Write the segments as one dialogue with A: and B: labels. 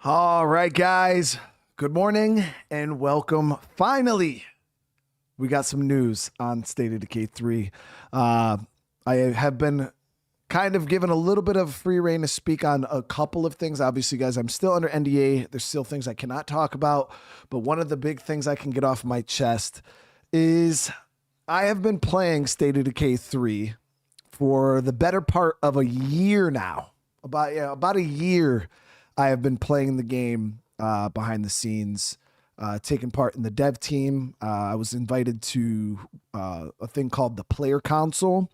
A: All right, guys. Good morning and welcome. Finally, we got some news on State of Decay 3. I have been kind of given a little bit of free reign to speak on a couple of things. Obviously, guys, I'm still under NDA. There's still things I cannot talk about. But one of the big things I can get off my chest is I have been playing State of Decay 3 for the better part of a year now. About a year I have been playing the game behind the scenes, taking part in the dev team. I was invited to a thing called the Player Council,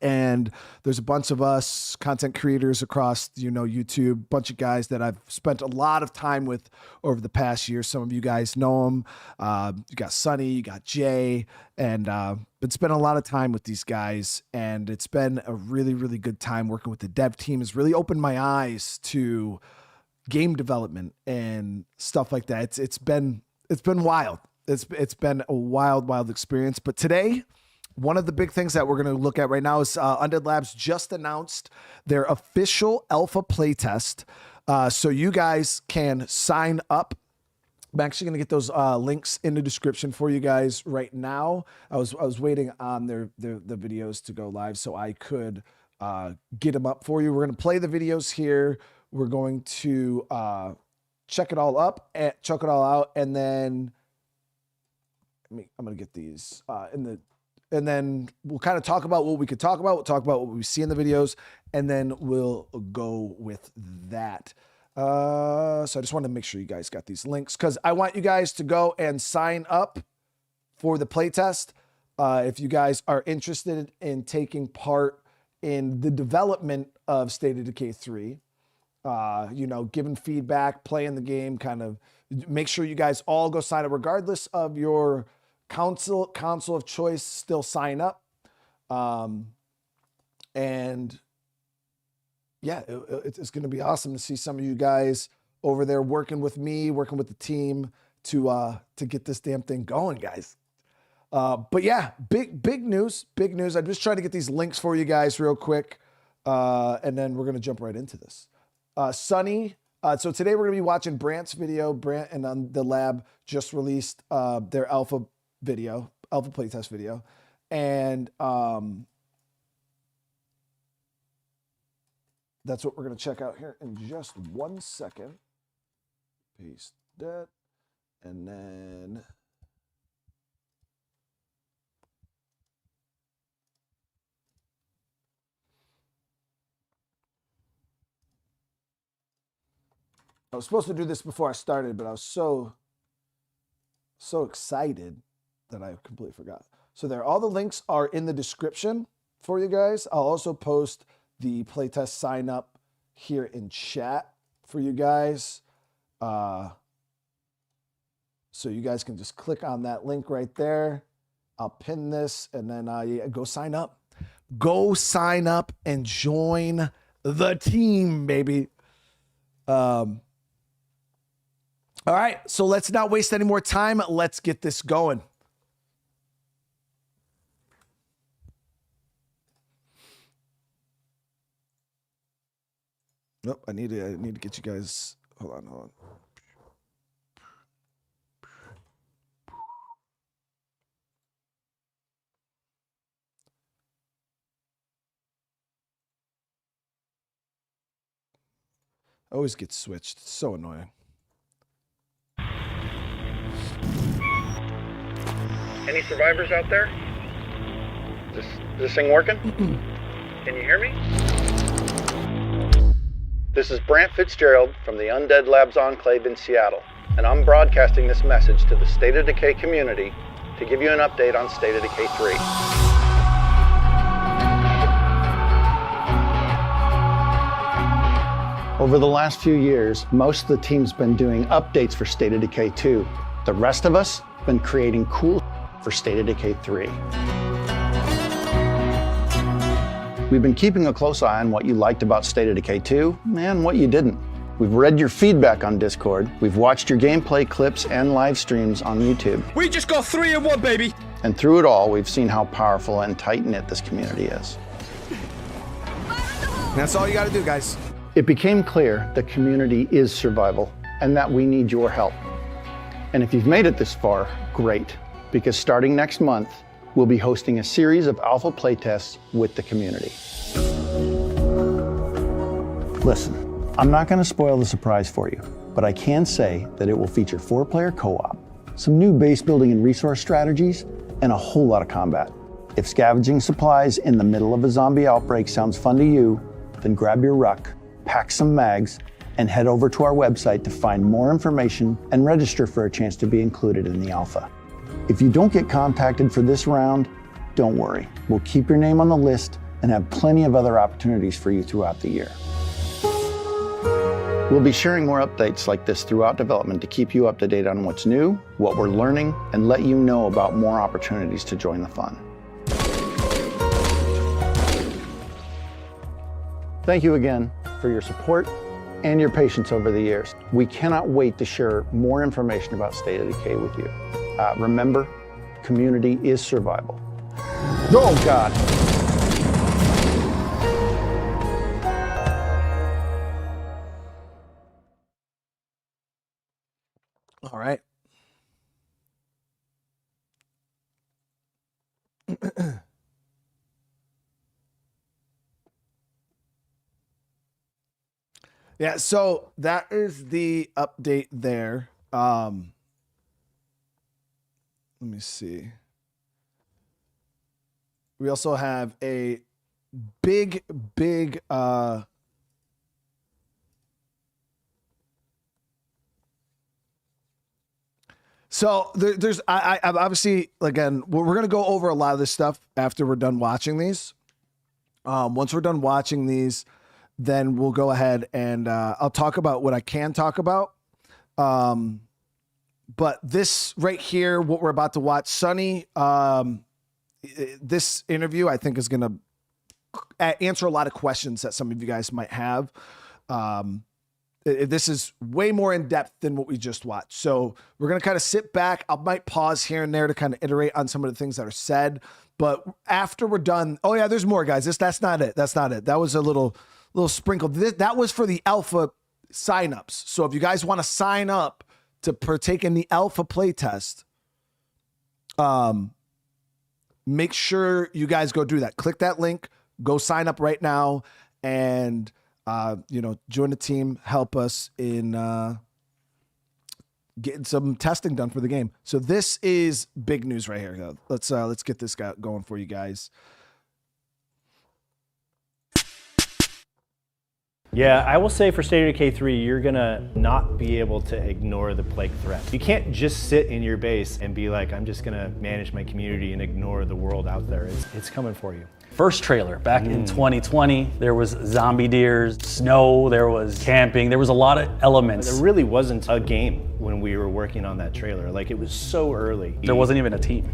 A: and there's a bunch of us content creators across, YouTube, bunch of guys that I've spent a lot of time with over the past year. Some of you guys know them. You got Sonny, you got Jay, and been spending a lot of time with these guys, and it's been a really, really good time working with the dev team. It's really opened my eyes to game development and stuff like that. It's been wild. It's been a wild experience. But today, one of the big things that we're going to look at right now is Undead Labs just announced their official alpha playtest. So you guys can sign up. I'm actually going to get those links in the description for you guys right now. I was waiting on the videos to go live so I could get them up for you. We're going to play the videos here. We're going to check it all up and check it all out, and then I'm going to get these and then we'll kind of talk about what we could talk about. We'll talk about what we see in the videos, and then we'll go with that. So I just wanted to make sure you guys got these links because I want you guys to go and sign up for the playtest. If you guys are interested in taking part in the development of State of Decay 3, giving feedback, playing the game, kind of make sure you guys all go sign up, regardless of your console of choice, still sign up. And yeah, it's going to be awesome to see some of you guys over there working with me, working with the team to get this damn thing going, guys. But yeah, big news. I'm just trying to get these links for you guys real quick. And then we're going to jump right into this. Sonny. So today we're going to be watching Brant's video. Brant and Undead Lab just released their alpha playtest video. And that's what we're going to check out here in just 1 second. Paste that. And then I was supposed to do this before I started, but I was so excited that I completely forgot. So all the links are in the description for you guys. I'll also post the playtest sign up here in chat for you guys. So you guys can just click on that link right there. I'll pin this and then go sign up. Go sign up and join the team, baby. All right, so let's not waste any more time. Let's get this going. Nope, I need to get you guys. Hold on. Always gets switched. It's so annoying.
B: Any survivors out there? Is this thing working? Can you hear me? This is Brant Fitzgerald from the Undead Labs Enclave in Seattle, and I'm broadcasting this message to the State of Decay community to give you an update on State of Decay 3. Over the last few years, most of the team's been doing updates for State of Decay 2. The rest of us have been creating cool for State of Decay 3. We've been keeping a close eye on what you liked about State of Decay 2 and what you didn't. We've read your feedback on Discord. We've watched your gameplay clips and live streams on YouTube.
C: We just got 3 in 1, baby!
B: And through it all, we've seen how powerful and tight-knit this community is.
A: That's all you got to do, guys.
B: It became clear the community is survival and that we need your help. And if you've made it this far, great, because starting next month, we'll be hosting a series of alpha playtests with the community. Listen, I'm not going to spoil the surprise for you, but I can say that it will feature 4-player co-op, some new base building and resource strategies, and a whole lot of combat. If scavenging supplies in the middle of a zombie outbreak sounds fun to you, then grab your ruck, pack some mags, and head over to our website to find more information and register for a chance to be included in the alpha. If you don't get contacted for this round, don't worry. We'll keep your name on the list and have plenty of other opportunities for you throughout the year. We'll be sharing more updates like this throughout development to keep you up to date on what's new, what we're learning, and let you know about more opportunities to join the fun. Thank you again for your support and your patience over the years. We cannot wait to share more information about State of Decay with you. Remember, community is survival. Oh God!
A: All right. Yeah, so that is the update there. Let me see. We also have a big so there's I obviously, again, we're gonna go over a lot of this stuff after we're done watching these. Once we're done watching these, then we'll go ahead and I'll talk about what I can talk about. But this right here, what we're about to watch, Sonny, this interview I think is gonna answer a lot of questions that some of you guys might have. This is way more in depth than what we just watched. So we're going to kind of sit back. I might pause here and there to kind of iterate on some of the things that are said, but after we're done, oh yeah, there's more, guys. That's not it. That's not it. That was a little sprinkle. That was for the alpha signups. So if you guys want to sign up to partake in the alpha playtest, make sure you guys go do that. Click that link, go sign up right now, and join the team, help us in getting some testing done for the game. So this is big news right here. Let's get this guy going for you guys.
D: Yeah, I will say for State of Decay 3, you're gonna not be able to ignore the plague threat. You can't just sit in your base and be like, I'm just gonna manage my community and ignore the world out there. It's coming for you.
E: First trailer back in 2020, there was zombie deers, snow, there was camping, there was a lot of elements.
D: There really wasn't a game when we were working on that trailer. Like, it was so early.
E: There wasn't even a team.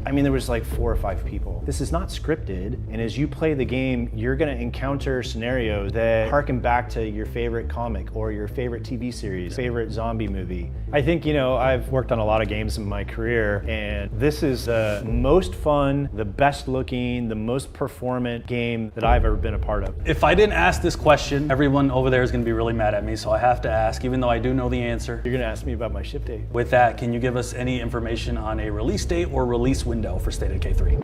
D: I mean, there was like 4 or 5 people. This is not scripted, and as you play the game, you're gonna encounter scenarios that harken back to your favorite comic or your favorite TV series, favorite zombie movie. I think, I've worked on a lot of games in my career, and this is the most fun, the best looking, the most performant game that I've ever been a part of.
E: If I didn't ask this question, everyone over there is gonna be really mad at me, so I have to ask, even though I do know the answer.
D: You're gonna ask me about my ship date.
E: With that, can you give us any information on a release date or release window for State of Decay 3?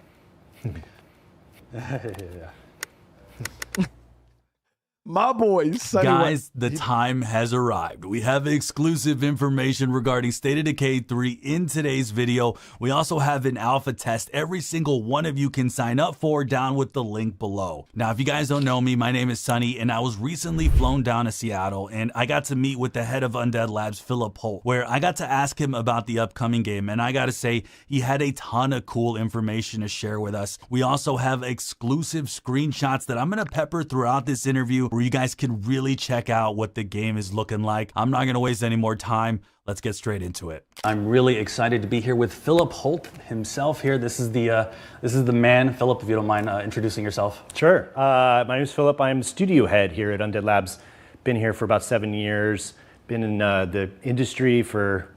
A: My boys, Sonny,
F: guys, the time has arrived. We have exclusive information regarding State of Decay 3 in today's video. We also have an alpha test every single one of you can sign up for down with the link below. Now, if you guys don't know me, my name is Sonny, and I was recently flown down to Seattle, and I got to meet with the head of Undead Labs, Philip Holt, where I got to ask him about the upcoming game, and I gotta say, he had a ton of cool information to share with us. We also have exclusive screenshots that I'm gonna pepper throughout this interview, where you guys can really check out what the game is looking like. I'm not gonna waste any more time. Let's get straight into it.
E: I'm really excited to be here with Philip Holt himself here. This is the man. Philip, if you don't mind introducing yourself.
D: Sure. My name is Philip. I'm studio head here at Undead Labs. Been here for about 7 years. Been in the industry for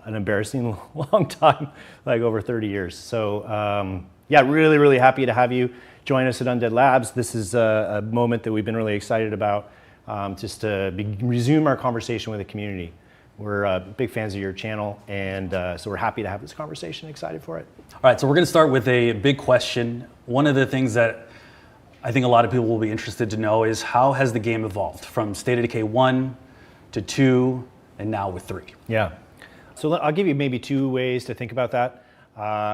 D: an embarrassing long time, like over 30 years. So yeah, really, really happy to have you join us at Undead Labs. This is a moment that we've been really excited about. just to resume our conversation with the community. We're big fans of your channel, and so we're happy to have this conversation, excited for it.
E: All right, so we're gonna start with a big question. One of the things that I think a lot of people will be interested to know is how has the game evolved from State of Decay 1 to 2 and now with 3?
D: Yeah, so I'll give you maybe 2 ways to think about that.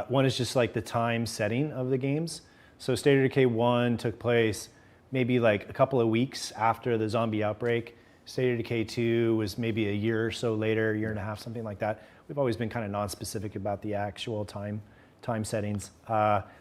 D: One is just like the time setting of the games. So State of Decay 1 took place maybe like a couple of weeks after the zombie outbreak. State of Decay 2 was maybe a year or so later, year and a half, something like that. We've always been kind of non-specific about the actual time settings.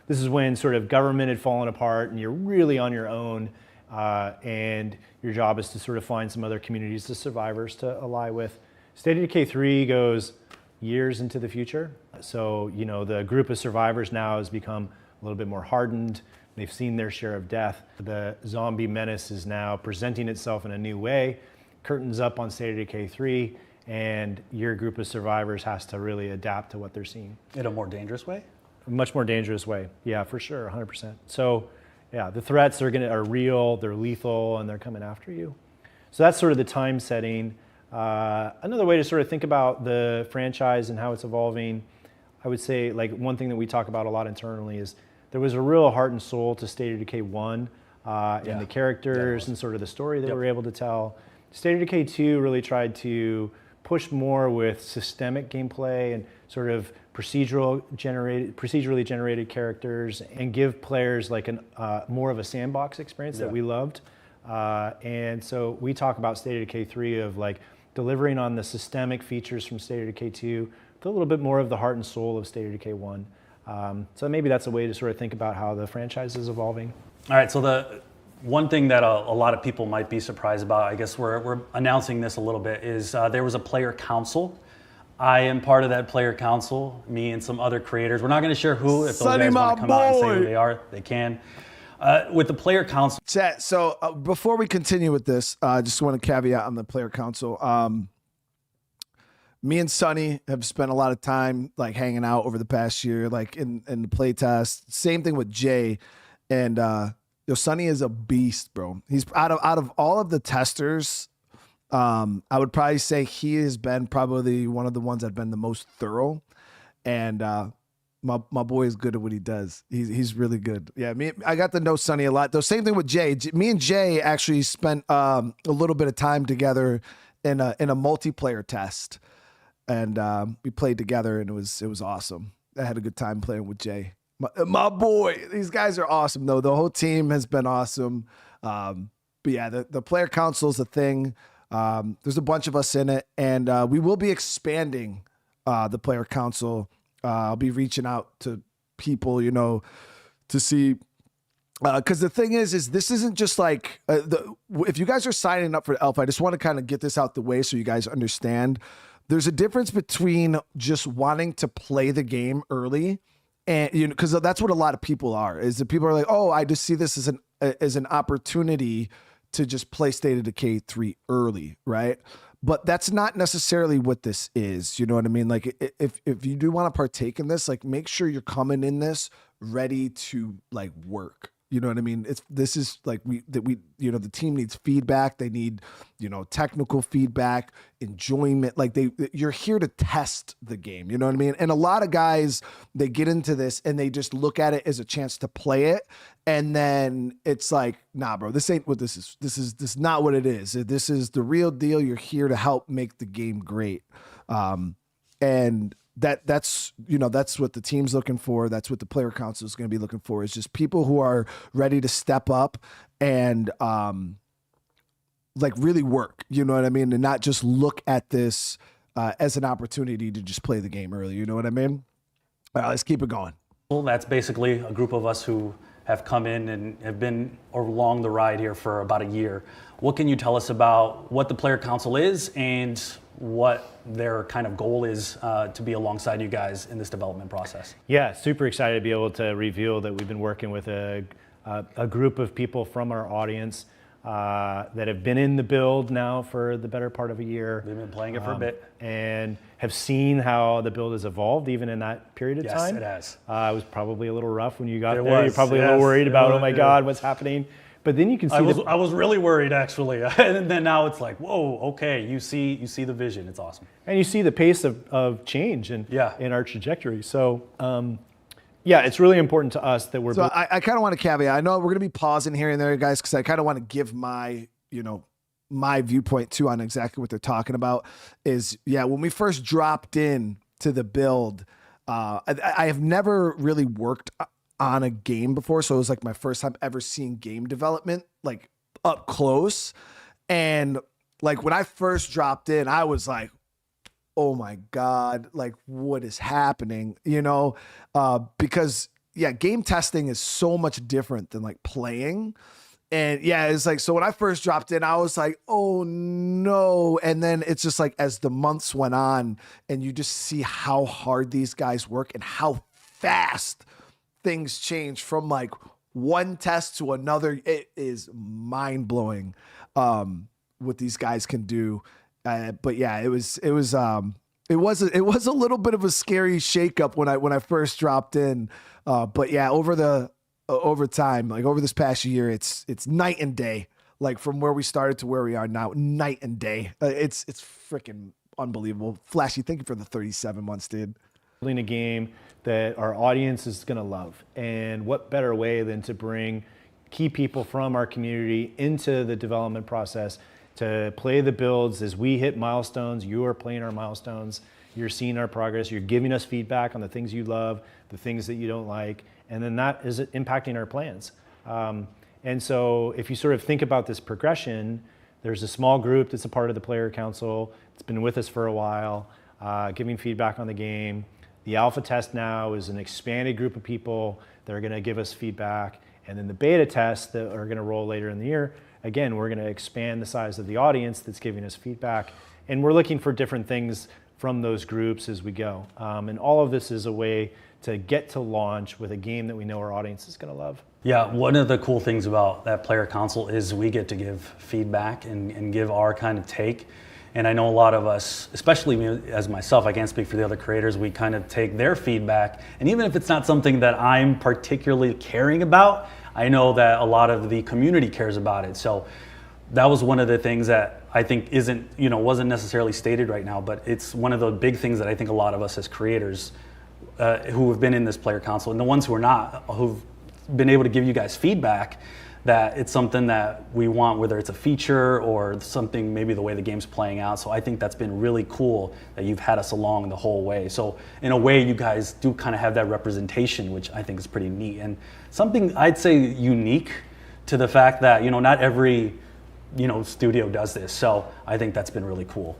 D: This is when sort of government had fallen apart and you're really on your own, and your job is to sort of find some other communities, the survivors, to ally with. State of Decay 3 goes years into the future. So, you know, the group of survivors now has become a little bit more hardened. They've seen their share of death. The zombie menace is now presenting itself in a new way. Curtains up on State of Decay 3, and your group of survivors has to really adapt to what they're seeing.
E: In a more dangerous way?
D: A much more dangerous way, yeah, for sure, 100%. So, yeah, the threats are real, they're lethal, and they're coming after you. So that's sort of the time setting. Another way to sort of think about the franchise and how it's evolving, I would say, like, one thing that we talk about a lot internally is there was a real heart and soul to State of Decay 1 in the characters and sort of the story that we were able to tell. State of Decay 2 really tried to push more with systemic gameplay and sort of procedurally generated characters, and give players like more of a sandbox experience that we loved. And so we talk about State of Decay 3 of like delivering on the systemic features from State of Decay 2 with a little bit more of the heart and soul of State of Decay 1. So maybe that's a way to sort of think about how the franchise is evolving.
E: All right, so the one thing that a lot of people might be surprised about, I guess we're announcing this a little bit, is there was a player council. I am part of that player council, me and some other creators. We're not going to share who. If those guys want to come out and say who they are, they can. With the player council.
A: Chat, so before we continue with this, I just want to caveat on the player council. Me and Sonny have spent a lot of time like hanging out over the past year, like in the playtest. Same thing with Jay, and Sonny is a beast, bro. He's out of all of the testers. I would probably say he has been probably one of the ones that've been the most thorough, and my boy is good at what he does. He's really good. Yeah, I got to know Sonny a lot. The same thing with Jay. Me and Jay actually spent a little bit of time together in a multiplayer test. And we played together, and it was awesome. I had a good time playing with Jay. My boy, these guys are awesome, though. The whole team has been awesome. But yeah, the player council is a thing. There's a bunch of us in it, and we will be expanding the player council. I'll be reaching out to people, you know, to see. Because the thing is this isn't just like, if you guys are signing up for Alpha, I just want to kind of get this out the way so you guys understand. There's a difference between just wanting to play the game early, and you know, because that's what a lot of people are. Is that people are like, oh, I just see this as an opportunity to just play State of Decay 3 early, right? But that's not necessarily what this is. You know what I mean? Like, if you do want to partake in this, like, make sure you're coming in this ready to like work. You know what I mean? This is like we you know, the team needs feedback. They need, you know, technical feedback, enjoyment. Like you're here to test the game. You know what I mean? And a lot of guys, they get into this and they just look at it as a chance to play it, and then it's like, nah, bro, this ain't what this is. This is not what it is. This is the real deal. You're here to help make the game great, and that's you know, that's what the team's looking for. That's what the player council is going to be looking for, is just people who are ready to step up and like really work, you know what I mean, and not just look at this as an opportunity to just play the game early, you know what I mean? All right, let's keep it going.
E: That's basically a group of us who have come in and have been along the ride here for about a year. What can you tell us about what the player council is and what their kind of goal is to be alongside you guys in this development process?
D: Yeah, super excited to be able to reveal that we've been working with a group of people from our audience that have been in the build now for the better part of a year.
E: They've been playing it for a bit.
D: And have seen how the build has evolved even in that period of time.
E: Yes, it has.
D: It was probably a little rough when you got there.
E: Was,
D: You're probably a little worried about, oh my God, what's happening? But then you can see
E: I was really worried actually, and then now it's like, whoa, okay, you see the vision. It's awesome,
D: and you see the pace of change in our trajectory. So yeah, it's really important to us that we're.
A: So I kind of want to caveat. I know we're going to be pausing here and there, guys, because I kind of want to give my my viewpoint too on exactly what they're talking about. Is when we first dropped in to the build, I have never really worked on a game before, so it was like my first time ever seeing game development like up close. And like when I first dropped in, I was like, oh my God, like what is happening? Because game testing is so much different than like playing. And it's like, so when I first dropped in, I was like, oh no. And then it's just like, as the months went on and you just see how hard these guys work and how fast things change from like one test to another. It is mind blowing what these guys can do. But yeah, it was a little bit of a scary shakeup when I first dropped in. But yeah, over time, like over this past year, it's night and day. Like from where we started to where we are now, night and day. It's freaking unbelievable. Flashy, thank you for the 37 months, dude.
D: Building a game that our audience is going to love, and what better way than to bring key people from our community into the development process to play the builds as we hit milestones. You are playing our milestones. You're seeing our progress. You're giving us feedback on the things you love, the things that you don't like, and then that is impacting our plans. And so if you sort of think about this progression, there's a small group that's a part of the player council. It's been with us for a while, giving feedback on the game. The alpha test now is an expanded group of people that are going to give us feedback. And then the beta tests that are going to roll later in the year, again, we're going to expand the size of the audience that's giving us feedback. And we're looking for different things from those groups as we go. And all of this is a way to get to launch with a game that we know our audience is going to love.
E: Yeah, one of the cool things about that player console is we get to give feedback and give our kind of take. And I know a lot of us, especially me as myself, I can't speak for the other creators, we kind of take their feedback. And even if it's not something that I'm particularly caring about, I know that a lot of the community cares about it. So that was one of the things that I think wasn't necessarily stated right now, but it's one of the big things that I think a lot of us as creators who have been in this player console, and the ones who are not, who've been able to give you guys feedback, that it's something that we want, whether it's a feature or something, maybe the way the game's playing out. So I think that's been really cool that you've had us along the whole way. So in a way, you guys do kind of have that representation, which I think is pretty neat. And something I'd say unique to the fact that, not every, studio does this. So I think that's been really cool.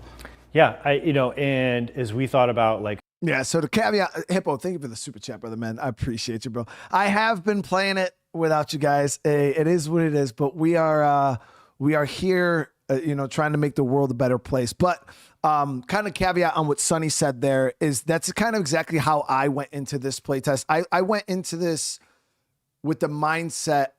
D: Yeah, and as we thought about
A: so to caveat, Hippo, thank you for the super chat, brother, man. I appreciate you, bro. I have been playing it without you guys. It is what it is, but we are here, trying to make the world a better place. But kind of caveat on what Sonny said there is that's kind of exactly how I went into this playtest. I went into this with the mindset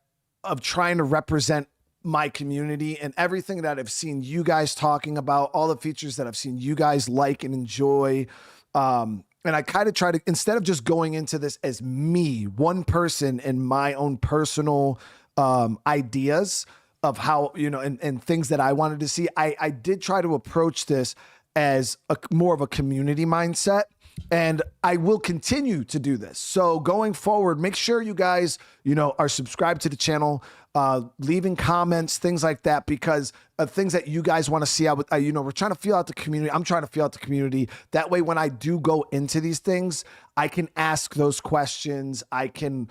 A: of trying to represent my community and everything that I've seen you guys talking about, all the features that I've seen you guys like and enjoy. And I kind of try to, instead of just going into this as me, one person and my own personal ideas of how, and things that I wanted to see, I did try to approach this as more of a community mindset. And I will continue to do this. So going forward, make sure you guys, are subscribed to the channel, leaving comments, things like that, because of things that you guys want to see. We're trying to feel out the community. I'm trying to feel out the community. That way, when I do go into these things, I can ask those questions. I can,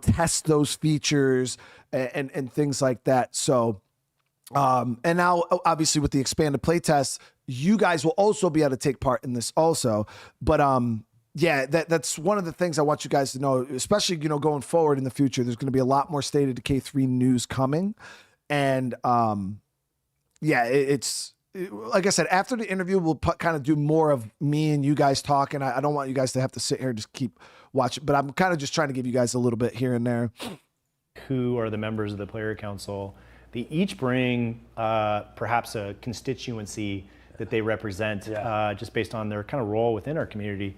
A: test those features and things like that. So, and now obviously with the expanded playtest, you guys will also be able to take part in this also. But that's one of the things I want you guys to know, especially, going forward in the future. There's going to be a lot more State of Decay 3 news coming. And it's like I said, after the interview, we'll kind of do more of me and you guys talking. I don't want you guys to have to sit here and just keep watching, but I'm kind of just trying to give you guys a little bit here and there.
D: Who are the members of the player council? They each bring perhaps a constituency that they represent, just based on their kind of role within our community.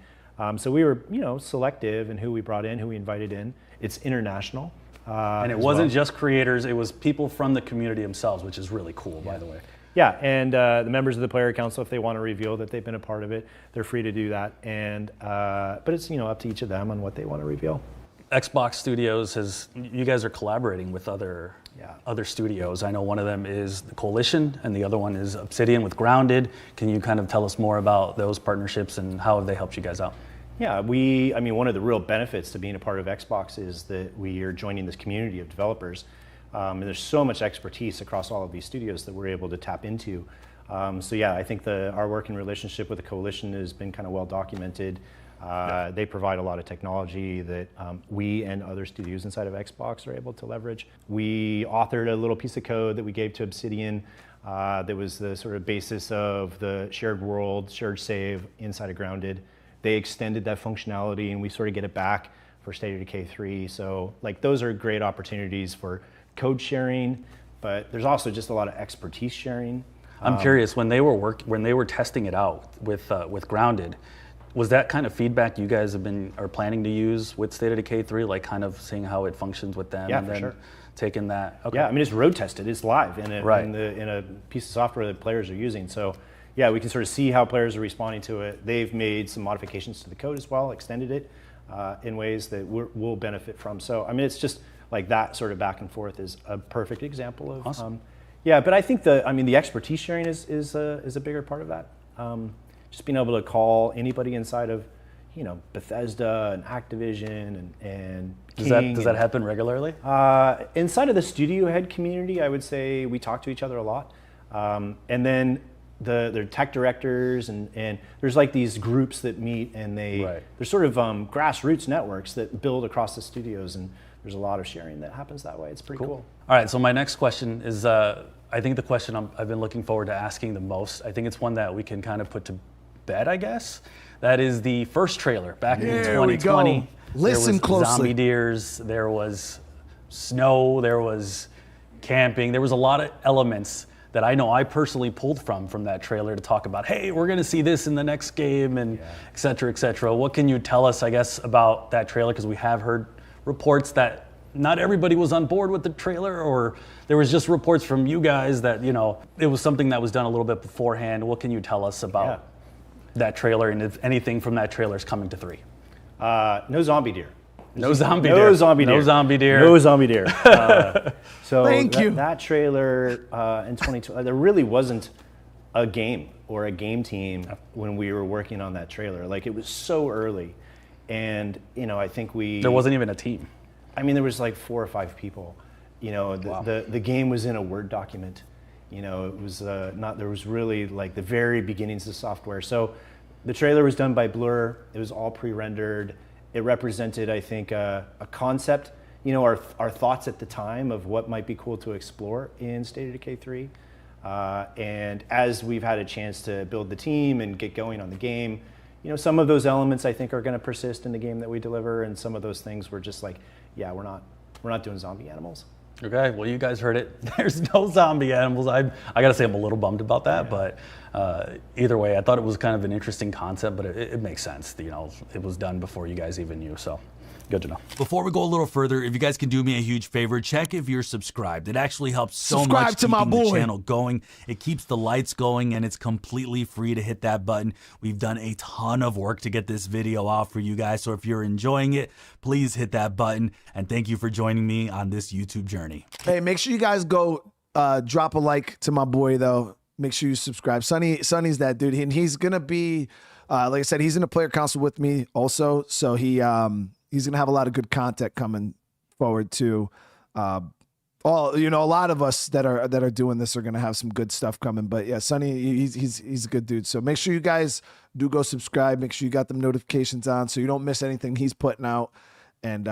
D: So we were, selective in who we brought in, who we invited in. It's international.
E: And it wasn't just creators, it was people from the community themselves, which is really cool, by the way.
D: Yeah, and the members of the player council, if they want to reveal that they've been a part of it, they're free to do that. And but it's up to each of them on what they want to reveal.
E: Xbox Studios you guys are collaborating with other studios. I know one of them is the Coalition, and the other one is Obsidian with Grounded. Can you kind of tell us more about those partnerships and how have they helped you guys out?
D: Yeah, one of the real benefits to being a part of Xbox is that we are joining this community of developers. And there's so much expertise across all of these studios that we're able to tap into. So yeah, I think our working relationship with the Coalition has been kind of well documented. They provide a lot of technology that we and other studios inside of Xbox are able to leverage. We authored a little piece of code that we gave to Obsidian that was the sort of basis of the shared world, shared save inside of Grounded. They extended that functionality and we sort of get it back for State of Decay 3. So like those are great opportunities for code sharing, but there's also just a lot of expertise sharing.
E: I'm curious, when they were testing it out with Grounded, was that kind of feedback you guys are planning to use with State of Decay 3, like kind of seeing how it functions with them?
D: Yeah,
E: and
D: for
E: then
D: sure.
E: Taking that. Okay.
D: Yeah, I mean it's road tested, it's live in
E: Right.
D: in a piece of software that players are using. So yeah, we can sort of see how players are responding to it. They've made some modifications to the code as well, extended it in ways that we'll benefit from. So I mean it's just like that sort of back and forth is a perfect example of.
E: Awesome.
D: Yeah, but I think the expertise sharing is a bigger part of that. Just being able to call anybody inside of, Bethesda and Activision and King.
E: Does that happen regularly?
D: Inside of the studio head community, I would say we talk to each other a lot. And then the tech directors and there's like these groups that meet and they're sort of grassroots networks that build across the studios, and there's a lot of sharing that happens that way. It's pretty cool.
E: All right, so my next question is, I think the question I've been looking forward to asking the most, I think it's one that we can kind of put to bed, I guess. That is the first trailer back in 2020.
A: Listen
E: there was
A: closely.
E: Zombie deers, there was snow, there was camping, there was a lot of elements that I know I personally pulled from that trailer to talk about, hey, we're gonna see this in the next game, and et cetera, et cetera. What can you tell us, I guess, about that trailer? Because we have heard reports that not everybody was on board with the trailer, or there was just reports from you guys that, it was something that was done a little bit beforehand. What can you tell us about that trailer, and if anything from that trailer is coming to 3?
D: No zombie deer.
E: No zombie deer.
D: No zombie deer.
E: No zombie deer.
D: No zombie deer. So
A: Thank you.
D: That trailer in 2020, there really wasn't a game or a game team when we were working on that trailer. Like it was so early, and I think
E: there wasn't even a team.
D: I mean, there was like 4 or 5 people. The game was in a Word document. It was not. There was really like the very beginnings of software. So the trailer was done by Blur. It was all pre-rendered. It represented, I think, a concept. Our thoughts at the time of what might be cool to explore in State of Decay 3. And as we've had a chance to build the team and get going on the game, some of those elements I think are going to persist in the game that we deliver, and some of those things were just like, yeah, we're not doing zombie animals.
E: Okay, well, you guys heard it. There's no zombie animals. I gotta say I'm a little bummed about that, but either way, I thought it was kind of an interesting concept, but it makes sense. It was done before you guys even knew, so good to know.
F: Before we go a little further, if you guys can do me a huge favor, check if you're subscribed. It actually helps so
A: Subscribe
F: much
A: to my
F: keeping the
A: boy.
F: channel going. It keeps the lights going, and it's completely free to hit that button. We've done a ton of work to get this video out for you guys, so if you're enjoying it, please hit that button, and thank you for joining me on this YouTube journey.
A: Hey, make sure you guys go drop a like to my boy, though. Make sure you subscribe. Sonny's that dude, and he's gonna be, like I said, he's in a player council with me also, so he's gonna have a lot of good content coming forward too. A lot of us that are doing this are gonna have some good stuff coming. But yeah, Sonny, he's a good dude. So make sure you guys do go subscribe. Make sure you got them notifications on so you don't miss anything he's putting out. And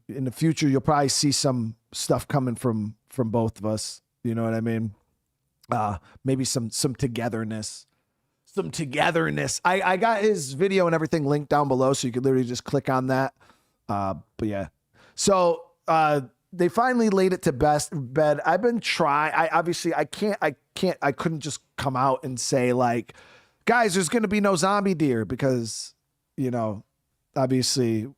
A: in the future, you'll probably see some stuff coming from both of us. You know what I mean? Maybe some togetherness. Some togetherness. I got his video and everything linked down below, so you could literally just click on that. But yeah. So they finally laid it to bed. I've been trying. I couldn't just come out and say like, guys, there's gonna be no zombie deer, because, obviously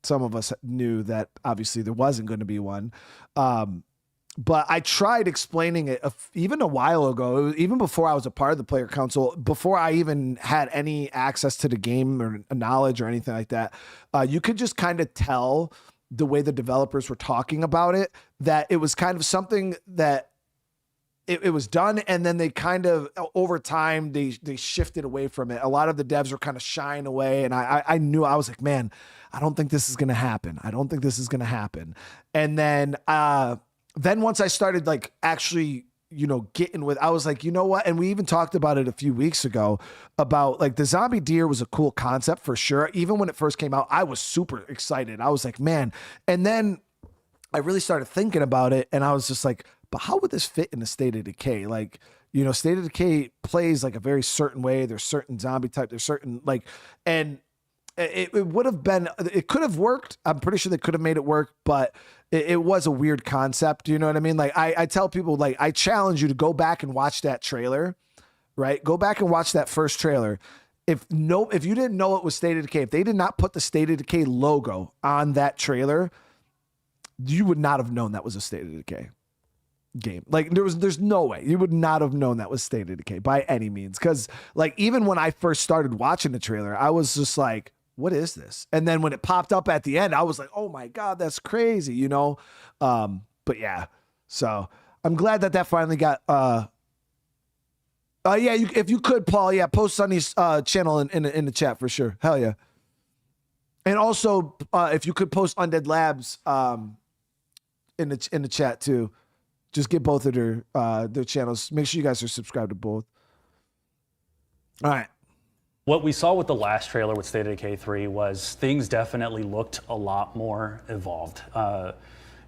A: some of us knew that obviously there wasn't going to be one. But I tried explaining it even a while ago, even before I was a part of the player council, before I even had any access to the game or knowledge or anything like that. You could just kind of tell the way the developers were talking about it, that it was kind of something that it was done, and then they kind of over time they shifted away from it. A lot of the devs were kind of shying away, and I knew, I was like, man, I don't think this is gonna happen. I don't think this is gonna happen. And then once I started like actually, you know, getting with, I was like, you know what? And we even talked about it a few weeks ago about like the zombie deer was a cool concept for sure. Even when it first came out, I was super excited. I was like, man. And then I really started thinking about it, and I was just like, but how would this fit in the State of Decay? Like, you know, State of Decay plays like a very certain way. There's certain zombie type. There's certain like, and it would have been, it could have worked. I'm pretty sure they could have made it work, but it was a weird concept. You know what I mean? Like I tell people, like, I challenge you to go back and watch that trailer, right? Go back and watch that first trailer. If you didn't know it was State of Decay, if they did not put the State of Decay logo on that trailer, you would not have known that was a State of Decay game. Like there's no way you would not have known that was State of Decay by any means. Cause like, even when I first started watching the trailer, I was just like, what is this? And then when it popped up at the end, I was like, oh my God, that's crazy, you know? But yeah, so I'm glad that finally got, if you could, Paul, post Sonny's channel in the chat for sure. Hell yeah. And also, if you could post Undead Labs in the chat too. Just get both of their channels. Make sure you guys are subscribed to both. All right.
E: What we saw with the last trailer with State of Decay 3 was things definitely looked a lot more evolved.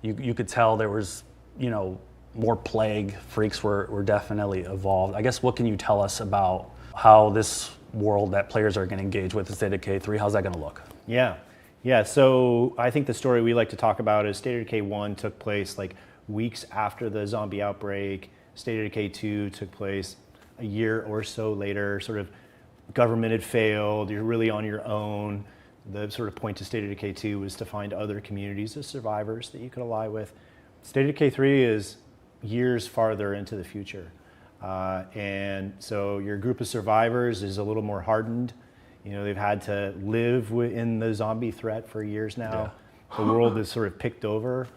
E: You could tell there was, you know, more plague. Freaks were definitely evolved. I guess, what can you tell us about how this world that players are going to engage with in State of Decay 3, how's that going to look?
D: Yeah. So I think the story we like to talk about is State of Decay 1 took place like weeks after the zombie outbreak. State of Decay 2 took place a year or so later. Sort of government had failed, you're really on your own. The sort of point to State of Decay 2 was to find other communities of survivors that you could ally with. State of Decay 3 is years farther into the future. And so your group of survivors is a little more hardened. You know, they've had to live in the zombie threat for years now. Yeah. The world is sort of picked over.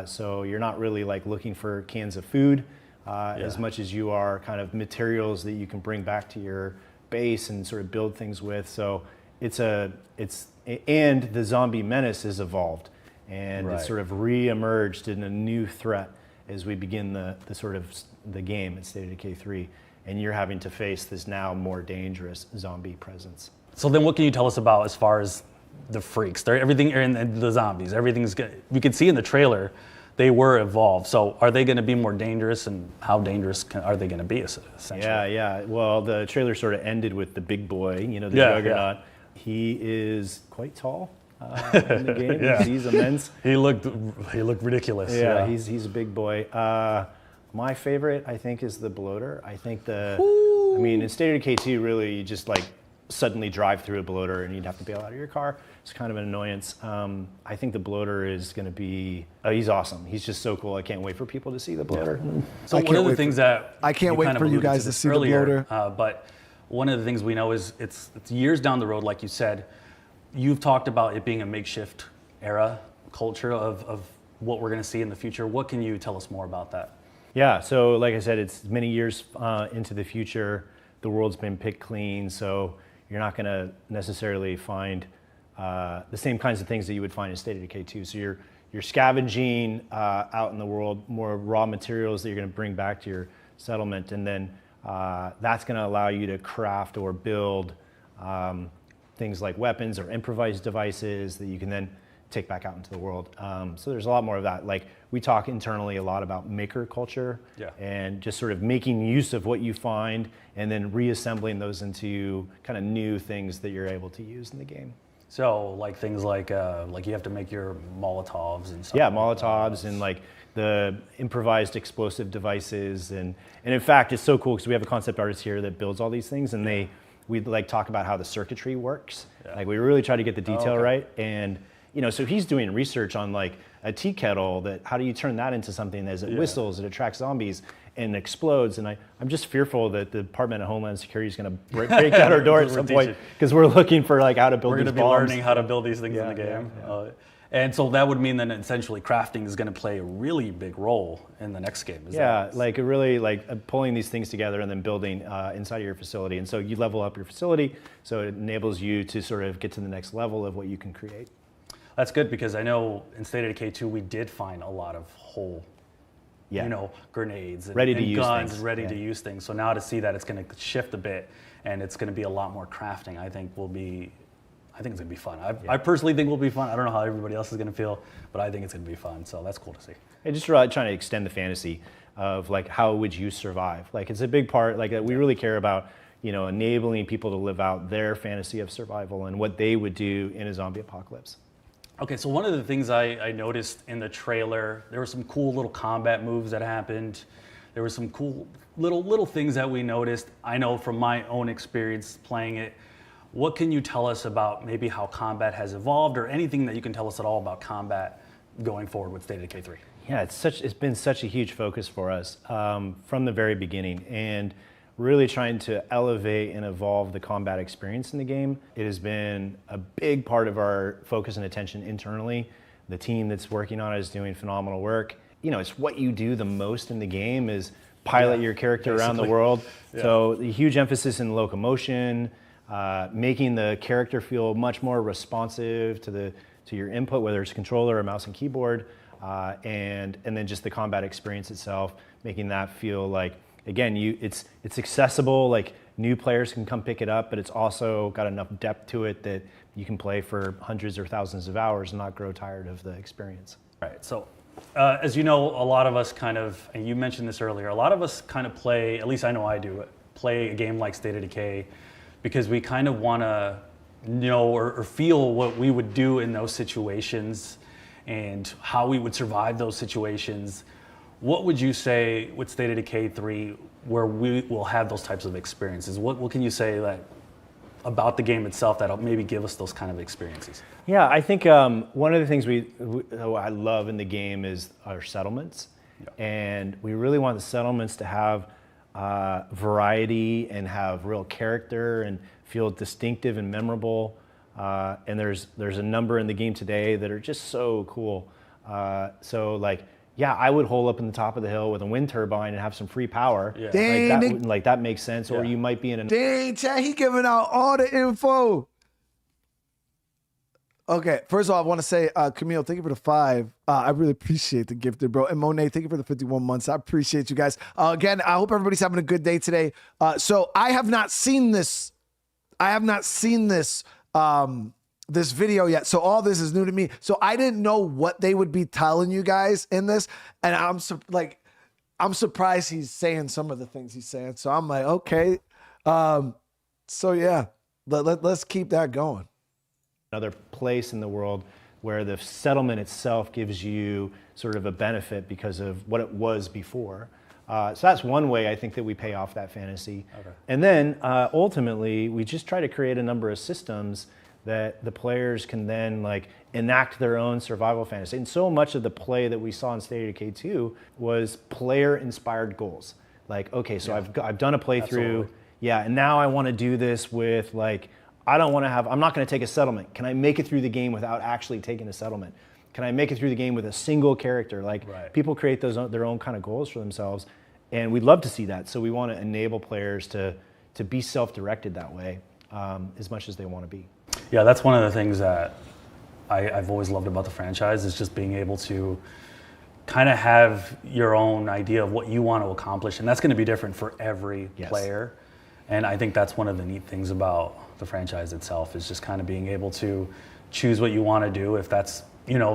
D: So you're not really like looking for cans of food as much as you are kind of materials that you can bring back to your base and sort of build things with. So and the zombie menace has evolved, and it's sort of re-emerged in a new threat as we begin the sort of the game at State of Decay 3, and you're having to face this now more dangerous zombie presence.
E: So then what can you tell us about as far as the freaks? Everything, and the zombies, everything's good. We could see in the trailer they were evolved. So are they going to be more dangerous, and how dangerous are they going to be, essentially?
D: Yeah. Well, the trailer sort of ended with the big boy, you know, the juggernaut. Yeah. He is quite tall in the game.
E: Yeah.
D: He's immense.
E: He looked ridiculous.
D: Yeah. He's a big boy. My favorite, I think, is the bloater. I think in State of Decay 2, really, you just like suddenly drive through a bloater and you'd have to bail out of your car. It's kind of an annoyance. I think the bloater is going to be, he's awesome. He's just so cool. I can't wait for people to see the bloater.
E: Yeah. So one of the things that
A: I can't wait for you guys to see
E: earlier,
A: the bloater.
E: But one of the things we know is it's years down the road, like you said. You've talked about it being a makeshift era culture of what we're going to see in the future. What can you tell us more about that?
D: Yeah, so like I said, it's many years into the future. The world's been picked clean, so you're not going to necessarily find the same kinds of things that you would find in State of Decay 2. So you're scavenging out in the world more raw materials that you're going to bring back to your settlement, and then that's going to allow you to craft or build things like weapons or improvised devices that you can then take back out into the world. So there's a lot more of that. Like, we talk internally a lot about maker culture, and just sort of making use of what you find and then reassembling those into kind of new things that you're able to use in the game.
E: So like things like you have to make your Molotovs and stuff.
D: Yeah, Molotovs and like the improvised explosive devices. And in fact, it's so cool because we have a concept artist here that builds all these things, and we like talk about how the circuitry works. Yeah. Like, we really try to get the detail right. And So he's doing research on like a tea kettle, that how do you turn that into something that whistles, it attracts zombies and explodes. And I'm just fearful that the Department of Homeland Security is going to break out our door at some point, because we're looking for like how to build
E: We're
D: these
E: going to be
D: bombs.
E: learning how to build these things in the game. And so that would mean that essentially crafting is going to play a really big role in the next game.
D: Like a really pulling these things together and then building inside of your facility. And so you level up your facility, so it enables you to sort of get to the next level of what you can create.
E: That's good, because I know in State of Decay 2 we did find a lot of whole, grenades and, guns, ready to use things. So now to see that it's going to shift a bit and it's going to be a lot more crafting, I think it's going to be fun. I personally think it will be fun. I don't know how everybody else is going to feel, but I think it's going to be fun. So that's cool to see.
D: And just trying to extend the fantasy of like, how would you survive? Like, it's a big part, like we really care about, enabling people to live out their fantasy of survival and what they would do in a zombie apocalypse.
E: Okay, so one of the things I noticed in the trailer, there were some cool little combat moves that happened. There were some cool little things that we noticed. I know from my own experience playing it. What can you tell us about maybe how combat has evolved, or anything that you can tell us at all about combat going forward with State of Decay 3?
D: Yeah, it's been such a huge focus for us from the very beginning, and really trying to elevate and evolve the combat experience in the game. It has been a big part of our focus and attention internally. The team that's working on it is doing phenomenal work. It's what you do the most in the game is pilot your character around the world. So the huge emphasis in locomotion, making the character feel much more responsive to your input, whether it's controller or mouse and keyboard, and then just the combat experience itself, making that feel like, again, it's accessible, like new players can come pick it up, but it's also got enough depth to it that you can play for hundreds or thousands of hours and not grow tired of the experience.
E: Right, so as you know, a lot of us and you mentioned this earlier, a lot of us kind of play, at least I know I do, play a game like State of Decay because we kind of want to know or feel what we would do in those situations and how we would survive those situations. What would you say with State of Decay 3 where we will have those types of experiences? What can you say about the game itself that'll maybe give us those kind of experiences?
D: Yeah, I think one of the things I love in the game is our settlements. And we really want the settlements to have variety and have real character and feel distinctive and memorable. And there's a number in the game today that are just so cool. I would hole up in the top of the hill with a wind turbine and have some free power. Yeah. That makes sense. Yeah. Or you might be in a...
A: Dang, Chad, he giving out all the info. Okay, first of all, I want to say, Camille, thank you for the 5. I really appreciate the gifted, bro. And Monet, thank you for the 51 months. I appreciate you guys. Again, I hope everybody's having a good day today. So I have not seen this. This video yet. So all this is new to me. So I didn't know what they would be telling you guys in this. And I'm surprised he's saying some of the things he's saying. So I'm like, okay. So yeah, let's keep that going.
D: Another place in the world where the settlement itself gives you sort of a benefit because of what it was before. So that's one way I think that we pay off that fantasy. Okay. And then ultimately, we just try to create a number of systems that the players can then enact their own survival fantasy. And so much of the play that we saw in State of Decay 2 was player-inspired goals. I've done a playthrough, absolutely. And now I want to do this with I'm not going to take a settlement. Can I make it through the game without actually taking a settlement? Can I make it through the game with a single character? Right. People create their own kind of goals for themselves, and we'd love to see that. So we want to enable players to be self-directed that way as much as they want to be.
E: Yeah, that's one of the things that I've always loved about the franchise is just being able to kind of have your own idea of what you want to accomplish, and that's going to be different for every player. And I think that's one of the neat things about the franchise itself is just kind of being able to choose what you want to do, if that's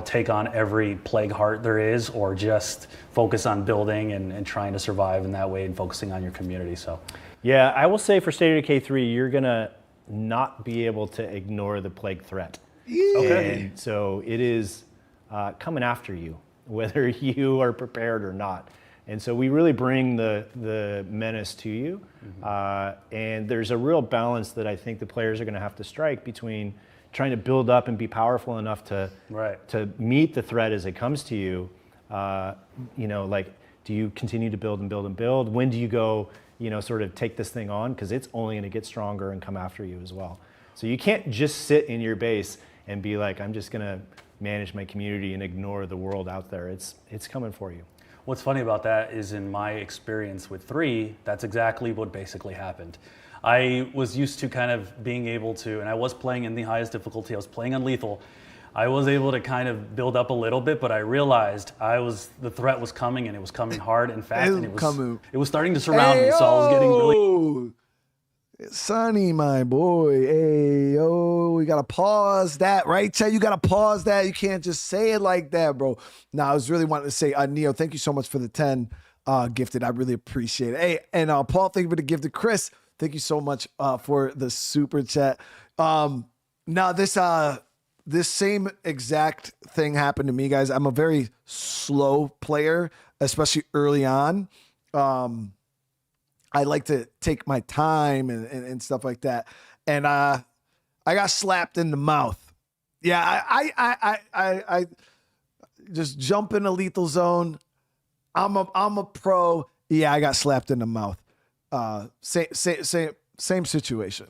E: take on every plague heart there is, or just focus on building and trying to survive in that way and focusing on your community. So
D: yeah, I will say for State of Decay 3, you're gonna not be able to ignore the plague threat. Okay. And so it is coming after you, whether you are prepared or not. And so we really bring the menace to you. Mm-hmm. And there's a real balance that I think the players are gonna have to strike between trying to build up and be powerful enough to
E: Right.
D: to meet the threat as it comes to you. Like, do you continue to build and build and build? When do you go, sort of take this thing on? Because it's only going to get stronger and come after you as well. So you can't just sit in your base and be like, I'm just going to manage my community and ignore the world out there. It's coming for you.
E: What's funny about that is in my experience with 3, that's exactly what basically happened. I was used to kind of being able to, and I was playing in the highest difficulty, I was playing on lethal. I was able to kind of build up a little bit, but I realized the threat was coming, and it was coming hard and fast, and it was starting to surround me, so I was getting really...
A: Sonny, my boy. Hey, yo, we got to pause that, right, Chad? You got to pause that. You can't just say it like that, bro. Now, I was really wanting to say, Neo, thank you so much for the 10 gifted. I really appreciate it. Hey, and Paul, thank you for the gift to Chris. Thank you so much for the super chat. Now, this same exact thing happened to me, guys. I'm a very slow player, especially early on. I like to take my time and stuff like that. And I got slapped in the mouth. Yeah, I just jump in a lethal zone. I'm a pro. Yeah, I got slapped in the mouth. Same situation.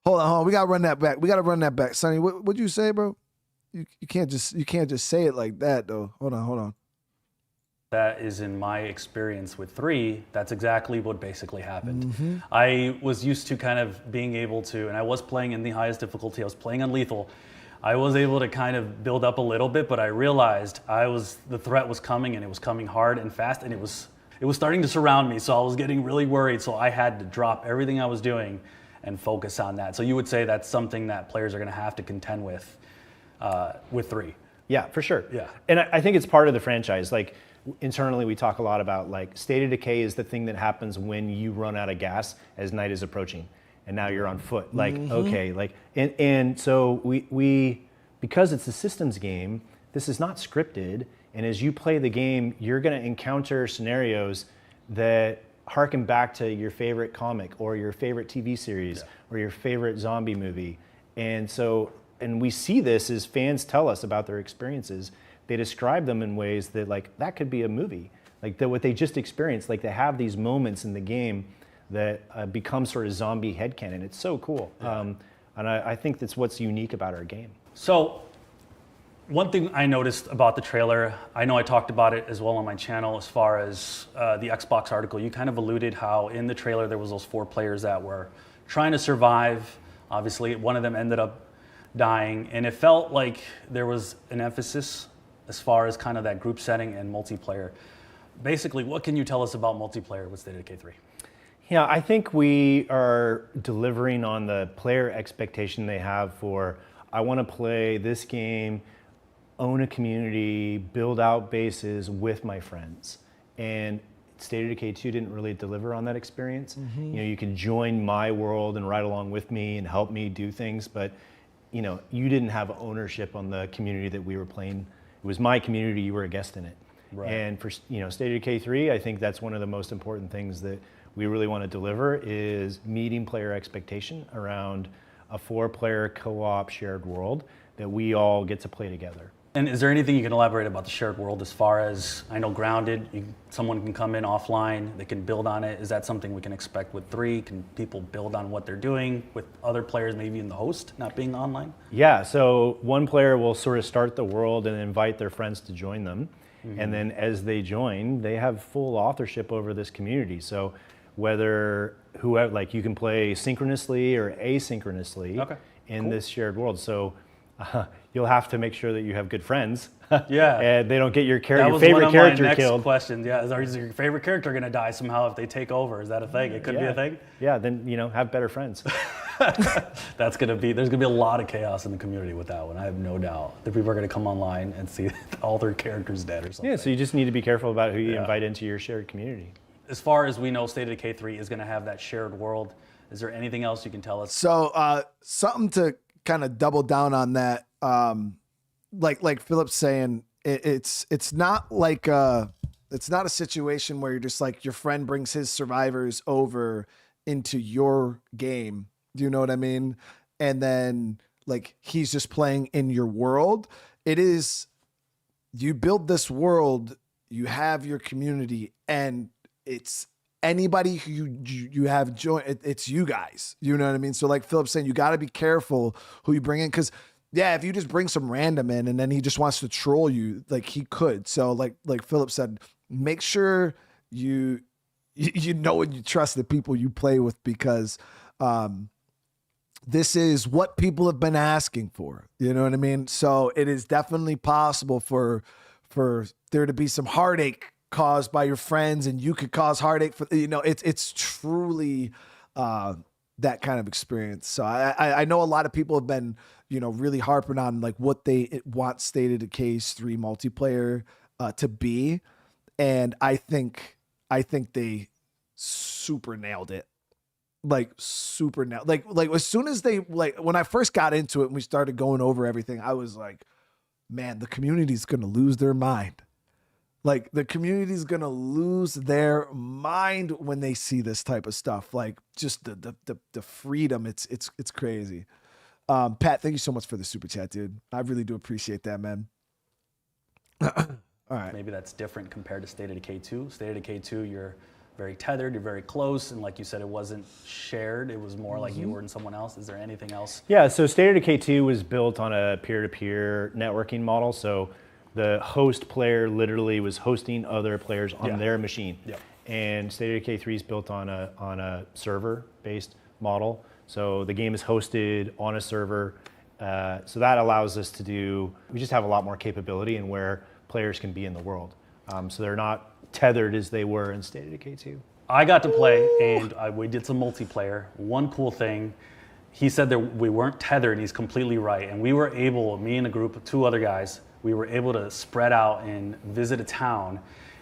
A: Hold on. We gotta run that back. Sonny, what'd you say, bro? You can't just say it like that though. Hold on.
E: That is in my experience with 3, that's exactly what basically happened. I was used to kind of being able to, and I was playing in the highest difficulty, I was playing on lethal. I was able to kind of build up a little bit, but I realized the threat was coming, and it was coming hard and fast, and it was starting to surround me, so I was getting really worried, so I had to drop everything I was doing and focus on that. So you would say that's something that players are gonna have to contend with 3.
D: Yeah, for sure.
E: Yeah.
D: And I think it's part of the franchise. Like, internally, we talk a lot about, like, State of Decay is the thing that happens when you run out of gas as night is approaching, and now you're on foot. Like, okay, like, and so we because it's a systems game, this is not scripted, and as you play the game, you're going to encounter scenarios that harken back to your favorite comic or your favorite TV series or your favorite zombie movie. And so, and we see this as fans tell us about their experiences. They describe them in ways that, like, that could be a movie. Like, what they just experienced, like, they have these moments in the game that become sort of zombie headcanon. It's so cool. And I think that's what's unique about our game.
E: So one thing I noticed about the trailer, I know I talked about it as well on my channel as far as the Xbox article, you kind of alluded how in the trailer there was those 4 players that were trying to survive. Obviously, one of them ended up dying, and it felt like there was an emphasis as far as kind of that group setting and multiplayer. Basically, what can you tell us about multiplayer with State of Decay 3?
D: Yeah, I think we are delivering on the player expectation they have for, I want to play this game, own a community, build out bases with my friends. And State of Decay 2 didn't really deliver on that experience. You can join my world and ride along with me and help me do things, but you didn't have ownership on the community that we were playing. It was my community, you were a guest in it.
E: Right.
D: And for State of Decay 3, I think that's one of the most important things that we really want to deliver is meeting player expectation around a 4-player co-op shared world that we all get to play together.
E: And is there anything you can elaborate about the shared world as far as, I know Grounded, someone can come in offline, they can build on it. Is that something we can expect with 3? Can people build on what they're doing with other players, maybe in the host, not being online?
D: Yeah, so one player will sort of start the world and invite their friends to join them. And then as they join, they have full authorship over this community. So whether you can play synchronously or asynchronously in this shared world. So you'll have to make sure that you have good friends.
E: Yeah.
D: And they don't get your
E: That was
D: favorite
E: one of
D: character
E: my next
D: killed.
E: questions. Yeah, is your favorite character going to die somehow if they take over? Is that a thing? It could be a thing?
D: Yeah, then have better friends.
E: There's going to be a lot of chaos in the community with that one. I have no doubt that people are going to come online and see all their characters dead or something.
D: Yeah, so you just need to be careful about who you invite into your shared community.
E: As far as we know, State of Decay 3 is going to have that shared world. Is there anything else you can tell us?
A: So something to kind of double down on that, like Philip's saying, it's not like it's not a situation where you're just like your friend brings his survivors over into your game. Do you know what I mean? And then like he's just playing in your world. It is, you build this world, you have your community, and it's anybody who you have joined, it's you guys. You know what I mean? So like Philip's saying, you got to be careful who you bring in, because yeah, if you just bring some random in and then he just wants to troll you, like he could. So like Philip said, make sure you know and you trust the people you play with, because this is what people have been asking for. You know what I mean? So it is definitely possible for there to be some heartache caused by your friends, and you could cause heartache for, you know, it's truly that kind of experience. So I know a lot of people have been, you know, really harping on like what they want State of Decay's 3 multiplayer to be. And I think they super nailed it. Like super nailed. Like as soon as they, like when I first got into it and we started going over everything, I was like, man, the community's going to lose their mind. Like the community's going to lose their mind when they see this type of stuff. Like just the freedom. It's crazy. Pat, thank you so much for the super chat, dude. I really do appreciate that, man. All right.
E: Maybe that's different compared to State of Decay 2. State of Decay 2, you're very tethered, you're very close, and like you said, it wasn't shared. It was more like you were and someone else. Is there anything else?
D: Yeah, so State of Decay 2 was built on a peer-to-peer networking model. So the host player literally was hosting other players on their machine. Yeah. And State of Decay 3 is built on a server-based model. So the game is hosted on a server. So that allows us to we just have a lot more capability in where players can be in the world. So they're not tethered as they were in State of Decay 2.
E: I got to play, and we did some multiplayer. One cool thing, he said that we weren't tethered, and he's completely right. And we were able, me and a group of 2 other guys, we were able to spread out and visit a town.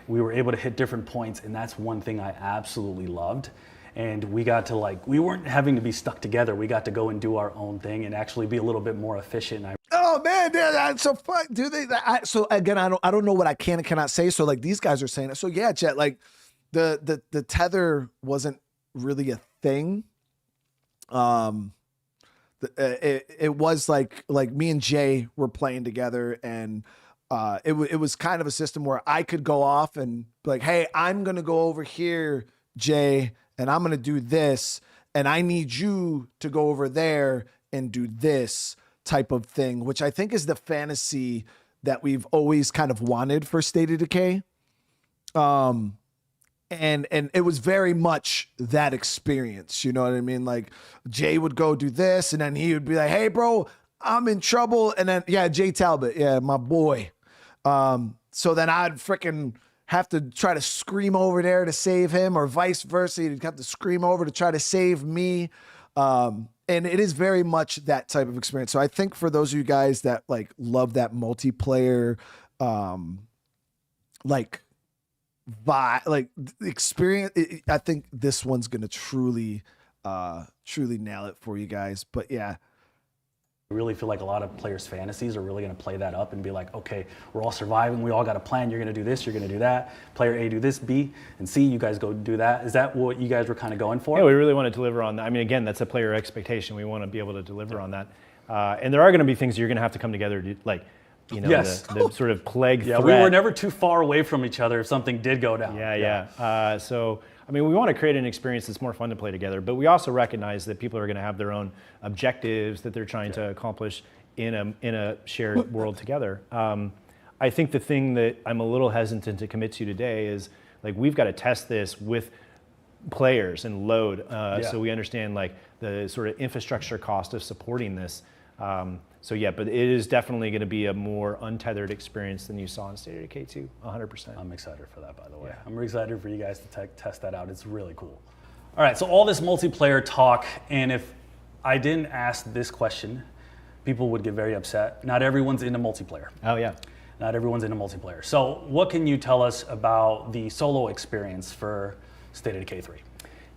E: We were able to hit different points, and that's one thing I absolutely loved. And we got to we weren't having to be stuck together. We got to go and do our own thing and actually be a little bit more efficient.
A: Oh man, that's so fun. Do they? So again, I don't know what I can and cannot say. So like these guys are saying it. So yeah, Jet, like the tether wasn't really a thing. It was like me and Jay were playing together, and it was kind of a system where I could go off and be like, hey, I'm gonna go over here, Jay, and I'm gonna do this, and I need you to go over there and do this type of thing, which I think is the fantasy that we've always kind of wanted for State of Decay. And it was very much that experience, you know what I mean? Like Jay would go do this, and then he would be like, hey bro, I'm in trouble. And then, yeah, Jay Talbot, yeah, my boy. So then I'd freaking have to try to scream over there to save him, or vice versa. He'd have to scream over to try to save me. And it is very much that type of experience. So I think for those of you guys that like love that multiplayer, experience, I think this one's going to truly nail it for you guys. But yeah.
E: I really feel like a lot of players' fantasies are really going to play that up and be like, okay, we're all surviving. We all got a plan. You're going to do this. You're going to do that. Player A do this, B, and C, you guys go do that. Is that what you guys were kind of going for?
D: Yeah, we really want to deliver on that. I mean, again, that's a player expectation. We want to be able to deliver on that. And there are going to be things you're going to have to come together to, like, you know, the sort of plague threat.
E: We were never too far away from each other if something did go down.
D: Yeah. So, I mean, we want to create an experience that's more fun to play together, but we also recognize that people are going to have their own objectives that they're trying to accomplish in a shared world together. I think the thing that I'm a little hesitant to commit to today is, like, we've got to test this with players and load, so we understand like the sort of infrastructure cost of supporting this. So yeah, but it is definitely going to be a more untethered experience than you saw in State of Decay 2, 100%.
E: I'm excited for that, by the way. Yeah. I'm excited for you guys to test that out. It's really cool. All right, so all this multiplayer talk, and if I didn't ask this question, people would get very upset. Not everyone's into multiplayer.
D: Oh yeah.
E: Not everyone's into multiplayer. So what can you tell us about the solo experience for State of Decay 3?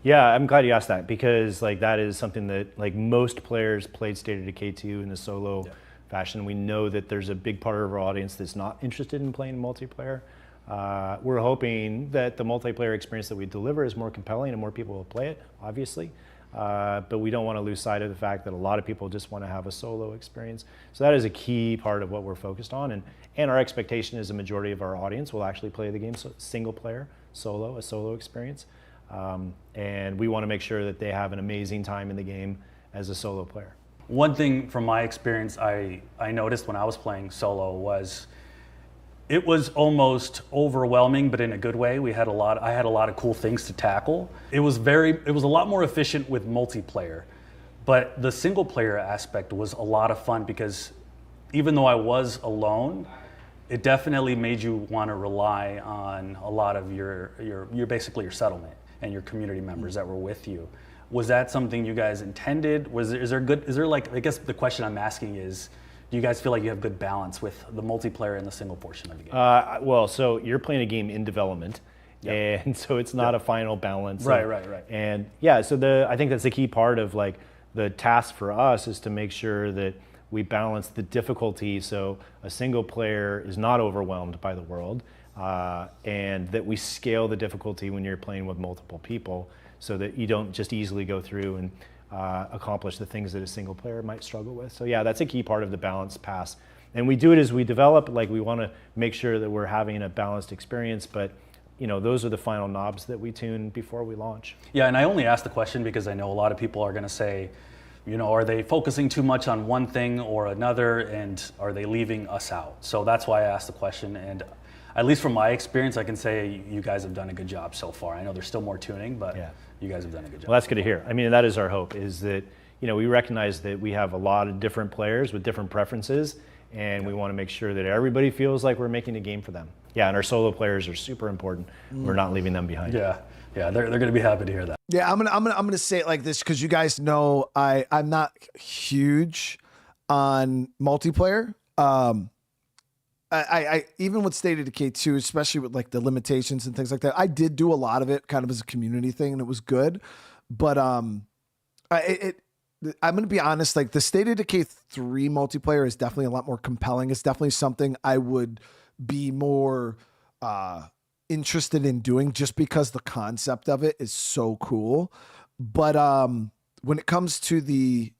D: Yeah, I'm glad you asked that, because like that is something that like most players played State of Decay 2 in the solo fashion. We know that there's a big part of our audience that's not interested in playing multiplayer. We're hoping that the multiplayer experience that we deliver is more compelling and more people will play it, obviously. but we don't want to lose sight of the fact that a lot of people just want to have a solo experience. So that is a key part of what we're focused on, and our expectation is the majority of our audience will actually play the game single player, a solo experience. And we want to make sure that they have an amazing time in the game as a solo player.
E: One thing from my experience I noticed when I was playing solo was it was almost overwhelming, but in a good way. I had a lot of cool things to tackle. It was a lot more efficient with multiplayer, but the single player aspect was a lot of fun because even though I was alone, it definitely made you want to rely on a lot of your basically your settlement and your community members that were with you. Was that something you guys intended? I guess the question I'm asking is, do you guys feel like you have good balance with the multiplayer and the single portion of the game?
D: Well, so you're playing a game in development, and so it's not a final balance.
E: Right.
D: And yeah, so I think that's the key part of like the task for us is to make sure that we balance the difficulty so a single player is not overwhelmed by the world, and that we scale the difficulty when you're playing with multiple people so that you don't just easily go through and accomplish the things that a single player might struggle with. So yeah, that's a key part of the balance pass. And we do it as we develop, like we want to make sure that we're having a balanced experience, but those are the final knobs that we tune before we launch.
E: Yeah, and I only asked the question because I know a lot of people are going to say, are they focusing too much on one thing or another, and are they leaving us out? So that's why I asked the question, and at least from my experience, I can say you guys have done a good job so far. I know there's still more tuning, but you guys have done a good job.
D: Well, that's good to hear. I mean, that is our hope, is that, we recognize that we have a lot of different players with different preferences, and we want to make sure that everybody feels like we're making a game for them. Yeah, and our solo players are super important. We're not leaving them behind.
E: Yeah, they're going to be happy to hear that.
A: Yeah, I'm gonna say it like this because you guys know I'm not huge on multiplayer. I even with State of Decay 2, especially with like the limitations and things like that, I did do a lot of it kind of as a community thing, and it was good. But I'm gonna be honest, like the State of Decay 3 multiplayer is definitely a lot more compelling. It's definitely something I would be more interested in doing just because the concept of it is so cool. But when it comes to the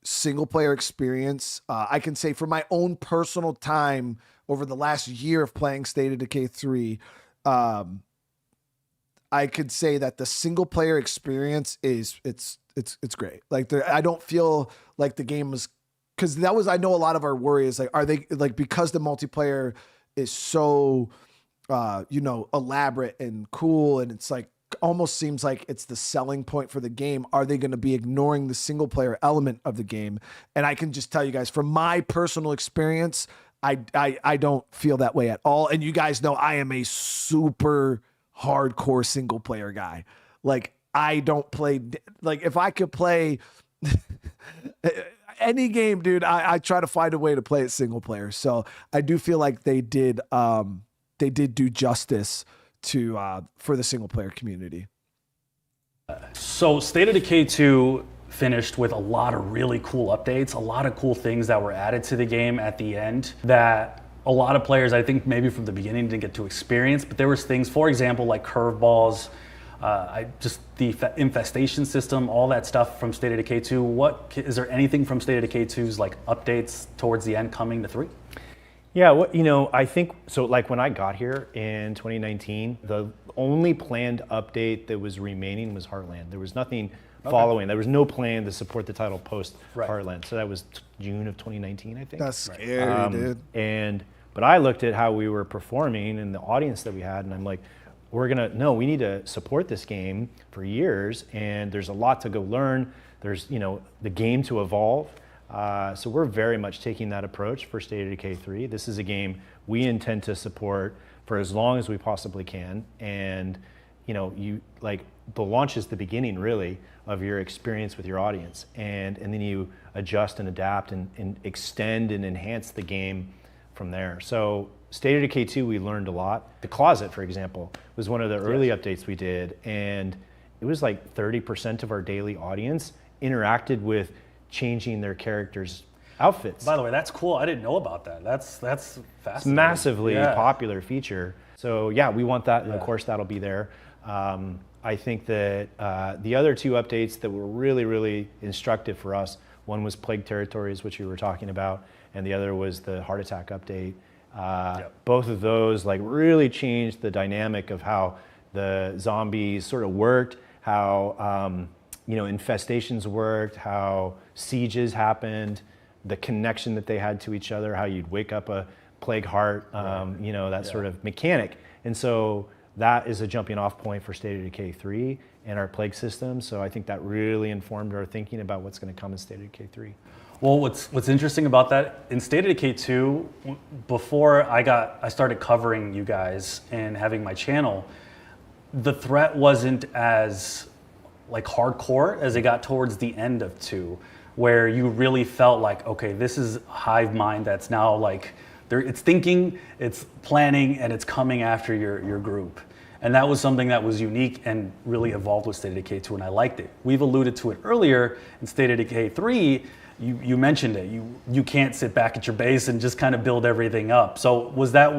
A: single player experience, I can say for my own personal time over the last year of playing State of Decay 3, I could say that the single player experience is it's great. Like I don't feel like the game was, because I know a lot of our worry is like, are they like, because the multiplayer is so elaborate and cool, and it's like almost seems like it's the selling point for the game, are they going to be ignoring the single player element of the game? And I can just tell you guys from my personal experience, I don't feel that way at all. And you guys know I am a super hardcore single player guy. Like I don't play, like if I could play any game, dude, I try to find a way to play it single player. So I do feel like they did do justice to for the single player community.
E: So State of Decay 2 finished with a lot of really cool updates, a lot of cool things that were added to the game at the end that a lot of players, I think maybe from the beginning, didn't get to experience. But there was things, for example, like curveballs, the infestation system, all that stuff from State of Decay 2. Is there anything from State of Decay 2's like updates towards the end coming to 3?
D: Yeah, I think, so like when I got here in 2019, the only planned update that was remaining was Heartland. There was nothing following. There was no plan to support the title post Heartland. So that was June of 2019, I think.
A: That's scary, dude.
D: But I looked at how we were performing and the audience that we had, and I'm like, we need to support this game for years, and there's a lot to go learn. There's, the game to evolve. So we're very much taking that approach for State of Decay 3. This is a game we intend to support for as long as we possibly can. And, the launch is the beginning really of your experience with your audience. And then you adjust and adapt and extend and enhance the game from there. So State of Decay 2, we learned a lot. The Closet, for example, was one of the early updates we did. And it was like 30% of our daily audience interacted with changing their characters' outfits.
E: By the way, that's cool. I didn't know about that. That's fascinating.
D: It's massively popular feature. So yeah, we want that, and of course that'll be there. I think that the other two updates that were really, really instructive for us, one was Plague Territories, which you were talking about, and the other was the Heart Attack update. Both of those like really changed the dynamic of how the zombies sort of worked, how infestations worked, how sieges happened, the connection that they had to each other, how you'd wake up a plague heart, that sort of mechanic. And so that is a jumping off point for State of Decay 3 and our plague system. So I think that really informed our thinking about what's going to come in State of Decay 3.
E: Well, what's interesting about that, in State of Decay 2, before I started covering you guys and having my channel, the threat wasn't as like hardcore as it got towards the end of 2, where you really felt like, okay, this is hive mind that's now like, it's thinking, it's planning, and it's coming after your group. And that was something that was unique and really evolved with State of Decay 2, and I liked it. We've alluded to it earlier in State of Decay 3, you mentioned it. You can't sit back at your base and just kind of build everything up. So is that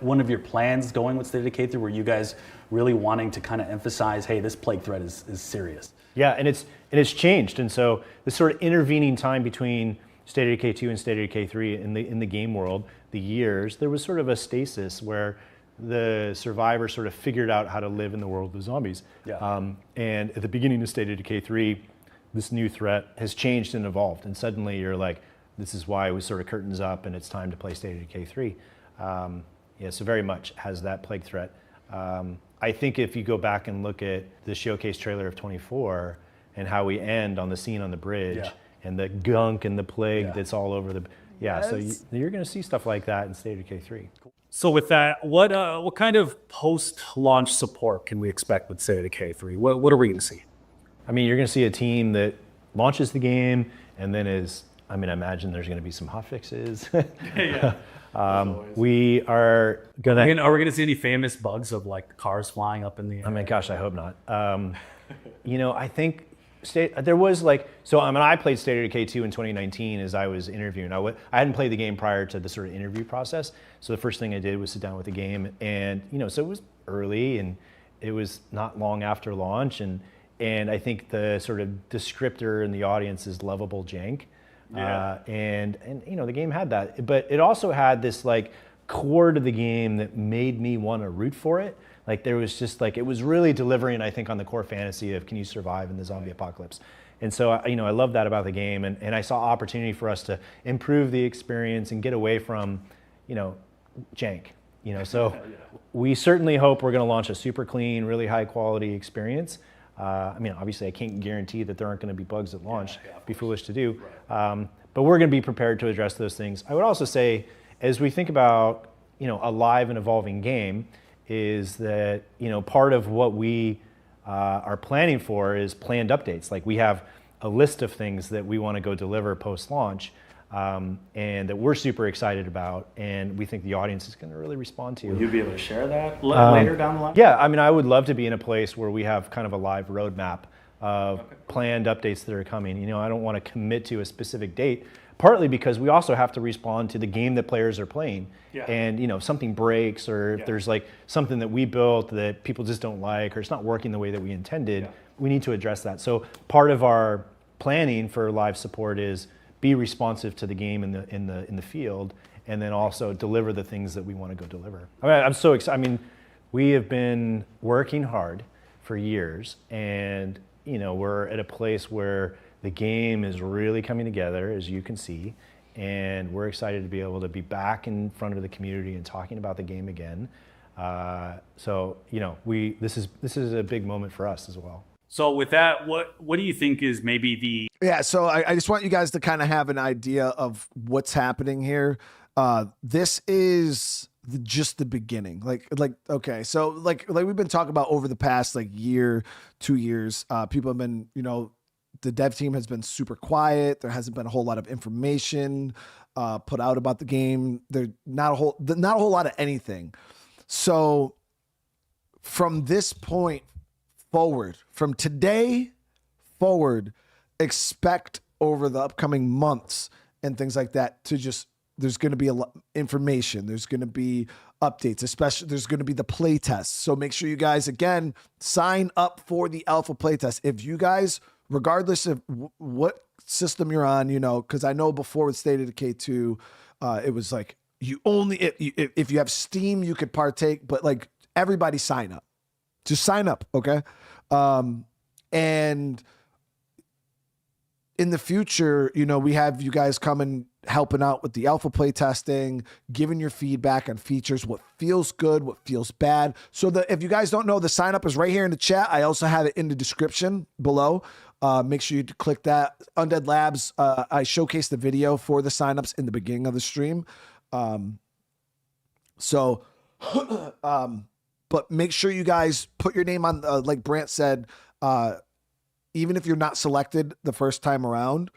E: one of your plans going with State of Decay 3? Were you guys really wanting to kind of emphasize, hey, this plague threat is serious?
D: Yeah, and it's changed. And so the sort of intervening time between State of Decay 2 and State of Decay 3 in the game world, the years, there was sort of a stasis where the survivor sort of figured out how to live in the world of zombies.
E: Yeah.
D: And at the beginning of State of Decay 3, this new threat has changed and evolved. And suddenly you're like, this is why we sort of curtains up and it's time to play State of Decay 3. So very much has that plague threat. I think if you go back and look at the showcase trailer of 24 and how we end on the scene on the bridge and the gunk and the plague that's all over the... so you're going to see stuff like that in State of Decay 3.
C: So with that, what kind of post-launch support can we expect with State of Decay 3? What are we going to see?
D: I mean, you're going to see a team that launches the game and then I imagine there's going to be some hotfixes. We are going to...
C: Are we going to see any famous bugs of like cars flying up in the air?
D: I mean, gosh, I hope not. I think there was I played State of Decay 2 in 2019 as I was interviewing. I hadn't played the game prior to the sort of interview process. So the first thing I did was sit down with the game and, so it was early and it was not long after launch. And I think the sort of descriptor in the audience is lovable jank. And the game had that, but it also had this like core to the game that made me want to root for it. Like there was just like, it was really delivering, I think, on the core fantasy of can you survive in the zombie apocalypse? And so, I love that about the game. And I saw opportunity for us to improve the experience and get away from, jank. So we certainly hope we're going to launch a super clean, really high quality experience. Obviously I can't guarantee that there aren't going to be bugs at launch. Be foolish to do. Right. But we're going to be prepared to address those things. I would also say, as we think about, a live and evolving game, is that, part of what we are planning for is planned updates. Like we have a list of things that we want to go deliver post-launch and that we're super excited about, and we think the audience is going to really respond to.
E: Will you be able to share that later down the line?
D: Yeah, I would love to be in a place where we have kind of a live roadmap of planned updates that are coming. I don't want to commit to a specific date, partly because we also have to respond to the game that players are playing. And if something breaks or if there's like something that we built that people just don't like or it's not working the way that we intended, we need to address that. So part of our planning for live support is be responsive to the game in the field, and then also deliver the things that we want to go deliver. I'm so excited. We have been working hard for years, and we're at a place where the game is really coming together, as you can see, and we're excited to be able to be back in front of the community and talking about the game again. This is a big moment for us as well.
C: So with that, what do you think is maybe the...
A: Yeah, so I just want you guys to kind of have an idea of what's happening here. This is just the beginning. Okay, so like we've been talking about over the past year, 2 years, people have been, the dev team has been super quiet. There hasn't been a whole lot of information put out about the game. There's not a whole lot of anything. So from this point forward, from today forward, expect over the upcoming months and things like that to just There's going to be information. There's going to be updates, especially there's going to be the playtest. So make sure you guys, again, sign up for the alpha playtest. If you guys, regardless of what system you're on, you know, because I know before with State of Decay 2, it was like you only, if you have Steam, you could partake, but like everybody sign up. Just sign up, okay? And in the future, you know, we have you guys coming, helping out with the alpha play testing, giving your feedback on features, what feels good, what feels bad. So if you guys don't know, the sign up is right here in the chat. I also have it in the description below. Make sure you click that. Undead Labs, I showcased the video for the signups in the beginning of the stream. But make sure you guys put your name on, like Brant said, even if you're not selected the first time around,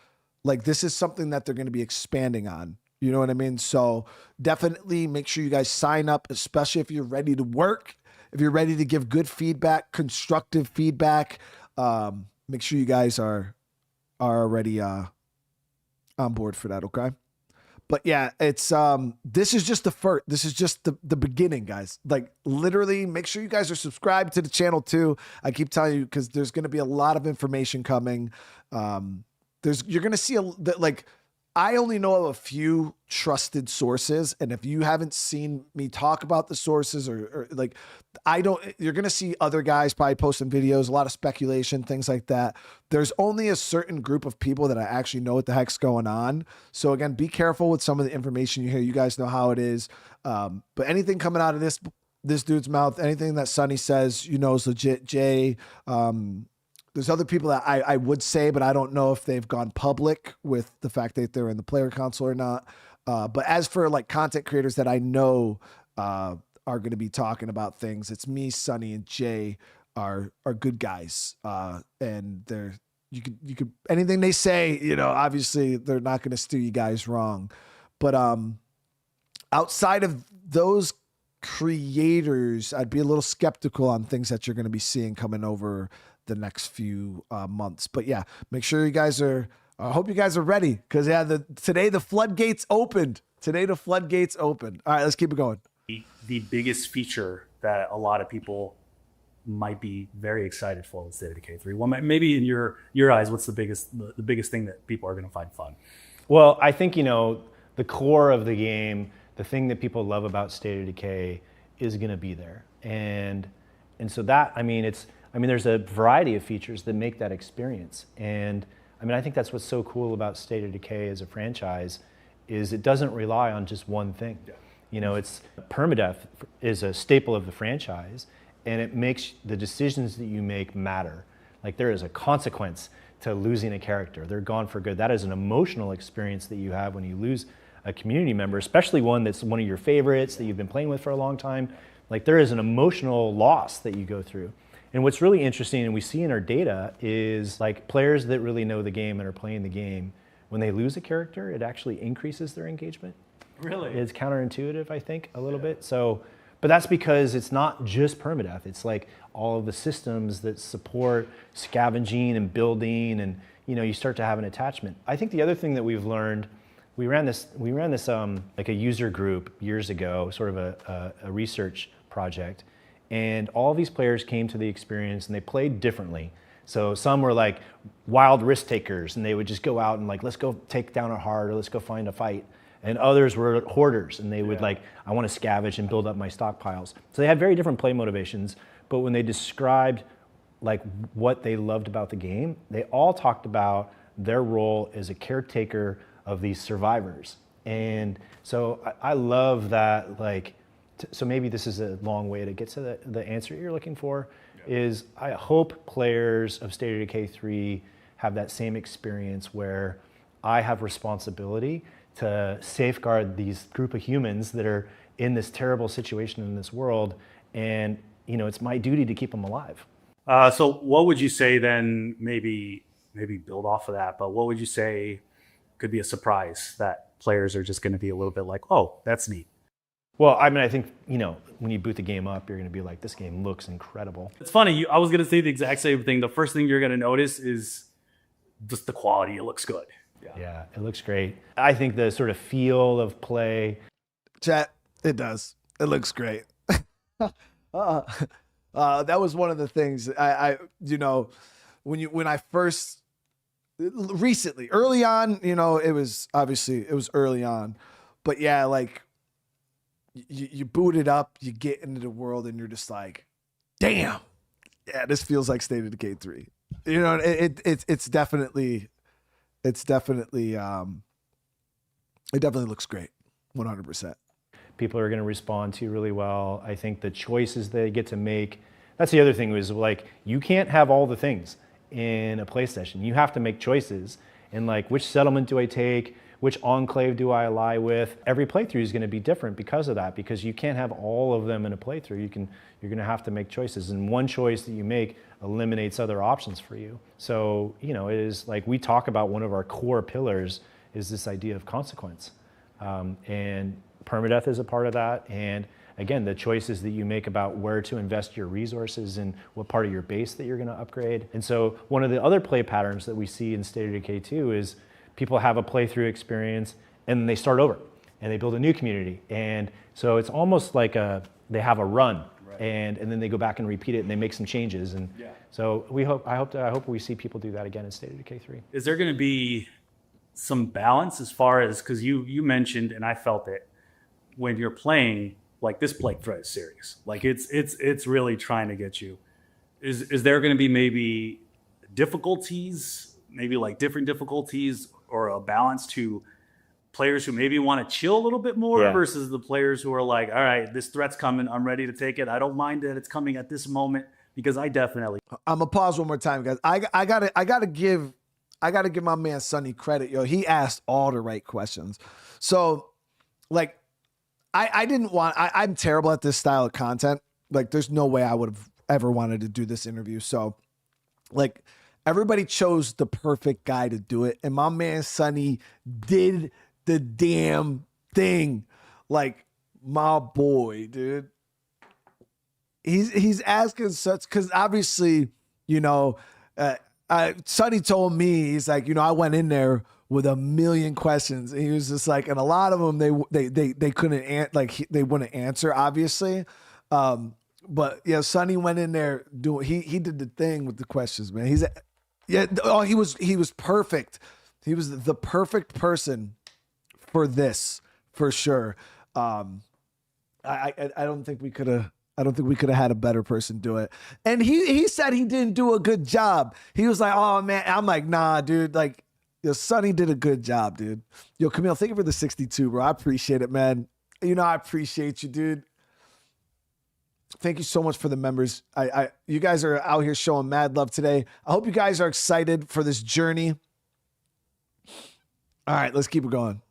A: like this is something that they're going to be expanding on. You know what I mean? So definitely make sure you guys sign up, especially if you're ready to work, if you're ready to give good feedback, constructive feedback. Make sure you guys are already on board for that. Okay. But yeah, it's this is just the first. This is just the beginning, guys. Like literally, make sure you guys are subscribed to the channel too. I keep telling you because there's going to be a lot of information coming. You're going to see like I only know of a few trusted sources, and if you haven't seen me talk about the sources or like you're going to see other guys probably posting videos, a lot of speculation, things like that. There's only a certain group of people that I actually know what the heck's going on. So again, be careful with some of the information you hear. You guys know how it is. But anything coming out of this dude's mouth, anything that Sonny says, you know, is legit. Jay, there's other people that I would say, but I don't know if they've gone public with the fact that they're in the player console or not. But as for like content creators that I know are going to be talking about things, it's me, Sonny, and Jay are good guys. And you could anything they say, you know, obviously they're not going to steer you guys wrong. But outside of those creators, I'd be a little skeptical on things that you're going to be seeing coming over the next few months. But yeah, make sure you guys are, I hope you guys are ready because yeah, today the floodgates opened. Today the floodgates opened. All right, let's keep it going.
C: The biggest feature that a lot of people might be very excited for with State of Decay 3. Well, maybe in your eyes, what's the biggest thing that people are going to find fun?
D: Well, I think, you know, the core of the game, the thing that people love about State of Decay is going to be there. And so that, I mean, there's a variety of features that make that experience. And I mean, I think that's what's so cool about State of Decay as a franchise is it doesn't rely on just one thing. Yeah. You know, permadeath is a staple of the franchise, and it makes the decisions that you make matter. Like there is a consequence to losing a character. They're gone for good. That is an emotional experience that you have when you lose a community member, especially one that's one of your favorites that you've been playing with for a long time. Like there is an emotional loss that you go through. And what's really interesting, and we see in our data, is like players that really know the game and are playing the game, when they lose a character, it actually increases their engagement.
C: Really?
D: It's counterintuitive, I think, a little bit. So, but that's because it's not just permadeath. It's like all of the systems that support scavenging and building, and you know, you start to have an attachment. I think the other thing that we've learned, we ran this like a user group years ago, sort of a research project. And all these players came to the experience and they played differently. So some were like wild risk takers and they would just go out and like, let's go take down a heart or let's go find a fight. And others were hoarders and they would like, I want to scavenge and build up my stockpiles. So they had very different play motivations, but when they described like what they loved about the game, they all talked about their role as a caretaker of these survivors. And so I love that, like, so maybe this is a long way to get to the answer you're looking for, is I hope players of State of Decay 3 have that same experience where I have responsibility to safeguard these group of humans that are in this terrible situation in this world, and you know, it's my duty to keep them alive.
C: So what would you say then, maybe build off of that, but what would you say could be a surprise that players are just going to be a little bit like, oh, that's neat?
D: Well, I mean, I think, you know, when you boot the game up, you're going to be like, this game looks incredible.
C: It's funny. I was going to say the exact same thing. The first thing you're going to notice is just the quality. It looks good.
D: Yeah, it looks great. I think the sort of feel of play.
A: Chat, it does. It looks great. That was one of the things I when I first recently, early on, it was early on, but yeah, like you boot it up, you get into the world, and you're just like, damn, yeah, this feels like State of Decay 3. It definitely looks great, 100%.
D: People are going to respond to really well. I think the choices they get to make, that's the other thing, was like, you can't have all the things in a play session. You have to make choices. And like, which settlement do I take? Which enclave do I ally with? Every playthrough is going to be different because of that, because you can't have all of them in a playthrough. You're going to have to make choices. And one choice that you make eliminates other options for you. So, it is like, we talk about one of our core pillars is this idea of consequence. And permadeath is a part of that. And again, the choices that you make about where to invest your resources and what part of your base that you're going to upgrade. And so one of the other play patterns that we see in State of Decay 2 is people have a playthrough experience and they start over and they build a new community. And so it's almost like they have a run, right, and then they go back and repeat it and they make some changes. And so I hope we see people do that again in State of Decay 3.
C: Is there going to be some balance as far as, because you mentioned, and I felt it, when you're playing, like, this playthrough is serious. Like, it's really trying to get you. Is there going to be maybe difficulties, maybe like different difficulties, or a balance to players who maybe want to chill a little bit more versus the players who are like, all right, this threat's coming, I'm ready to take it. I don't mind that it's coming at this moment, because I'm gonna pause one more time, guys. I gotta give my man Sonny credit, yo. He asked all the right questions. So, like, I'm terrible at this style of content. Like, there's no way I would have ever wanted to do this interview. So, like, everybody chose the perfect guy to do it. And my man Sonny did the damn thing. Like, my boy, dude. He's asking such, because obviously, Sonny told me, he's like, I went in there with a million questions, and he was just like, and a lot of them they couldn't they wouldn't answer, obviously. But yeah, Sonny went in there doing, he did the thing with the questions, man. He was perfect. He was the perfect person for this, for sure. I don't think we could have had a better person do it. And he said he didn't do a good job. He was like, oh man, I'm like, nah, dude, like, Sonny did a good job, dude. Yo, Camille, thank you for the 62, bro. I appreciate it, man. I appreciate you, dude. Thank you so much for the members. You guys are out here showing mad love today. I hope you guys are excited for this journey. All right, let's keep it going.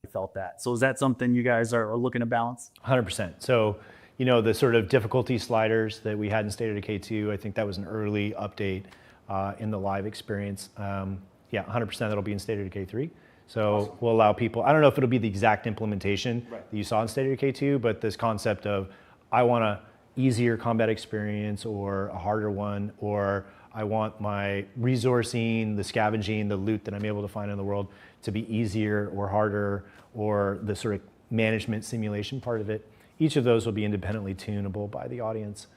C: I felt that. So is that something you guys are looking to balance?
D: 100%. So, the sort of difficulty sliders that we had in State of Decay 2, I think that was an early update in the live experience. 100% that'll be in State of Decay 3. So awesome. We'll allow people, I don't know if it'll be the exact implementation that you saw in State of Decay 2, but this concept of, I want a easier combat experience or a harder one, or I want my resourcing, the scavenging, the loot that I'm able to find in the world to be easier or harder, or the sort of management simulation part of it. Each of those will be independently tunable by the audience,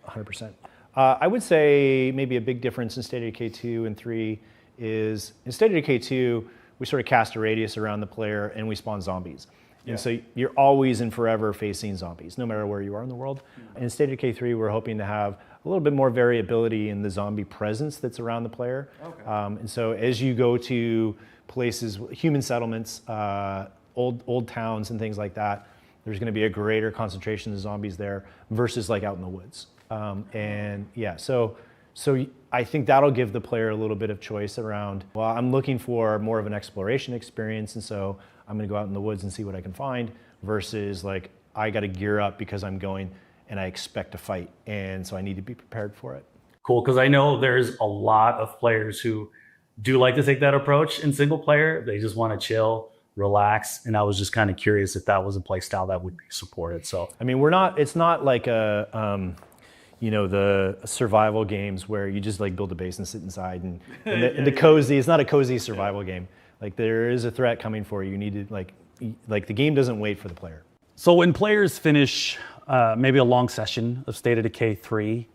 D: 100%. I would say maybe a big difference in State of Decay 2 and 3 is, in State of Decay 2, we sort of cast a radius around the player and we spawn zombies. Yeah. And so you're always and forever facing zombies, no matter where you are in the world. Mm-hmm. In State of Decay 3, we're hoping to have a little bit more variability in the zombie presence that's around the player. Okay. And so as you go to places, human settlements, old towns and things like that, there's going to be a greater concentration of zombies there versus like out in the woods. So I think that'll give the player a little bit of choice around, well, I'm looking for more of an exploration experience, and so I'm going to go out in the woods and see what I can find, versus like, I got to gear up because I'm going and I expect to fight, and so I need to be prepared for it.
C: Cool, because I know there's a lot of players who do like to take that approach in single player. They just want to chill, relax, and I was just kind of curious if that was a play style that would be supported. So
D: I mean, it's not like the survival games where you just like build a base and sit inside and the cozy. It's not a cozy survival game. Like there is a threat coming for you. You need to like the game doesn't wait for the player.
E: So when players finish maybe a long session of State of Decay 3,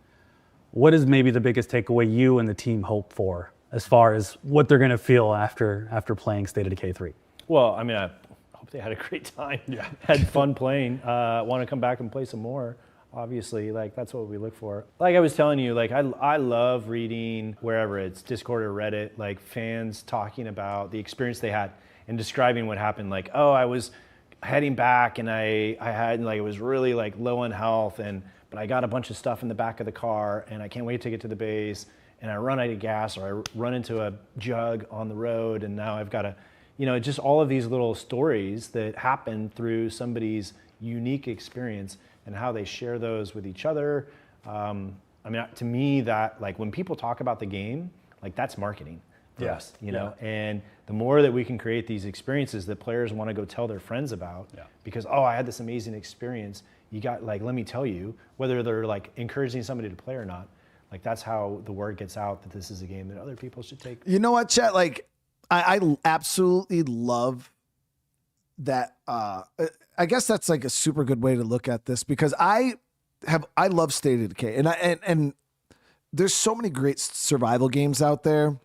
E: what is maybe the biggest takeaway you and the team hope for as far as what they're going to feel after playing State of Decay 3?
D: Well, I mean, I hope they had a great time. Yeah. Had fun playing. Want to come back and play some more. Obviously, like that's what we look for. Like I was telling you, like I love reading wherever it's Discord or Reddit, like fans talking about the experience they had and describing what happened. Like, oh, I was heading back and I had like, it was really like low on health but I got a bunch of stuff in the back of the car and I can't wait to get to the base and I run out of gas or I run into a jug on the road and now I've got to, just all of these little stories that happen through somebody's unique experience and how they share those with each other. I mean, to me, that like when people talk about the game, like that's marketing for us, you know? And the more that we can create these experiences that players want to go tell their friends about, because, oh, I had this amazing experience. You got like, let me tell you, whether they're like encouraging somebody to play or not, like that's how the word gets out that this is a game that other people should take.
A: You know what, Chet? Like, I absolutely love that. I guess that's like a super good way to look at this because I love State of Decay and there's so many great survival games out there.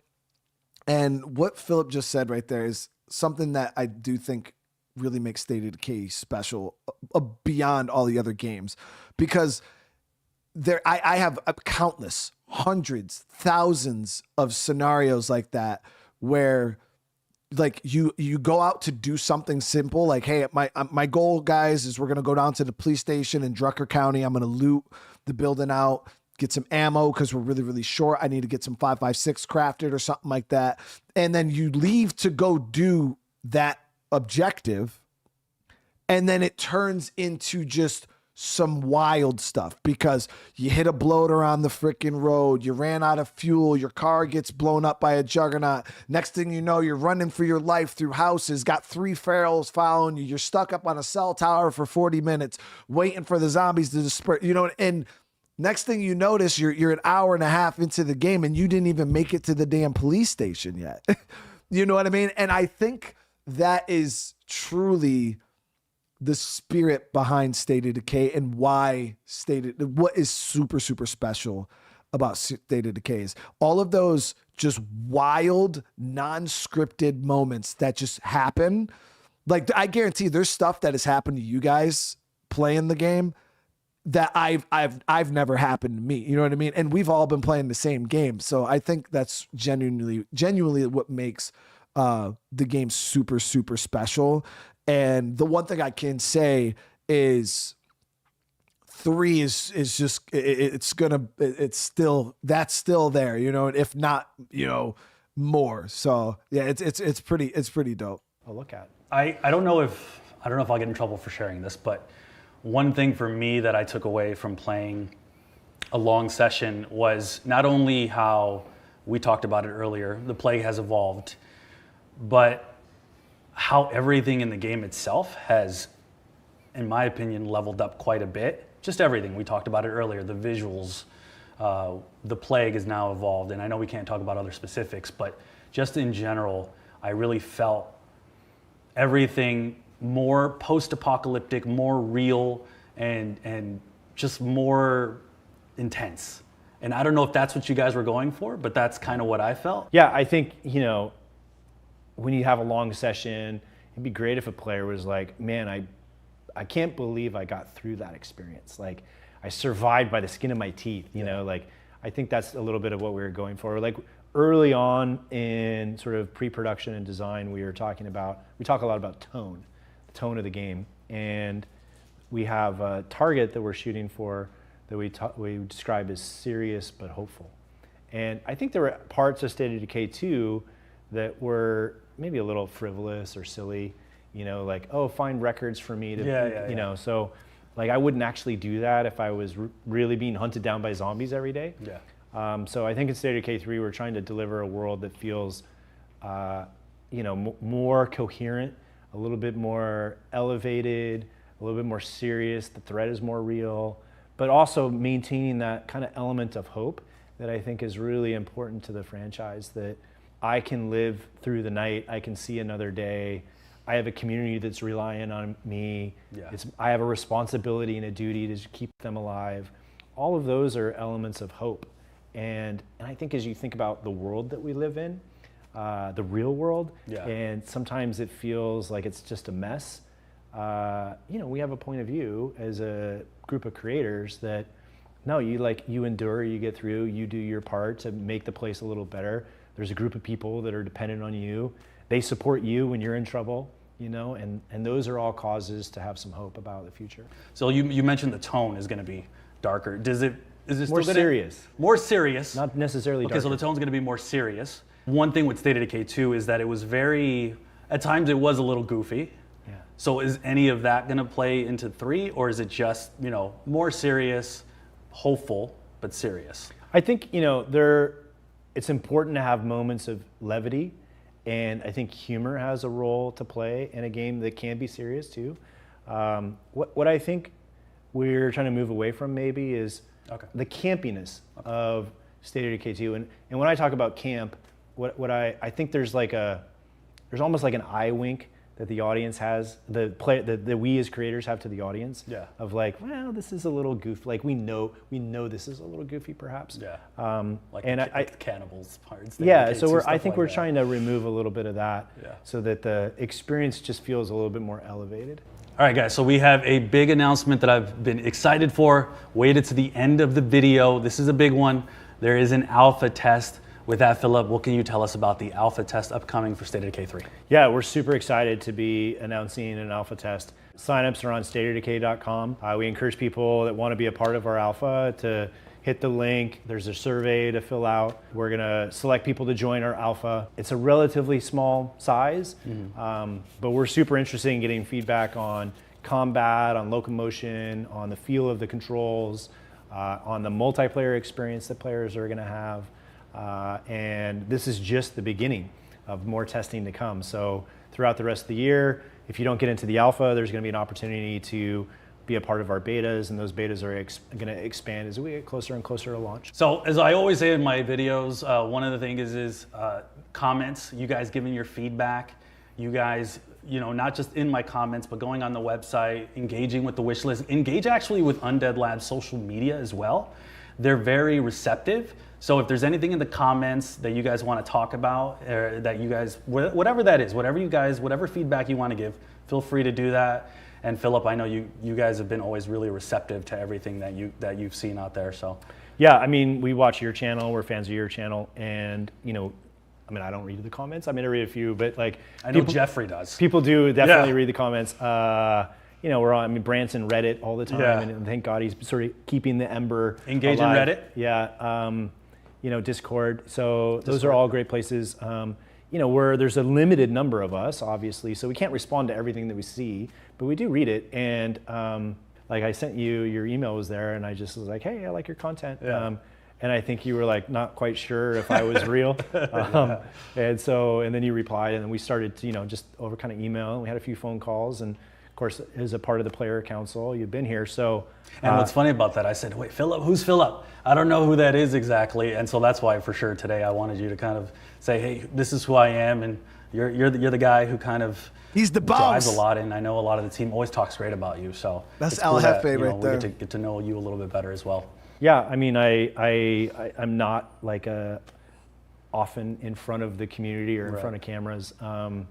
A: And what Philip just said right there is something that I do think really makes State of Decay special beyond all the other games, because I have countless, hundreds, thousands of scenarios like that where like you go out to do something simple, like, hey, my goal, guys, is we're going to go down to the police station in Drucker County. I'm going to loot the building out, get some ammo because we're really, really short. I need to get some 5.56 crafted or something like that. And then you leave to go do that objective. And then it turns into just some wild stuff because you hit a bloater on the freaking road. You ran out of fuel. Your car gets blown up by a juggernaut. Next thing you know, you're running for your life through houses, got 3 ferals following you. You're stuck up on a cell tower for 40 minutes waiting for the zombies to disperse, and next thing you notice, you're an hour and a half into the game and you didn't even make it to the damn police station yet. You know what I mean? And I think that is truly the spirit behind State of Decay and why what is super, super special about State of Decay is all of those just wild, non-scripted moments that just happen. Like, I guarantee there's stuff that has happened to you guys playing the game that I've never happened to me. You know what I mean? And we've all been playing the same game. So I think that's genuinely what makes the game super, super special. And the one thing I can say is 3 is just, that's still there, if not, more. So yeah, it's pretty dope.
E: I'll look at. I don't know if I'll get in trouble for sharing this, but one thing for me that I took away from playing a long session was not only how we talked about it earlier, the play has evolved, but how everything in the game itself has, in my opinion, leveled up quite a bit. Just everything. We talked about it earlier, the visuals, the plague is now evolved, and I know we can't talk about other specifics, but just in general, I really felt everything more post-apocalyptic, more real, and just more intense. And I don't know if that's what you guys were going for, but that's kind of what I felt.
D: Yeah, I think, when you have a long session, it'd be great if a player was like, man, I can't believe I got through that experience. Like, I survived by the skin of my teeth, like, I think that's a little bit of what we were going for. Like, early on in sort of pre-production and design, we talk a lot about tone, the tone of the game. And we have a target that we're shooting for that we describe as serious but hopeful. And I think there were parts of State of Decay 2 that were maybe a little frivolous or silly, like, oh, find records for me to, so like I wouldn't actually do that if I was really being hunted down by zombies every day. Yeah. So I think in State of Decay 3, we're trying to deliver a world that feels, more coherent, a little bit more elevated, a little bit more serious. The threat is more real, but also maintaining that kind of element of hope that I think is really important to the franchise, that I can live through the night. I can see another day. I have a community that's relying on me.
E: Yeah.
D: I have a responsibility and a duty to keep them alive. All of those are elements of hope. And I think as you think about the world that we live in, the real world,
E: Yeah.
D: and sometimes it feels like it's just a mess. We have a point of view as a group of creators that, no, you endure, you get through, you do your part to make the place a little better. There's a group of people that are dependent on you. They support you when you're in trouble, and those are all causes to have some hope about the future.
E: So you mentioned the tone is going to be darker. Is it
D: More
E: still
D: serious.
E: More serious.
D: Not necessarily
E: Okay,
D: darker.
E: so the tone's going to be more serious. One thing with State of Decay 2 is that it was at times it was a little goofy.
D: Yeah.
E: So is any of that going to play into 3, or is it just, more serious, hopeful, but serious?
D: I think, it's important to have moments of levity, and I think humor has a role to play in a game that can be serious too. What I think we're trying to move away from maybe is the campiness of State of Decay 2. And when I talk about camp, what I think there's almost like an eye wink that the audience has, that we as creators have to the audience.
E: Yeah.
D: Of like, well, this is a little goofy. Like we know this is a little goofy, perhaps.
E: Yeah.
D: Like
E: the cannibals parts.
D: Yeah. So I think we're trying to remove a little bit of that,
E: Yeah.
D: so that the experience just feels a little bit more elevated.
E: All right, guys, so we have a big announcement that I've been excited for. Waited to the end of the video. This is a big one. There is an alpha test. With that, Philip, what can you tell us about the alpha test upcoming for State of Decay 3?
D: Yeah, we're super excited to be announcing an alpha test. Signups are on stateofdecay.com. We encourage people that want to be a part of our alpha to hit the link. There's a survey to fill out. We're going to select people to join our alpha. It's a relatively small size, but we're super interested in getting feedback on combat, on locomotion, on the feel of the controls, on the multiplayer experience that players are going to have. And this is just the beginning of more testing to come. So throughout the rest of the year, if you don't get into the alpha, there's going to be an opportunity to be a part of our betas, and those betas are going to expand as we get closer and closer to launch.
E: So as I always say in my videos, one of the things is comments, you guys giving your feedback, you guys, not just in my comments, but going on the website, engaging with the wish list, engage actually with Undead Labs social media as well. They're very receptive. So if there's anything in the comments that you guys want to talk about, or that you guys, whatever that is, whatever feedback you want to give, feel free to do that. And Philip, I know you guys have been always really receptive to everything that you've seen out there. So
D: yeah, I mean, we watch your channel, we're fans of your channel, and I don't read the comments. I read a few, but
E: I know Jeffrey does.
D: People do definitely
E: Yeah.
D: read the comments. We're on, Brant's in Reddit all the time,
E: Yeah.
D: and thank God he's sort of keeping the ember
E: Engage
D: alive.
E: in Reddit?
D: Yeah, Discord. So those are all great places. Where there's a limited number of us, obviously, so we can't respond to everything that we see, but we do read it. And I sent you, your email was there, and I just was like, hey, I like your content.
E: Yeah.
D: And I think you were not quite sure if I was real. And then you replied, and then we started to, just over kind of email, and we had a few phone calls, and of course, as a part of the player council, you've been here, so.
E: And what's funny about that, I said, wait, Philip, who's Philip? I don't know who that is exactly. And so that's why for sure today I wanted you to kind of say, hey, this is who I am, and you're the guy who kind of
A: He's the
E: drives
A: boss.
E: a lot, and I know a lot of the team always talks great about you. So
A: That's
E: it's cool
A: El
E: that,
A: Jefe right
E: we
A: there.
E: get to know you a little bit better as well.
D: Yeah, I'm not often in front of the community or in front of cameras, and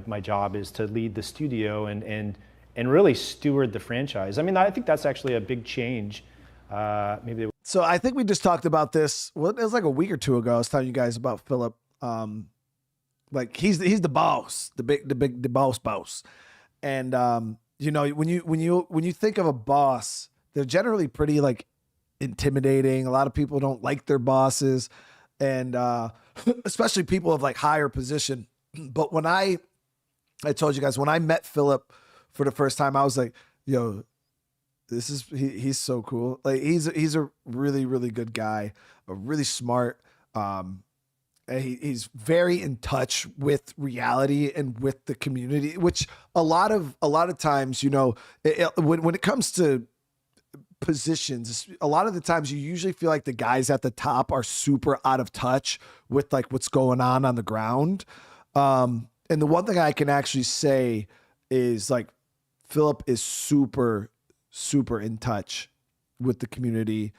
D: my job is to lead the studio and really steward the franchise. I think that's actually a big change.
A: So I think we just talked about this. Well, it was like a week or two ago. I was telling you guys about Philip. He's the boss, the boss. And when you think of a boss, they're generally pretty intimidating. A lot of people don't like their bosses, and especially people of higher position. But when I told you guys, when I met Philip for the first time, I was like, yo, he's so cool. He's a really, really good guy, really smart. And he's very in touch with reality and with the community, which a lot of times, when it comes to positions, a lot of the times you usually feel like the guys at the top are super out of touch with like what's going on the ground. And the one thing I can actually say is like Philip is super, super in touch with the community.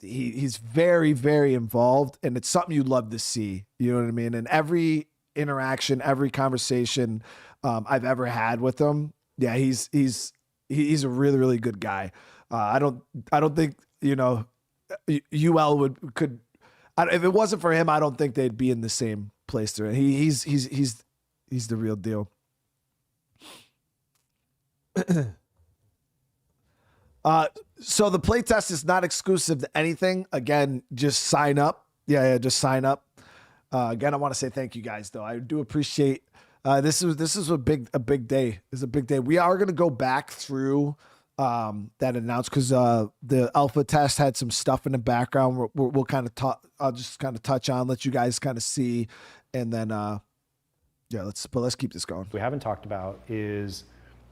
A: He's very, very involved, and it's something you love to see. You know what I mean? And every interaction, every conversation I've ever had with him, yeah, he's a really, really good guy. I don't think, you know, UL could, if it wasn't for him, I don't think they'd be in the same place there. He's the real deal. So the playtest is not exclusive to anything. Again, just sign up. Yeah, just sign up. Again, I want to say thank you guys, though. I do appreciate. This is a big day. It's a big day. We are going to go back through that announced because the alpha test had some stuff in the background. We'll kind of talk. I'll just kind of touch on, let you guys kind of see, and then let's keep this going.
D: What we haven't talked about is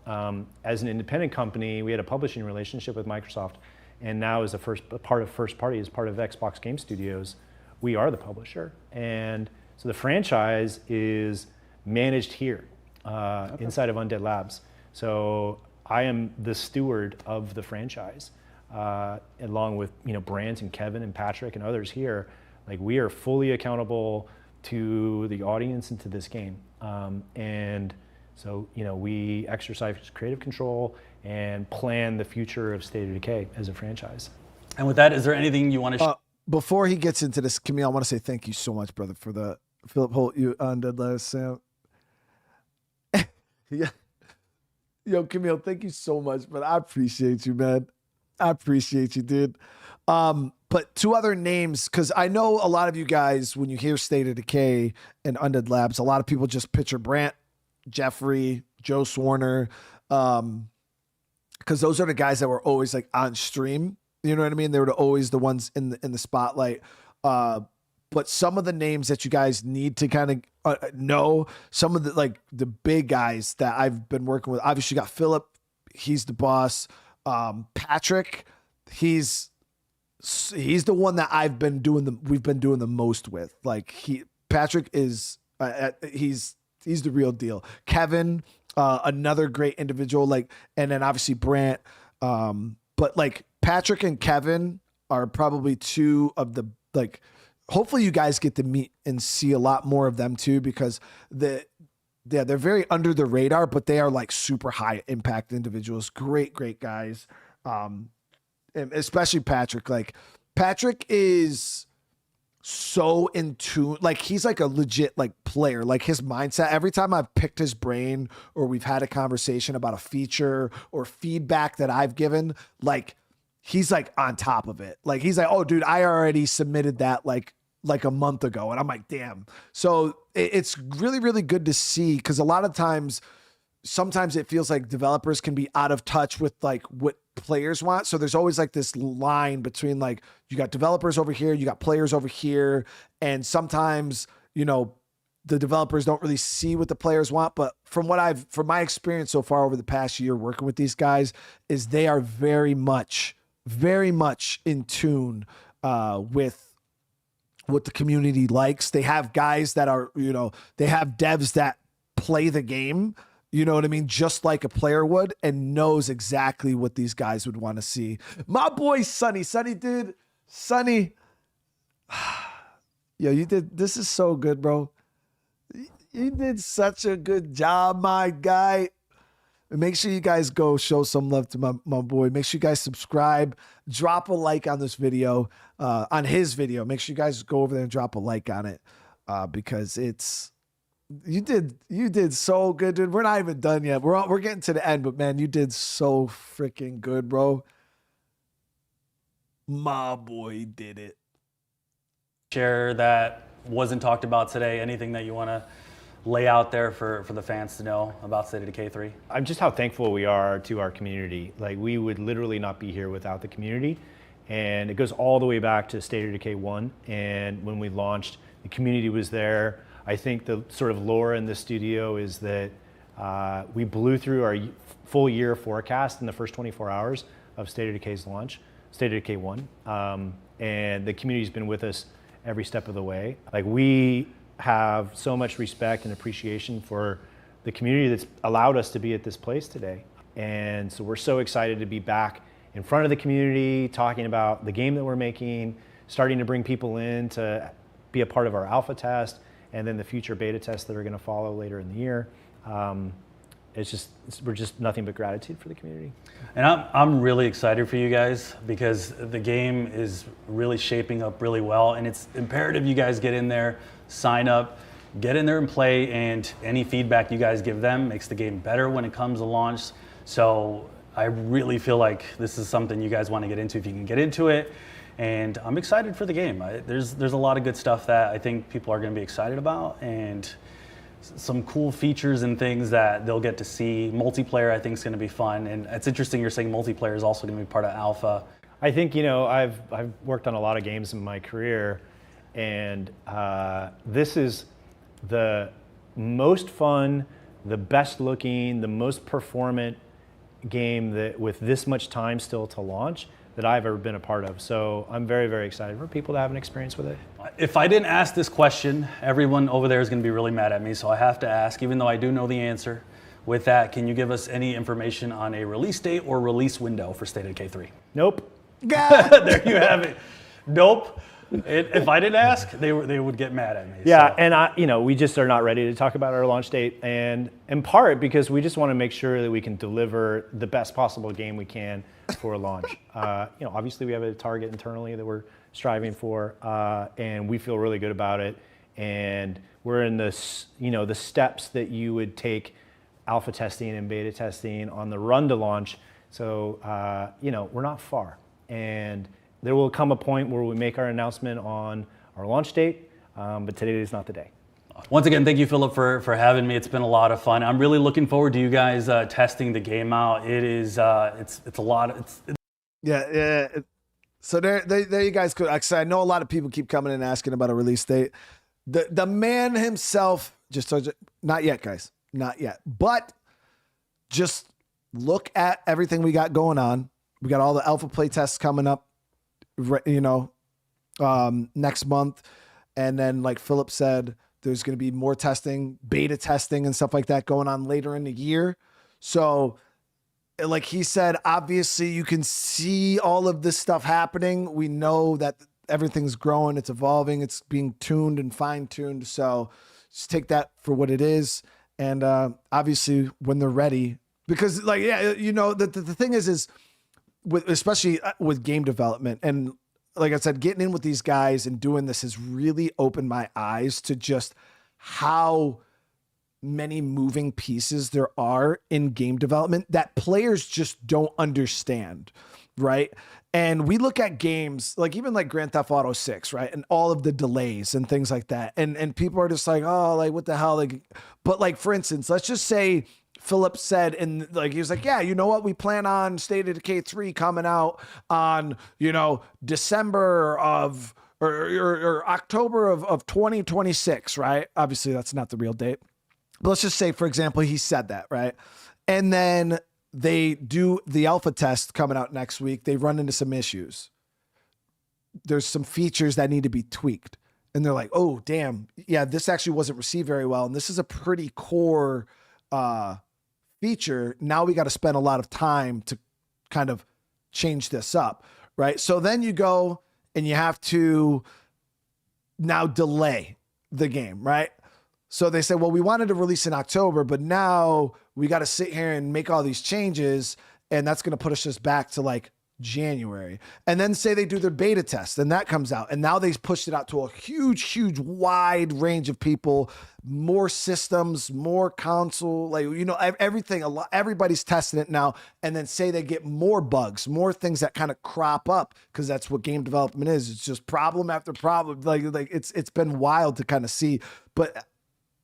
D: as an independent company, we had a publishing relationship with Microsoft, and now as a part of First Party, as part of Xbox Game Studios, we are the publisher, and so the franchise is managed here inside of Undead Labs. So I am the steward of the franchise, along with Brant and Kevin and Patrick and others here. Like, we are fully accountable to the audience and to this game, and so we exercise creative control and plan the future of State of Decay as a franchise.
E: And with that, is there anything you want to?
A: Before he gets into this, Camille, I want to say thank you so much, brother, for the Philip Holt, you Undead Labs, Sam. Yeah. Yo, Camille, thank you so much, but I appreciate you, man. I appreciate you, dude. But two other names, because I know a lot of you guys, when you hear State of Decay and Undead Labs, a lot of people just picture Brant, Jeffrey, Joe Swarner, because those are the guys that were always like on stream. You know what I mean? They were always the ones in the spotlight. But some of the names that you guys need to kind of know, some of the big guys that I've been working with. Obviously, you got Philip, he's the boss. Patrick, he's the one that we've been doing the most with. Like Patrick is he's the real deal. Kevin, another great individual. And then obviously Brant. But like Patrick and Kevin are probably two of the hopefully you guys get to meet and see a lot more of them too, because they're very under the radar, but they are like super high impact individuals. Great guys. And especially Patrick. Like, Patrick is so in tune. Like, he's like a legit player. Like, his mindset, every time I've picked his brain or we've had a conversation about a feature or feedback that I've given, like, he's like on top of it. Like, he's like, oh dude, I already submitted that like a month ago. And I'm like, damn. So it's really, really good to see, because a lot of times, sometimes it feels like developers can be out of touch with like what players want. So there's always like this line between like, you got developers over here, you got players over here. And sometimes, the developers don't really see what the players want. But from my experience so far over the past year working with these guys, is they are very much in tune with what the community likes. They have guys that are, they have devs that play the game, you know what I mean? Just like a player would, and knows exactly what these guys would want to see. My boy, Sonny, dude, Sonny. Yo, this is so good, bro. You did such a good job, my guy. Make sure you guys go show some love to my boy. Make sure you guys subscribe, drop a like on this video, on his video. Make sure you guys go over there and drop a like on it, because you did so good, dude. We're not even done yet. We're getting to the end, but man, you did so freaking good, bro. My boy did it.
E: Share that wasn't talked about today. Anything that you want to lay out there for the fans to know about State of Decay 3?
D: I'm just how thankful we are to our community. Like, we would literally not be here without the community. And it goes all the way back to State of Decay 1. And when we launched, the community was there. I think the sort of lore in the studio is that we blew through our full year forecast in the first 24 hours, of State of Decay's launch, State of Decay 1. And the community's been with us every step of the way. Like, we have so much respect and appreciation for the community that's allowed us to be at this place today. And so we're so excited to be back in front of the community, talking about the game that we're making, starting to bring people in to be a part of our alpha test, and then the future beta tests that are going to follow later in the year. We're just nothing but gratitude for the community.
E: And I'm really excited for you guys because the game is really shaping up really well, and it's imperative you guys get in there, sign up, get in there and play, and any feedback you guys give them makes the game better when it comes to launch. So I really feel like this is something you guys want to get into if you can get into it. And I'm excited for the game. There's a lot of good stuff that I think people are going to be excited about, and some cool features and things that they'll get to see. Multiplayer, I think, is going to be fun. And it's interesting you're saying multiplayer is also going to be part of alpha.
D: I think, I've worked on a lot of games in my career, and this is the most fun, the best looking, the most performant game that with this much time still to launch that I've ever been a part of. So I'm very, very excited for people to have an experience with it.
E: If I didn't ask this question, everyone over there is going to be really mad at me. So I have to ask, even though I do know the answer. With that, can you give us any information on a release date or release window for State of Decay 3?
D: Nope.
E: There you have it. Nope. If I didn't ask, they would get mad at me.
D: Yeah,
E: so.
D: and we just are not ready to talk about our launch date, and in part because we just want to make sure that we can deliver the best possible game we can for launch. Obviously we have a target internally that we're striving for, and we feel really good about it. And we're in this, the steps that you would take alpha testing and beta testing on the run to launch. So, we're not far, and there will come a point where we make our announcement on our launch date, but today is not the day.
E: Once again, thank you, Philip, for having me. It's been a lot of fun. I'm really looking forward to you guys testing the game out. It is, it's a lot.
A: Yeah. So there you guys could. I know a lot of people keep coming and asking about a release date. The man himself just told you, not yet, guys, not yet. But just look at everything we got going on. We got all the alpha play tests coming up, next month. And then, like Philip said, there's going to be more testing, beta testing and stuff like that going on later in the year. So like he said, obviously you can see all of this stuff happening. We know that everything's growing, it's evolving, it's being tuned and fine-tuned. So just take that for what it is. And obviously when they're ready, because the thing is especially with game development, and like I said, getting in with these guys and doing this has really opened my eyes to just how many moving pieces there are in game development that players just don't understand, right? And we look at games like even like Grand Theft Auto 6, right? And all of the delays and things like that. And people are just like, oh, like what the hell? Like, but like, for instance, let's just say Philip said, and like, he was like, yeah, you know what? We plan on State of Decay 3 coming out on, December of, or October of 2026, right? Obviously that's not the real date, but let's just say, for example, he said that, right? And then they do the alpha test coming out next week. They run into some issues. There's some features that need to be tweaked. And they're like, oh, damn. Yeah, this actually wasn't received very well. And this is a pretty core feature. Now we got to spend a lot of time to kind of change this up, right? So then you go and you have to now delay the game, right? So they say, well, we wanted to release in October, but now we got to sit here and make all these changes, and that's going to push us back to like January. And then say they do their beta test, and that comes out, and now they've pushed it out to a huge, wide range of people, more systems, more console, everything. Everybody's testing it now, and then say they get more bugs, more things that kind of crop up, because that's what game development is. It's just problem after problem. Like it's been wild to kind of see, but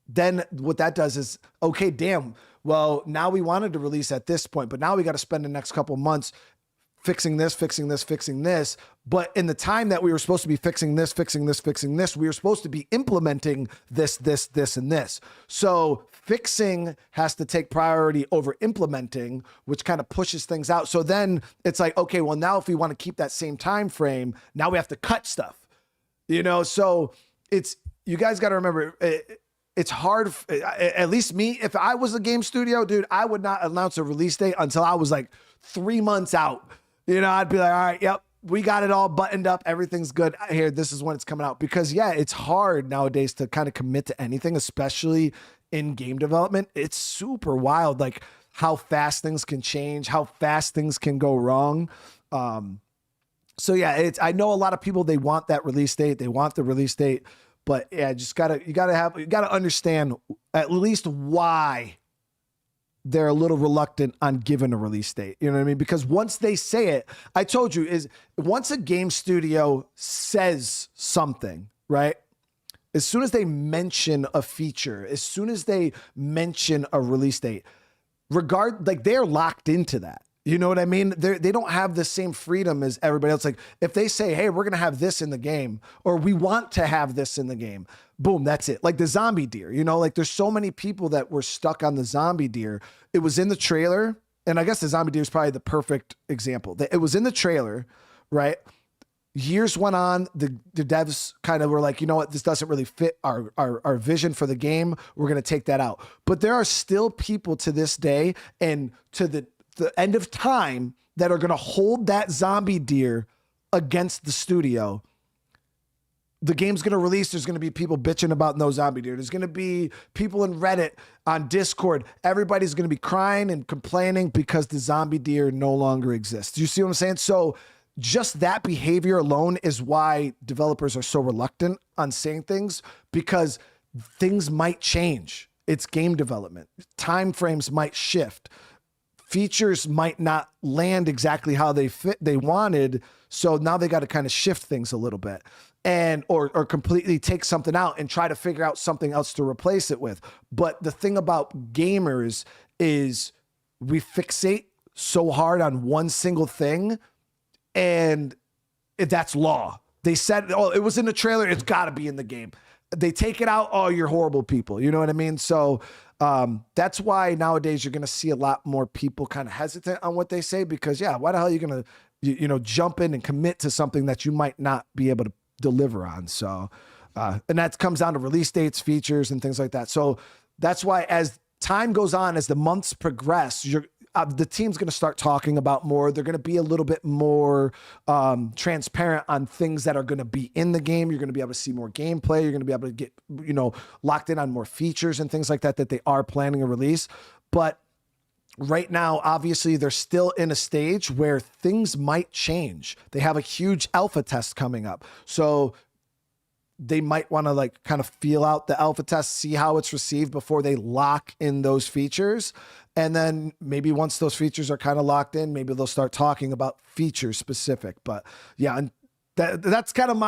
A: then what that does is, okay, damn, well, now we wanted to release at this point, but now we got to spend the next couple months fixing this, fixing this, fixing this. But in the time that we were supposed to be fixing this, fixing this, fixing this, we were supposed to be implementing this, this, this, and this. So fixing has to take priority over implementing, which kind of pushes things out. So then it's like, okay, well, now if we want to keep that same time frame, now we have to cut stuff, you know? So you guys got to remember, it's hard. At least me, if I was a game studio, dude, I would not announce a release date until I was like 3 months out. You know, I'd be like, all right, yep, we got it all buttoned up. Everything's good here. This is when it's coming out. Because yeah, it's hard nowadays to kind of commit to anything, especially in game development. It's super wild, like how fast things can change, how fast things can go wrong. So yeah, I know a lot of people, they want that release date. They want the release date. But yeah, you gotta understand at least why they're a little reluctant on giving a release date. You know what I mean? Because once they say it, I told you, once a game studio says something, right? As soon as they mention a feature, as soon as they mention a release date, they're locked into that. You know what I mean? They don't have the same freedom as everybody else. Like if they say, hey, we're going to have this in the game, or we want to have this in the game, boom, that's it. Like the zombie deer, you know, like there's so many people that were stuck on the zombie deer. It was in the trailer. And I guess the zombie deer is probably the perfect example. It was in the trailer, right? Years went on, the devs kind of were like, you know what, this doesn't really fit our vision for the game. We're going to take that out. But there are still people to this day and to the end of time that are going to hold that zombie deer against the studio. The game's going to release. There's going to be people bitching about no zombie deer. There's going to be people in Reddit, on Discord. Everybody's going to be crying and complaining because the zombie deer no longer exists. You see what I'm saying? So just that behavior alone is why developers are so reluctant on saying things, because things might change. It's game development. Time frames might shift. Features might not land exactly how they wanted. So now they got to kind of shift things a little bit and, or completely take something out and try to figure out something else to replace it with. But the thing about gamers is we fixate so hard on one single thing, and that's law. They said, oh, it was in the trailer, it's got to be in the game. They take it out, oh, you're horrible people. You know what I mean? So that's why nowadays you're going to see a lot more people kind of hesitant on what they say, because yeah, why the hell are you going to, jump in and commit to something that you might not be able to deliver on? So, and that comes down to release dates, features, and things like that. So that's why as time goes on, as the months progress, the team's going to start talking about more. They're going to be a little bit more transparent on things that are going to be in the game. You're going to be able to see more gameplay. You're going to be able to get, locked in on more features and things like that they are planning a release. But right now, obviously, they're still in a stage where things might change. They have a huge alpha test coming up. So they might want to kind of feel out the alpha test, see how it's received before they lock in those features. And then maybe once those features are kind of locked in, maybe they'll start talking about features specific. But yeah, and that's kind of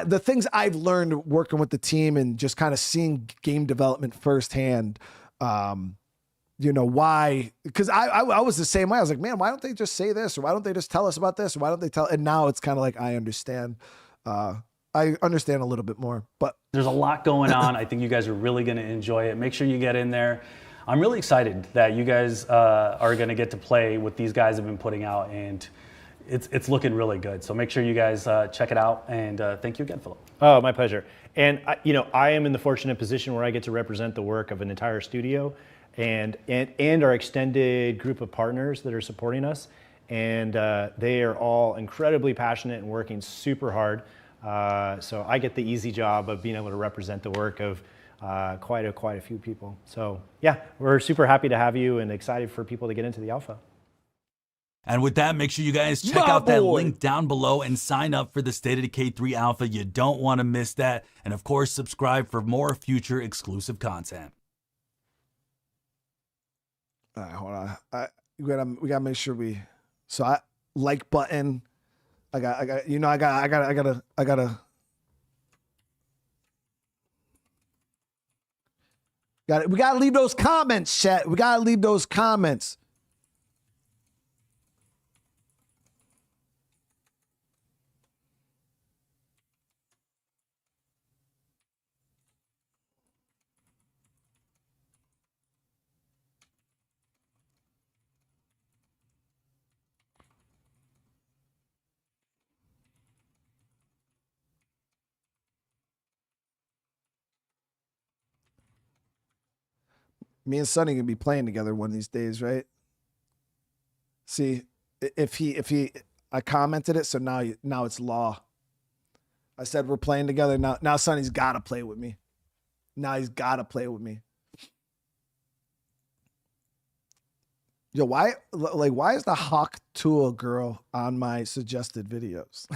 A: the things I've learned working with the team and just kind of seeing game development firsthand. Why? Because I was the same way. I was like, man, why don't they just say this? Or why don't they just tell us about this? Or why don't they tell? And now it's kind of like, I understand. I understand a little bit more, but
E: there's a lot going on. I think you guys are really going to enjoy it. Make sure you get in there. I'm really excited that you guys are going to get to play what these guys have been putting out, and it's looking really good. So make sure you guys check it out, and thank you again, Philip.
D: Oh, my pleasure. And I am in the fortunate position where I get to represent the work of an entire studio and our extended group of partners that are supporting us, and they are all incredibly passionate and working super hard. So I get the easy job of being able to represent the work of quite a few people. So yeah, we're super happy to have you and excited for people to get into the alpha.
F: And with that, make sure you guys check out that link down below and sign up for the State of Decay 3 alpha. You don't want to miss that. And of course, subscribe for more future exclusive content.
A: All right, hold on. We gotta make sure like button. I gotta. We gotta leave those comments, chat. We gotta leave those comments. Me and Sonny gonna be playing together one of these days, right? See, I commented it, so now it's law. I said we're playing together now. Now Sonny's gotta play with me. Now he's gotta play with me. Yo, why is the Hawk Tua girl on my suggested videos?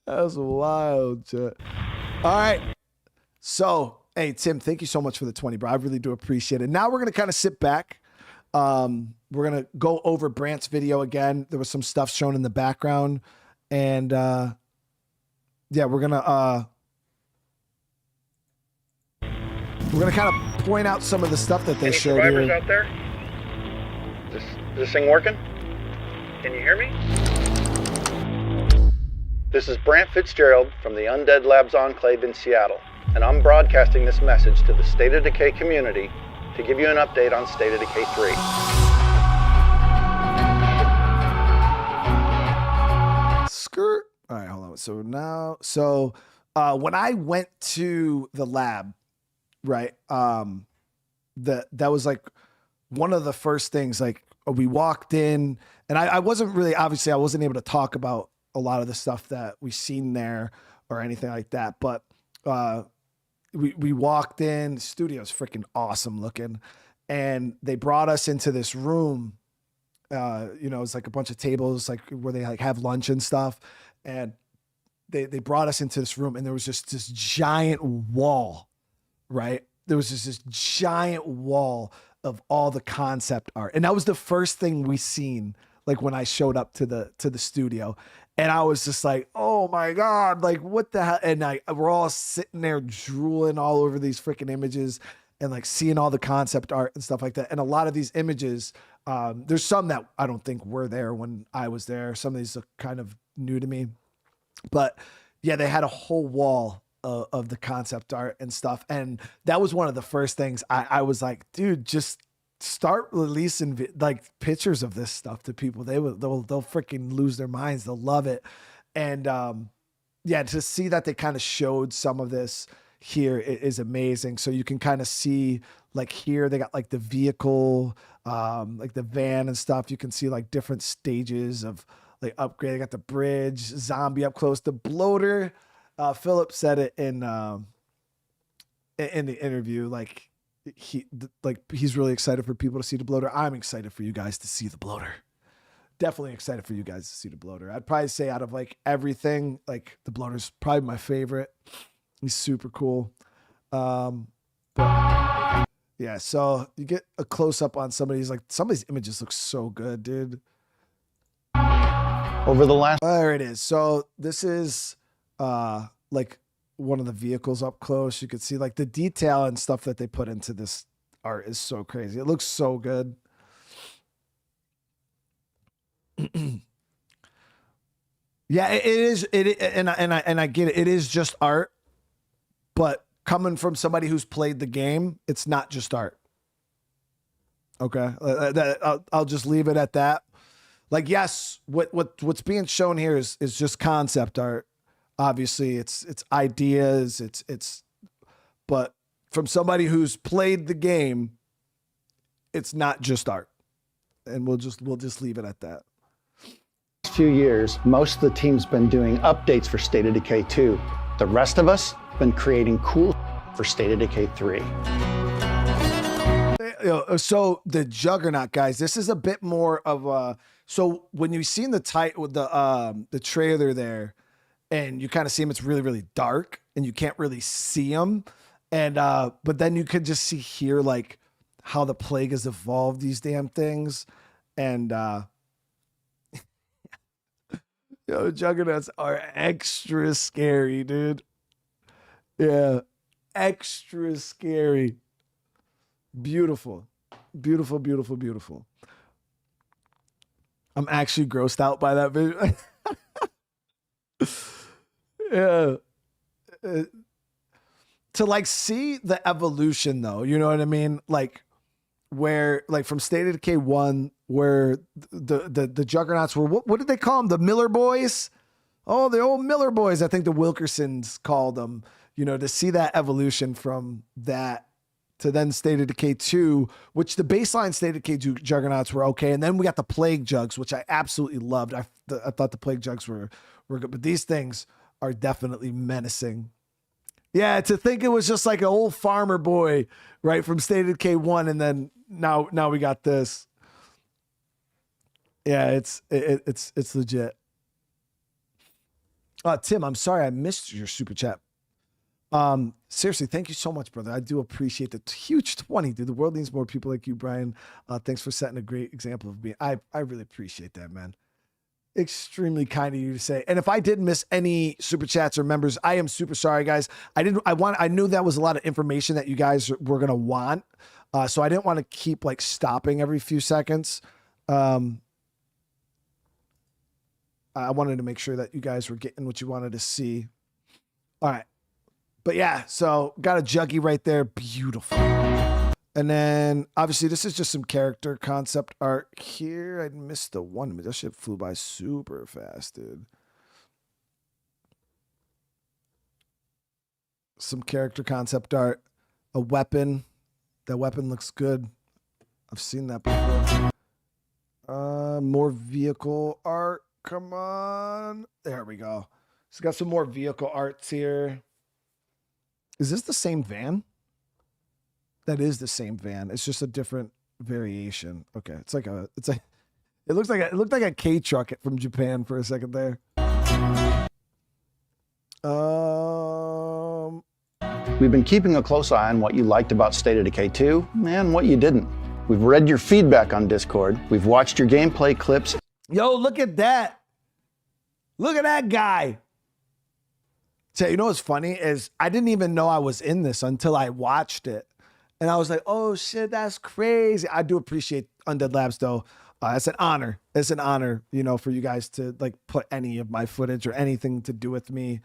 A: That's wild, chat. All right. So, hey, Tim, thank you so much for the 20, bro. I really do appreciate it. Now we're going to kind of sit back. We're going to go over Brant's video again. There was some stuff shown in the background. And, yeah, we're going to kind of point out some of the stuff that they showed here.
B: Survivors out there? Is this thing working? Can you hear me? This is Brant Fitzgerald from the Undead Labs Enclave in Seattle, and I'm broadcasting this message to the State of Decay community to give you an update on State of Decay 3.
A: Skirt. All right, hold on. So when I went to the lab, right, that was like one of the first things, like we walked in, and I wasn't really, obviously I wasn't able to talk about a lot of the stuff that we seen there or anything like that. But we walked in, the studio's freaking awesome looking. And they brought us into this room. It's like a bunch of tables, like where they like have lunch and stuff. And they brought us into this room, and there was just this giant wall, right? There was just this giant wall of all the concept art. And that was the first thing we seen, like when I showed up to the studio. And I was just like, oh my God, like what the hell? And we're all sitting there drooling all over these freaking images and like seeing all the concept art and stuff like that. And a lot of these images, there's some that I don't think were there when I was there. Some of these are kind of new to me. But yeah, they had a whole wall of the concept art and stuff. And that was one of the first things I was like, dude, just start releasing like pictures of this stuff to people. They'll freaking lose their minds. They'll love it. And yeah, to see that they kind of showed some of this here is amazing. So you can kind of see like here they got like the vehicle, like the van and stuff. You can see like different stages of like upgrade. They got the bridge, zombie up close, the bloater. Philip said it in the interview, like he's really excited for people to see the bloater. I'm excited for you guys to see the bloater. Definitely excited for you guys to see the bloater. I'd probably say out of like everything, like the bloater's probably my favorite. He's super cool. But yeah, so you get a close up on somebody's, like some of these images look so good, dude.
B: Over the last...
A: There it is. So this is like one of the vehicles up close. You could see like the detail and stuff that they put into this art is so crazy. It looks so good. Yeah, it is. And I get it. It is just art, but coming from somebody who's played the game, it's not just art. Okay, I'll just leave it at that. Like, yes, what's being shown here is just concept art. Obviously, it's ideas. It's, but from somebody who's played the game, it's not just art, and we'll just leave it at that.
B: few years, most of the team's been doing updates for State of Decay 2. The rest of us been creating cool for State of Decay 3.
A: So the Juggernaut, guys, this is a bit more of a. So when you've seen the trailer there, and you kind of see him, it's really, really dark, and you can't really see him. And but then you could just see here like how the plague has evolved these damn things. And Juggernauts are extra scary, dude. Yeah, extra scary. Beautiful. Beautiful, beautiful, beautiful. I'm actually grossed out by that video. Yeah. To like see the evolution though, you know what I mean? Like where, like from State of Decay 1, where the Juggernauts were, what did they call them? The Miller Boys? Oh, the old Miller Boys. I think the Wilkersons called them, you know, to see that evolution from that to then State of Decay 2, which the baseline State of Decay juggernauts were okay. And then we got the Plague Jugs, which I absolutely loved. I thought the Plague Jugs were good, but these things are definitely menacing. Yeah, to think it was just like an old farmer boy, right, from State of Decay 1, and then now we got this. Yeah, it's legit. Tim, I'm sorry I missed your super chat. Seriously, thank you so much, brother. I do appreciate the huge 20, dude. The world needs more people like you, Brian. Thanks for setting a great example of me. I really appreciate that, man. Extremely kind of you to say. And if I did miss any super chats or members, I am super sorry, guys. I knew that was a lot of information that you guys were gonna want. So I didn't want to keep like stopping every few seconds. I wanted to make sure that you guys were getting what you wanted to see. All right. But yeah, so got a juggy right there. Beautiful. And then obviously this is just some character concept art here. I missed the one. That shit flew by super fast, dude. Some character concept art. A weapon. That weapon looks good. I've seen that before. More vehicle art. Come on. There we go. So got some more vehicle arts here. Is this the same van? That is the same van. It's just a different variation. Okay. It looked like a K truck from Japan for a second there.
B: We've been keeping a close eye on what you liked about State of Decay 2 and what you didn't. We've read your feedback on Discord. We've watched your gameplay clips.
A: Yo, look at that. Look at that guy. So, you know what's funny is I didn't even know I was in this until I watched it. And I was like, oh shit, that's crazy. I do appreciate Undead Labs though. It's an honor. It's an honor, you know, for you guys to like put any of my footage or anything to do with me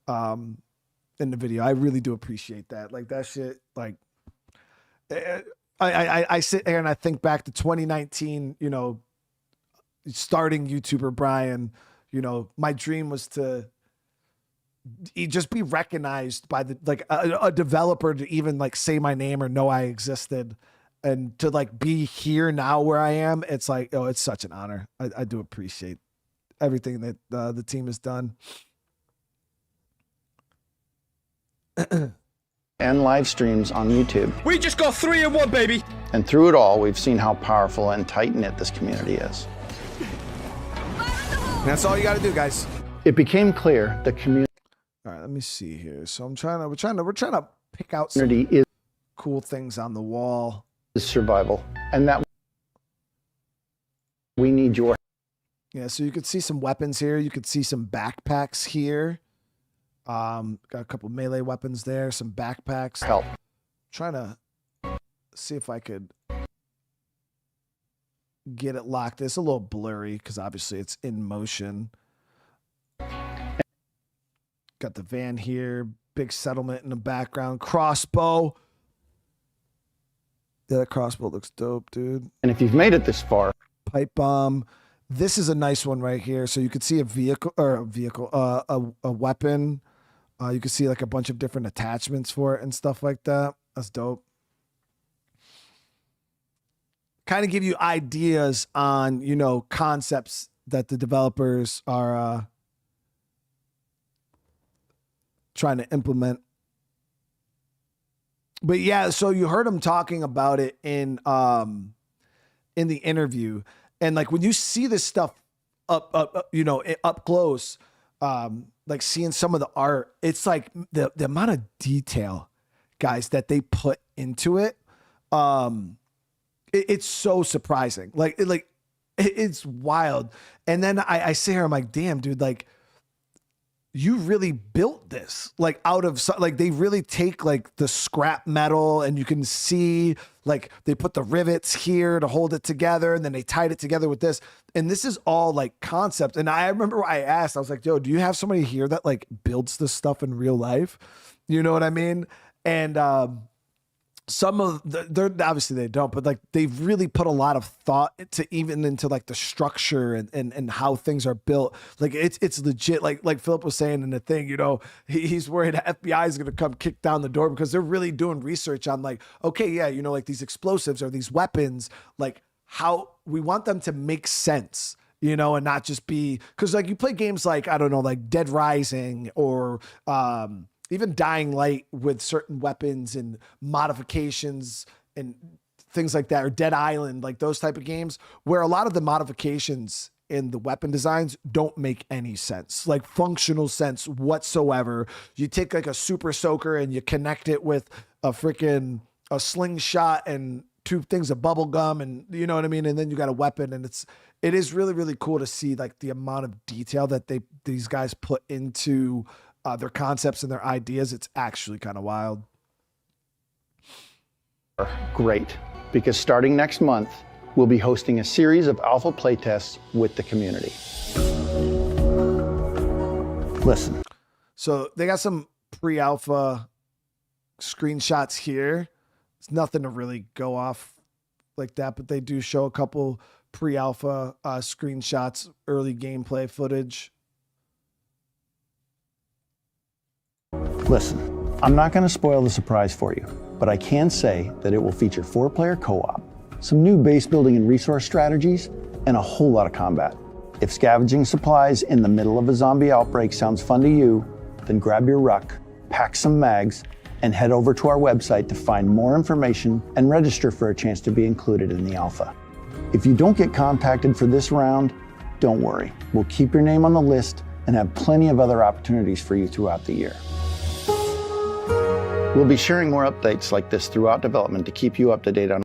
A: in the video. I really do appreciate that. Like that shit, like I sit here and I think back to 2019, you know, starting YouTuber Brian, you know, my dream was to just be recognized by the like a developer to even like say my name or know I existed, and to like be here now where I am. It's like, oh, it's such an honor. I do appreciate everything that the team has done.
B: And live streams on YouTube.
G: We just got 3 in 1, baby.
B: And through it all, we've seen how powerful and tight-knit this community is.
A: That's all you got to do, guys.
B: It became clear the community
A: All right, let me see here. So we're trying to pick out some
B: is
A: cool things on the wall.
B: survival, and that we need your
A: Yeah, so you could see some weapons here. You could see some backpacks here. Got a couple melee weapons there, some backpacks.
B: help.
A: Trying to see if I could get it locked. It's a little blurry because obviously it's in motion. Got the van here, big settlement in the background, crossbow. Yeah, that crossbow looks dope, dude.
B: And if you've made it this far,
A: Pipe bomb. This is a nice one right here. So you could see a weapon. You could see like a bunch of different attachments for it and stuff like that. That's dope. Kind of give you ideas on, you know, concepts that the developers are trying to implement. But yeah, so you heard him talking about it in the interview, and like when you see this stuff up close, like seeing some of the art, it's like the amount of detail, guys, that they put into it. It's so surprising. It's wild. And then I sit here, I'm like, damn, dude, like you really built this like out of like they really take like the scrap metal, and you can see like they put the rivets here to hold it together, and then they tied it together with this, and this is all like concept. And I remember I asked, I was like, yo, do you have somebody here that like builds this stuff in real life? You know what I mean? And some of they're obviously they don't, but like they've really put a lot of thought into like the structure and how things are built. Like it's legit. Like Philip was saying in the thing, you know, he's worried the FBI is going to come kick down the door because they're really doing research on like, okay, yeah, you know, like these explosives or these weapons, like how we want them to make sense, you know, and not just be, because like you play games like, I don't know, like Dead Rising or even Dying Light with certain weapons and modifications and things like that, or Dead Island, like those type of games where a lot of the modifications in the weapon designs don't make any sense, like functional sense whatsoever. You take like a super soaker and you connect it with a slingshot and two things of bubble gum, and you know what I mean? And then you got a weapon, and it is really, really cool to see like the amount of detail that these guys put into their concepts and their ideas. It's actually kind of wild.
B: Great, because starting next month, we'll be hosting a series of alpha playtests with the community. Listen.
A: So they got some pre-alpha screenshots here. It's nothing to really go off like that, but they do show a couple pre-alpha screenshots, early gameplay footage.
B: Listen, I'm not going to spoil the surprise for you, but I can say that it will feature 4-player co-op, some new base building and resource strategies, and a whole lot of combat. If scavenging supplies in the middle of a zombie outbreak sounds fun to you, then grab your ruck, pack some mags, and head over to our website to find more information and register for a chance to be included in the alpha. If you don't get contacted for this round, don't worry. We'll keep your name on the list and have plenty of other opportunities for you throughout the year. We'll be sharing more updates like this throughout development to keep you up to date on.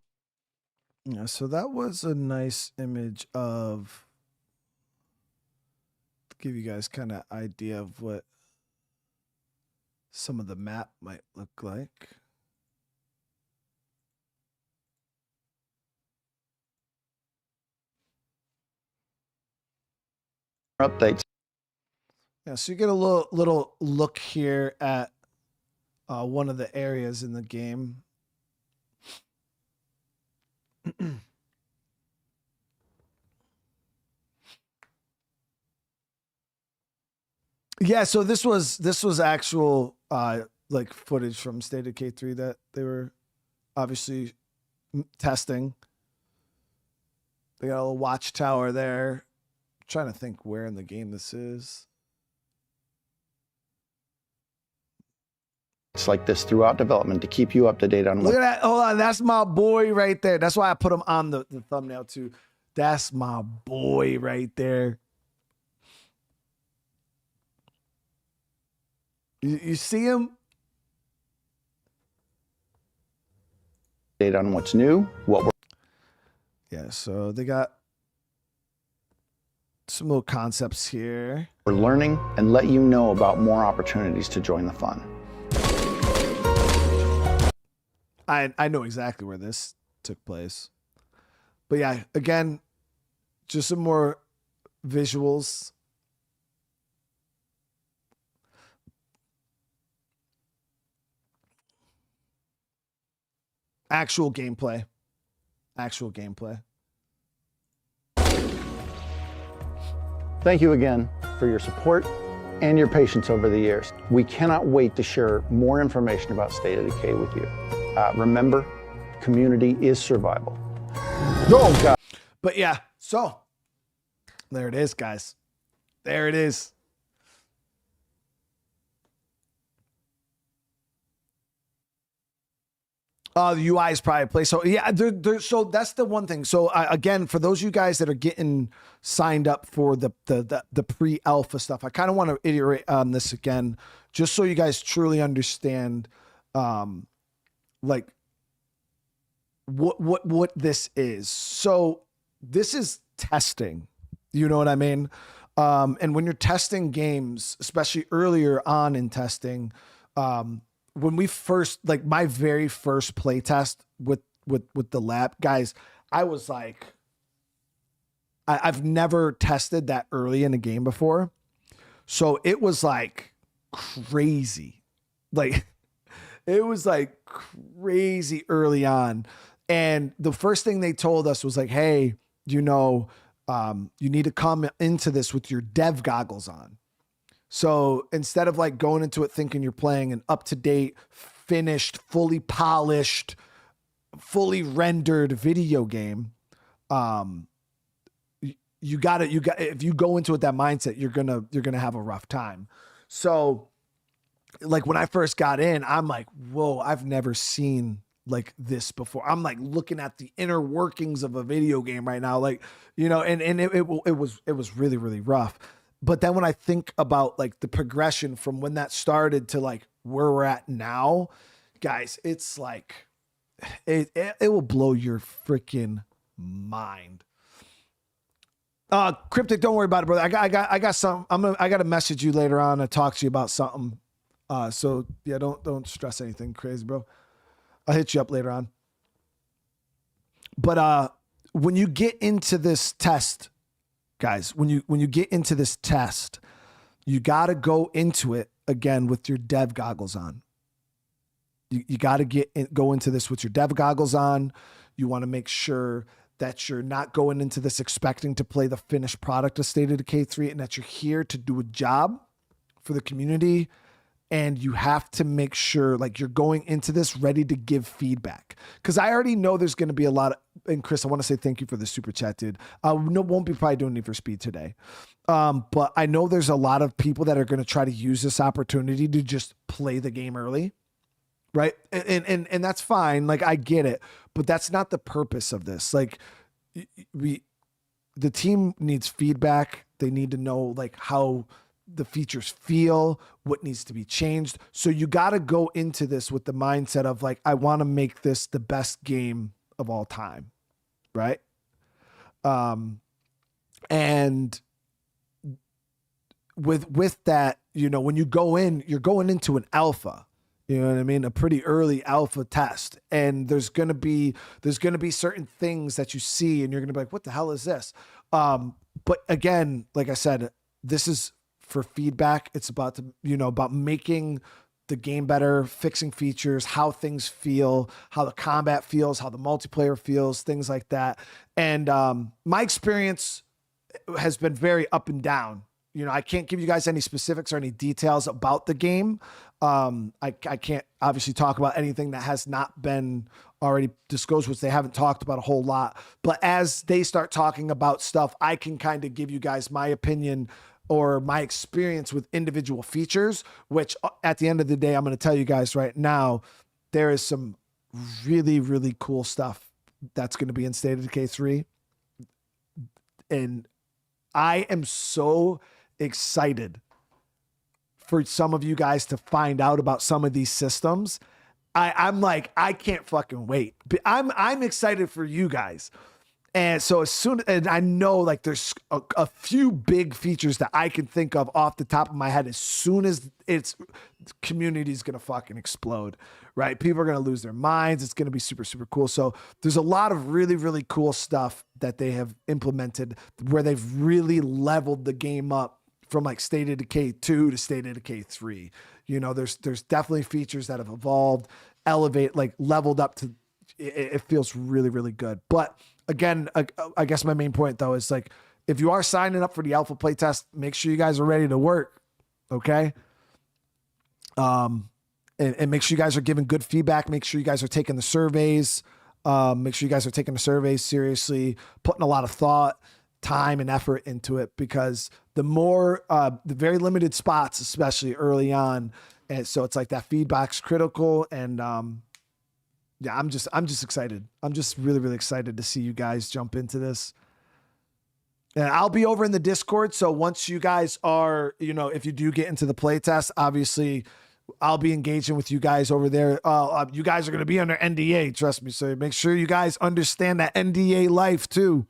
A: Yeah, so that was a nice image of, to give you guys kind of idea of what some of the map might look like.
B: Updates.
A: Yeah, so you get a little look here at one of the areas in the game. Yeah, so this was actual like footage from State of Decay 3 that they were obviously testing. They got a little watchtower there. I'm trying to think where in the game this is.
B: It's like this throughout development to keep you up to date on.
A: Look at that. Hold on. That's my boy right there. That's why I put him on the thumbnail too. That's my boy right there. You see him?
B: Date on what's new, what we're.
A: Yeah, so they got some little concepts here.
B: We're learning and let you know about more opportunities to join the fun.
A: I know exactly where this took place. But yeah, again, just some more visuals. Actual gameplay. Actual gameplay.
B: Thank you again for your support and your patience over the years. We cannot wait to share more information about State of Decay with you. Remember, community is survival. Oh, God.
A: But yeah, so there it is, guys. There it is. The UI is probably play. So yeah, so that's the one thing. So again, for those of you guys that are getting signed up for the pre-alpha stuff, I kind of want to iterate on this again, just so you guys truly understand, like what this is. So this is testing. You know what I mean? And when you're testing games, especially earlier on in testing, when we first, like my very first play test with the lab guys, I was like, I've never tested that early in a game before. So it was like crazy. Like It was like crazy early on. And the first thing they told us was like, hey, you need to come into this with your dev goggles on. So instead of like going into it thinking you're playing an up-to-date, finished, fully polished, fully rendered video game, you got if you go into it that mindset, you're gonna have a rough time. So like when I first got in, I'm like, whoa, I've never seen like this before. I'm like looking at the inner workings of a video game right now. Like, and it was really, really rough. But then when I think about like the progression from when that started to like where we're at now, guys, it's like, it will blow your freaking mind. Cryptic, don't worry about it, brother. I got some. I got to message you later on and talk to you about something. So yeah, don't stress anything crazy, bro. I'll hit you up later on. But when you get into this test, guys, when you get into this test, you got to go into it again with your dev goggles on. You got to go into this with your dev goggles on. You want to make sure that you're not going into this expecting to play the finished product of State of Decay 3, and that you're here to do a job for the community. And you have to make sure like you're going into this ready to give feedback. Cause I already know there's going to be a lot of, and Chris, I want to say thank you for the super chat, dude. Won't be probably doing Need for Speed today. But I know there's a lot of people that are going to try to use this opportunity to just play the game early. Right. And that's fine. Like I get it, but that's not the purpose of this. Like the team needs feedback. They need to know like how the features feel, what needs to be changed. So you got to go into this with the mindset of like, I want to make this the best game of all time. Right. And with that, when you go in, you're going into an alpha. You know what I mean? A pretty early alpha test. And there's going to be certain things that you see and you're going to be like, what the hell is this? But again, like I said, this is for feedback. It's about about making the game better, fixing features, how things feel, how the combat feels, how the multiplayer feels, things like that. And my experience has been very up and down. I can't give you guys any specifics or any details about the game. I can't obviously talk about anything that has not been already disclosed, which they haven't talked about a whole lot. But as they start talking about stuff, I can kind of give you guys my opinion or my experience with individual features, which at the end of the day, I'm going to tell you guys right now, there is some really, really cool stuff that's going to be in State of Decay 3. And I am so excited for some of you guys to find out about some of these systems. I'm like, I can't fucking wait. But I'm excited for you guys. And so and I know like there's a few big features that I can think of off the top of my head. As soon as community is going to fucking explode, right? People are going to lose their minds. It's going to be super, super cool. So there's a lot of really, really cool stuff that they have implemented where they've really leveled the game up from like State of Decay 2 to State of Decay 3. There's definitely features that have evolved, leveled up to, it feels really, really good. But again, I guess my main point though is like, if you are signing up for the alpha playtest, make sure you guys are ready to work. Okay. And make sure you guys are giving good feedback. Make sure you guys are taking the surveys. Make sure you guys are taking the surveys seriously, putting a lot of thought, time and effort into it, because the more, the very limited spots, especially early on. And so it's like that feedback's critical. And, yeah, I'm just excited. I'm just really, really excited to see you guys jump into this. And I'll be over in the Discord. So once you guys are, if you do get into the playtest, obviously I'll be engaging with you guys over there. You guys are going to be under NDA, trust me. So make sure you guys understand that NDA life too.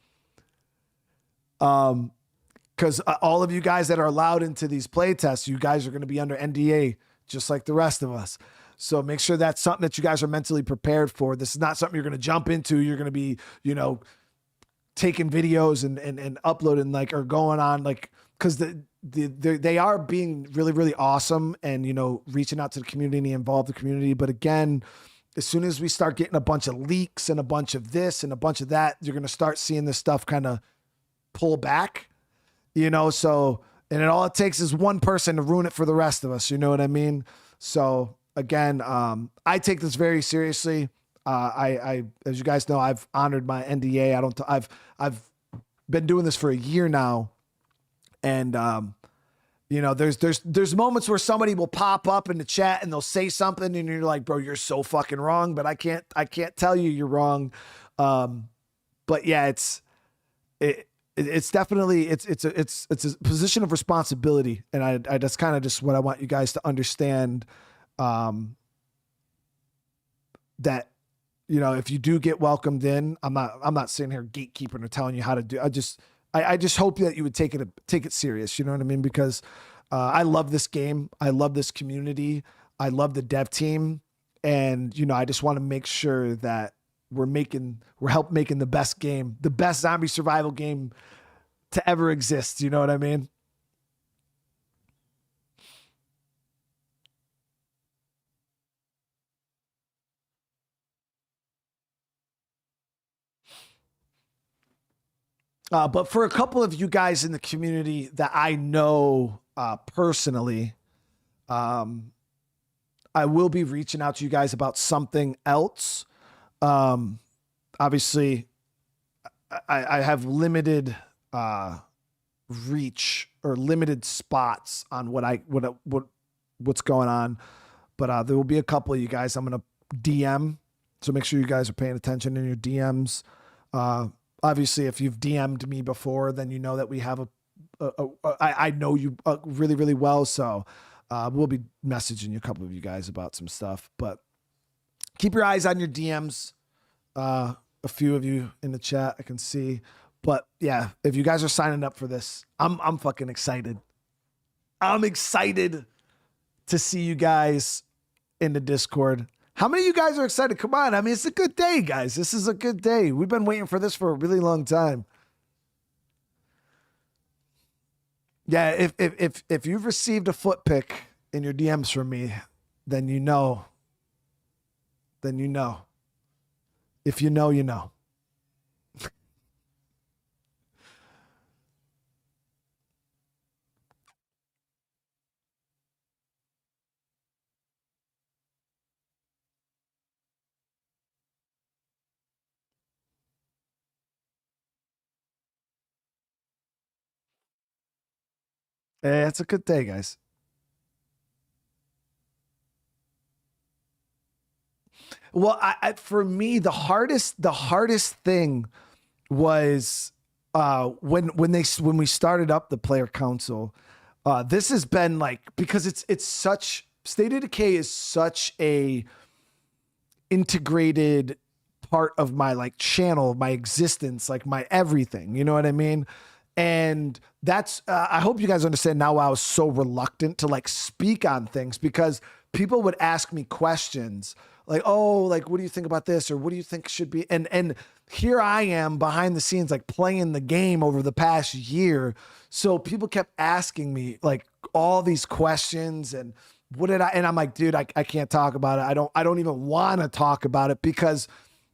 A: Because all of you guys that are allowed into these playtests, you guys are going to be under NDA just like the rest of us. So make sure that's something that you guys are mentally prepared for. This is not something you're going to jump into. You're going to be, taking videos and uploading or going on because they are being really, really awesome and, you know, reaching out to the community, involve the community. But again, as soon as we start getting a bunch of leaks and a bunch of this and a bunch of that, you're going to start seeing this stuff kind of pull back, you know? So, and all it takes is one person to ruin it for the rest of us. You know what I mean? So again, I take this very seriously. I, as you guys know, I've honored my NDA. I've been doing this for a year now. And, you know, there's moments where somebody will pop up in the chat and they'll say something and you're like, bro, you're so fucking wrong, but I can't tell you you're wrong. But yeah, it's definitely, it's a position of responsibility. And I that's kind of just what I want you guys to understand, that, you know, if you do get welcomed in, I'm not sitting here gatekeeping or telling you how to do. I just hope that you would take it serious. You know what I mean? Because I love this game. I love this community. I love the dev team. And, you know, I just want to make sure that we're helping making the best game, the best zombie survival game to ever exist. You know what I mean? But for a couple of you guys in the community that I know personally, I will be reaching out to you guys about something else. Obviously, I have limited reach or limited spots on what's going on, but there will be a couple of you guys I'm gonna DM, so make sure you guys are paying attention in your DMs. Obviously, if you've DM'd me before, then you know that we have I know you really, really well. So we'll be messaging you, a couple of you guys, about some stuff. But keep your eyes on your DMs. A few of you in the chat I can see. But yeah, if you guys are signing up for this, I'm fucking excited. I'm excited to see you guys in the Discord. How many of you guys are excited? Come on. I mean, it's a good day, guys. This is a good day. We've been waiting for this for a really long time. Yeah, if you've received a foot pic in your DMs from me, then you know. Then you know. If you know, you know. It's a good day, guys. Well, for me, the hardest thing was when we started up the player council. This has been like, because it's such, State of Decay is such a integrated part of my like channel, my existence, like my everything. You know what I mean? And that's, I hope you guys understand now why I was so reluctant to like speak on things, because people would ask me questions like, oh, like, what do you think about this? Or what do you think should be? And here I am behind the scenes, like playing the game over the past year. So people kept asking me like all these questions and and I'm like, dude, I can't talk about it. I don't even want to talk about it, because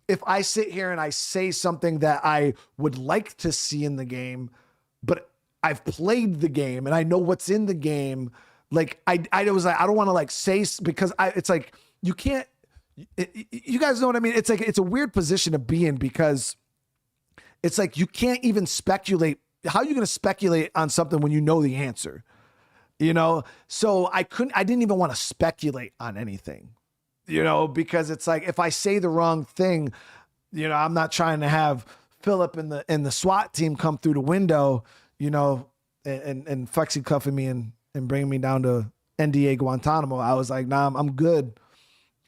A: if I sit here and I say something that I would like to see in the game, but I've played the game and I know what's in the game. Like I was like, I don't want to like say, because it's like, you can't, you guys know what I mean? It's like, it's a weird position to be in, because it's like, you can't even speculate. How are you going to speculate on something when you know the answer? You know? So I didn't even want to speculate on anything, you know, because it's like, if I say the wrong thing, you know, I'm not trying to have Philip and the SWAT team come through the window, you know, and flexi cuffing me and bringing me down to NDA Guantanamo. I was like, nah, I'm good.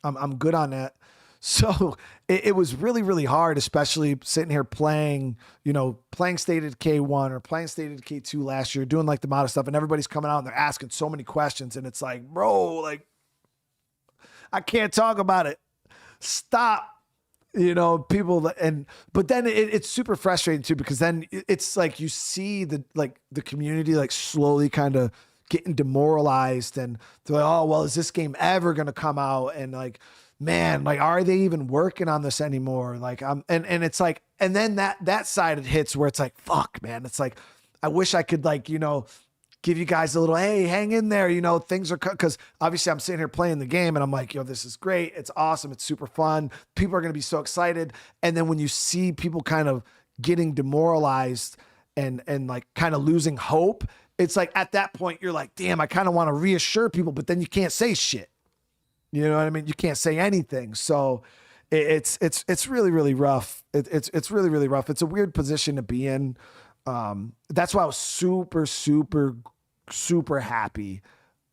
A: I'm good on that. So it was really, really hard, especially sitting here playing, you know, playing State of Decay 1 or playing State of Decay 2 last year, doing like the mod stuff, and everybody's coming out and they're asking so many questions. And it's like, bro, like, I can't talk about it. Stop. you know, people, but then it's super frustrating too, because then it's like you see the community like slowly kind of getting demoralized, and they're like, oh well, is this game ever gonna come out? And like, man, like, are they even working on this anymore? Like, and it's like, and then that side it hits where it's like, fuck, man, it's like, I wish I could, like, you know, give you guys a little, hey, hang in there, you know, things are, because obviously I'm sitting here playing the game and I'm like, yo, this is great, it's awesome, it's super fun, people are going to be so excited. And then when you see people kind of getting demoralized and like kind of losing hope, it's like at that point you're like, damn, I kind of want to reassure people, but then you can't say shit. You know what I mean? You can't say anything. So it's really, really rough. It's really, really rough. It's a weird position to be in. That's why I was super, super, super happy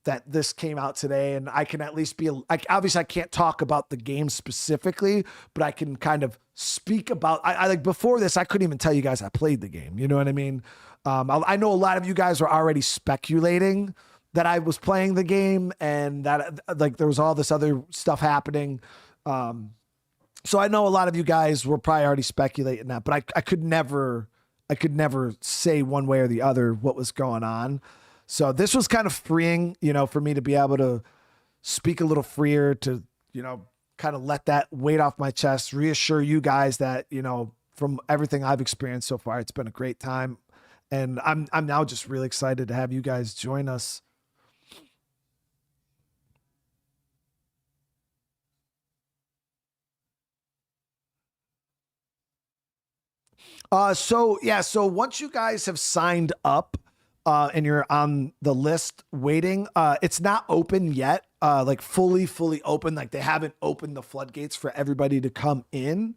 A: that this came out today, and I can at least be like, obviously I can't talk about the game specifically, but I can kind of speak about, I like, before this, I couldn't even tell you guys I played the game. You know what I mean? I know a lot of you guys were already speculating that I was playing the game and that like there was all this other stuff happening. So I know a lot of you guys were probably already speculating that, but I could never say one way or the other what was going on. So this was kind of freeing, you know, for me to be able to speak a little freer, to, you know, kind of let that weight off my chest, reassure you guys that, you know, from everything I've experienced so far, it's been a great time. And I'm now just really excited to have you guys join us. So once you guys have signed up, and you're on the list waiting, it's not open yet, like fully open. Like they haven't opened the floodgates for everybody to come in.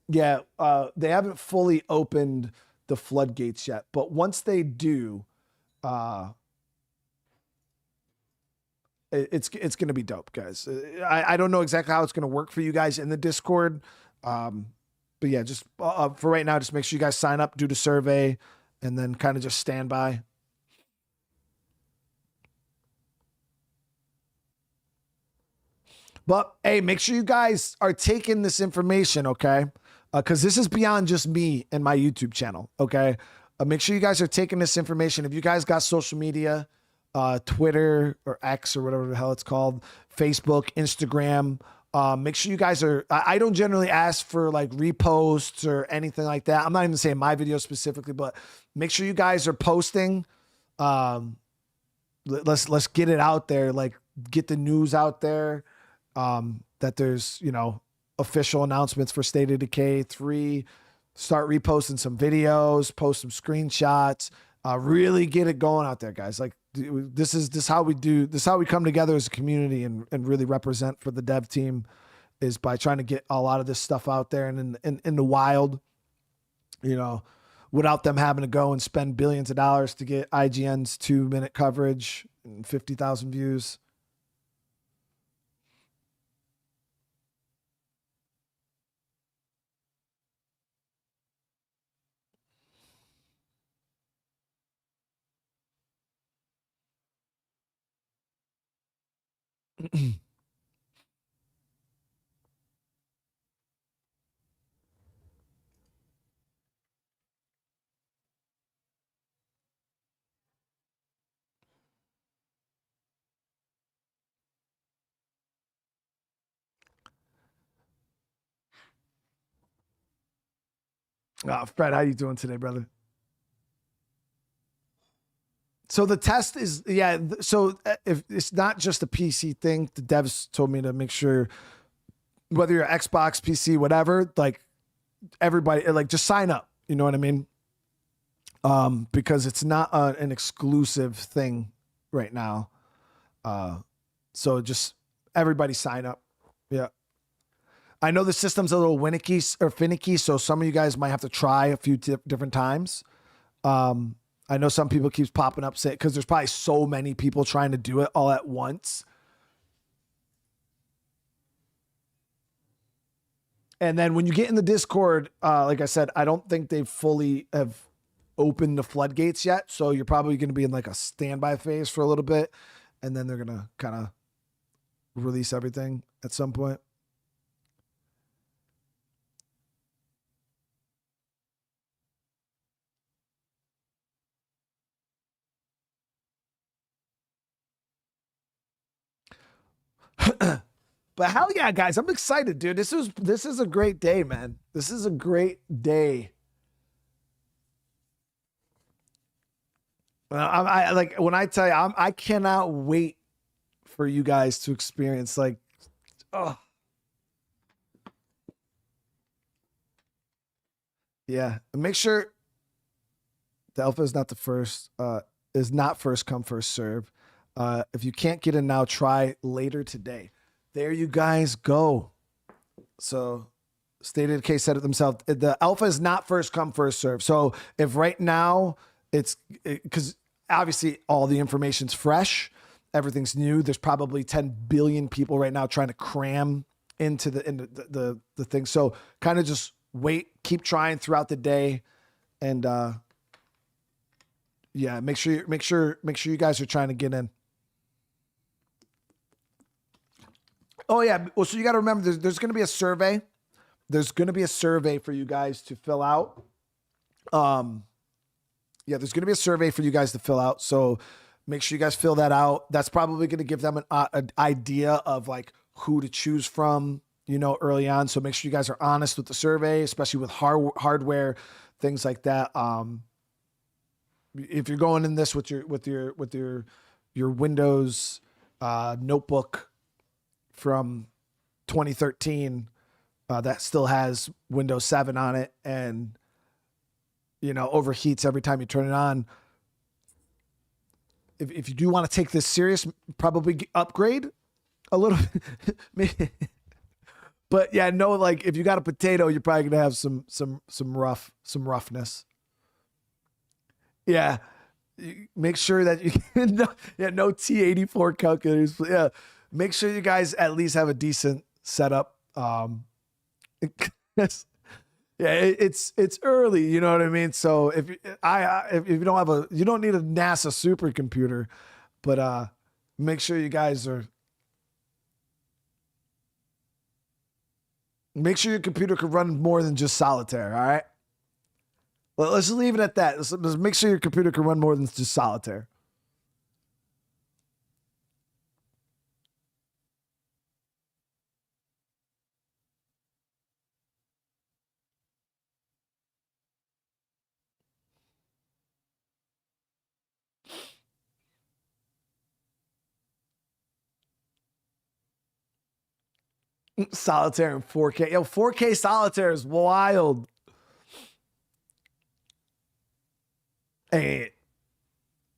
A: Yeah, they haven't fully opened the floodgates yet, but once they do, it's going to be dope, guys. I don't know exactly how it's going to work for you guys in the Discord. But yeah, just for right now, just make sure you guys sign up, do the survey, and then kind of just stand by. But hey, make sure you guys are taking this information, okay? Because this is beyond just me and my YouTube channel, okay? Make sure you guys are taking this information. If you guys got social media, Twitter or X or whatever the hell it's called, Facebook, Instagram, make sure you guys are, I don't generally ask for like reposts or anything like that. I'm not even saying my video specifically, but make sure you guys are posting. Let's get it out there, like get the news out there, that there's, you know, official announcements for State of Decay 3, start reposting some videos, post some screenshots, really get it going out there, guys. Like, this is how we do this, how we come together as a community and really represent for the dev team, is by trying to get a lot of this stuff out there and in the wild, you know, without them having to go and spend billions of dollars to get IGN's 2-minute coverage and 50,000 views. Fred, how you doing today, brother? So the test is, yeah. So if it's not just a PC thing, the devs told me to make sure, whether you're Xbox, PC, whatever, like everybody, like just sign up. You know what I mean? Because it's not an exclusive thing right now. So just everybody sign up. Yeah. I know the system's a little finicky, so some of you guys might have to try a few different times. I know some people keeps popping up saying, because there's probably so many people trying to do it all at once. And then when you get in the Discord, like I said, I don't think they fully have opened the floodgates yet. So you're probably going to be in like a standby phase for a little bit. And then they're going to kind of release everything at some point. But hell yeah, guys, I'm excited, dude. This is a great day, man. This is a great day. I like when I tell you, I cannot wait for you guys to experience like, oh, yeah. And make sure the alpha is not the first, is not first come first serve. If you can't get in now, try later today. There you guys go. So State of Decay said it themselves. The alpha is not first come, first serve. So if right now it's because obviously all the information's fresh, everything's new. There's probably 10 billion people right now trying to cram into the thing. So kind of just wait, keep trying throughout the day. And yeah, make sure you guys are trying to get in. Oh yeah. Well, so you got to remember there's going to be a survey. There's going to be a survey for you guys to fill out. Yeah, there's going to be a survey for you guys to fill out. So make sure you guys fill that out. That's probably going to give them an idea of like who to choose from, you know, early on. So make sure you guys are honest with the survey, especially with hardware, things like that. If you're going in this with your Windows notebook from 2013 that still has Windows 7 on it and, you know, overheats every time you turn it on. If you do want to take this serious, probably upgrade a little bit. But yeah, no, like if you got a potato, you're probably gonna have some roughness. Yeah. Make sure that you no T84 calculators. Yeah. Make sure you guys at least have a decent setup. Yeah, it's early, you know what I mean? So if you don't need a NASA supercomputer, but make sure you guys make sure your computer can run more than just solitaire, all right? Well, let's just leave it at that. Let's make sure your computer can run more than just solitaire. Solitaire in 4K. Yo, 4K solitaire is wild. Hey,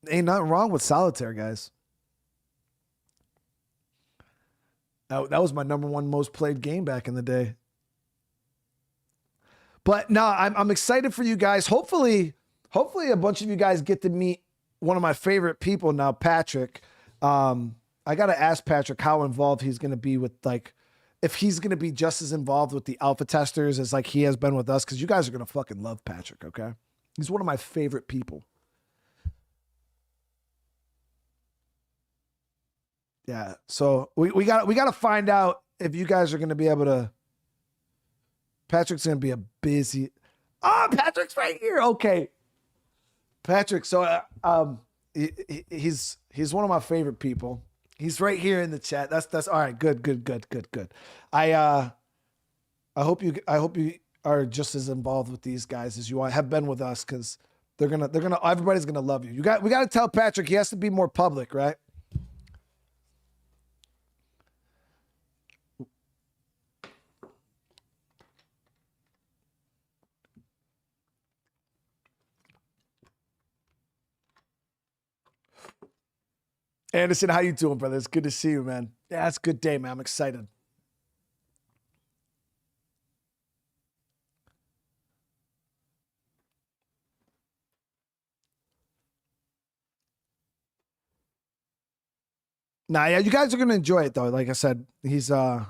A: ain't nothing wrong with solitaire, guys. That was my number one most played game back in the day. But no, I'm excited for you guys. Hopefully a bunch of you guys get to meet one of my favorite people now, Patrick. I got to ask Patrick how involved he's going to be with like, if he's going to be just as involved with the alpha testers as like he has been with us, because you guys are going to fucking love Patrick, okay? He's one of my favorite people. Yeah, so we got to find out if you guys are going to be able to. Patrick's going to be a busy. Oh, Patrick's right here. Okay, Patrick. So he's one of my favorite people. He's right here in the chat. That's all right. Good. I hope you are just as involved with these guys as you have been with us, because everybody's gonna love you. We got to tell Patrick he has to be more public, right? Anderson, how you doing, brother? It's good to see you, man. Yeah, it's a good day, man. I'm excited. Nah, yeah, you guys are gonna enjoy it though. Like I said, he's the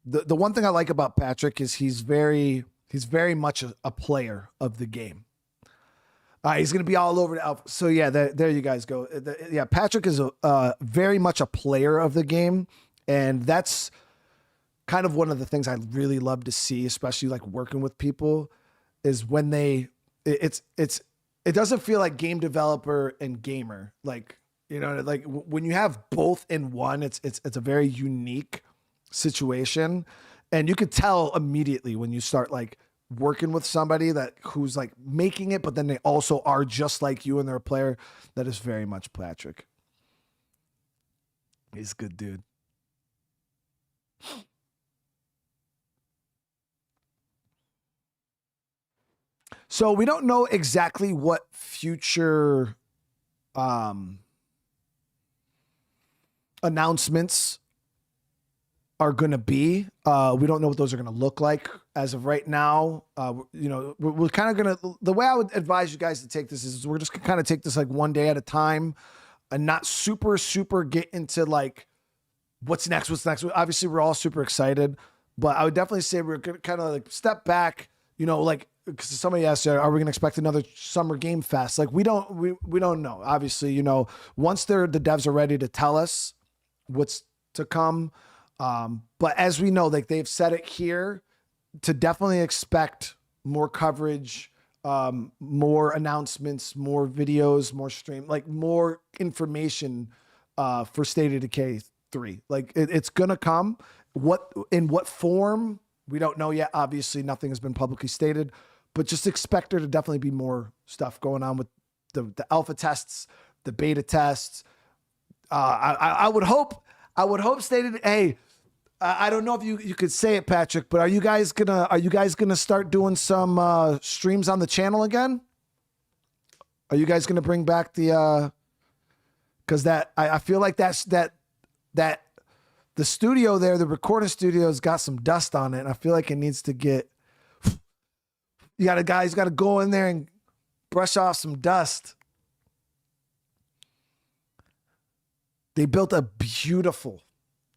A: one thing I like about Patrick is he's very much a player of the game. He's going to be all over the alpha. So yeah, there you guys go. Yeah, Patrick is very much a player of the game, and that's kind of one of the things I really love to see, especially like working with people, is when it doesn't feel like game developer and gamer. Like, you know, like when you have both in one, it's a very unique situation, and you could tell immediately when you start like working with somebody who's like making it, but then they also are just like you and they're a player. That is very much Patrick. He's a good dude. So we don't know exactly what future announcements are going to be. We don't know what those are going to look like as of right now. You know, we're kind of going to, the way I would advise you guys to take this is we're just going to kind of take this like one day at a time and not super get into like what's next. Obviously we're all super excited, but I would definitely say we're going to kind of like step back, you know, like, because somebody asked, are we going to expect another summer game fest? Like we don't know. Obviously, you know, once the devs are ready to tell us what's to come. But as we know, like they've said it here, to definitely expect more coverage, more announcements, more videos, more stream, like more information for State of Decay 3. Like it's gonna come. In what form, we don't know yet. Obviously, nothing has been publicly stated, but just expect there to definitely be more stuff going on with the alpha tests, the beta tests. I would hope stated. Hey, I don't know if you could say it, Patrick, but are you guys gonna start doing some streams on the channel again? Are you guys gonna bring back the because I feel like that the studio there, the recording studio's got some dust on it, and I feel like it needs to get. You got a guy who's got to go in there and brush off some dust. They built a beautiful,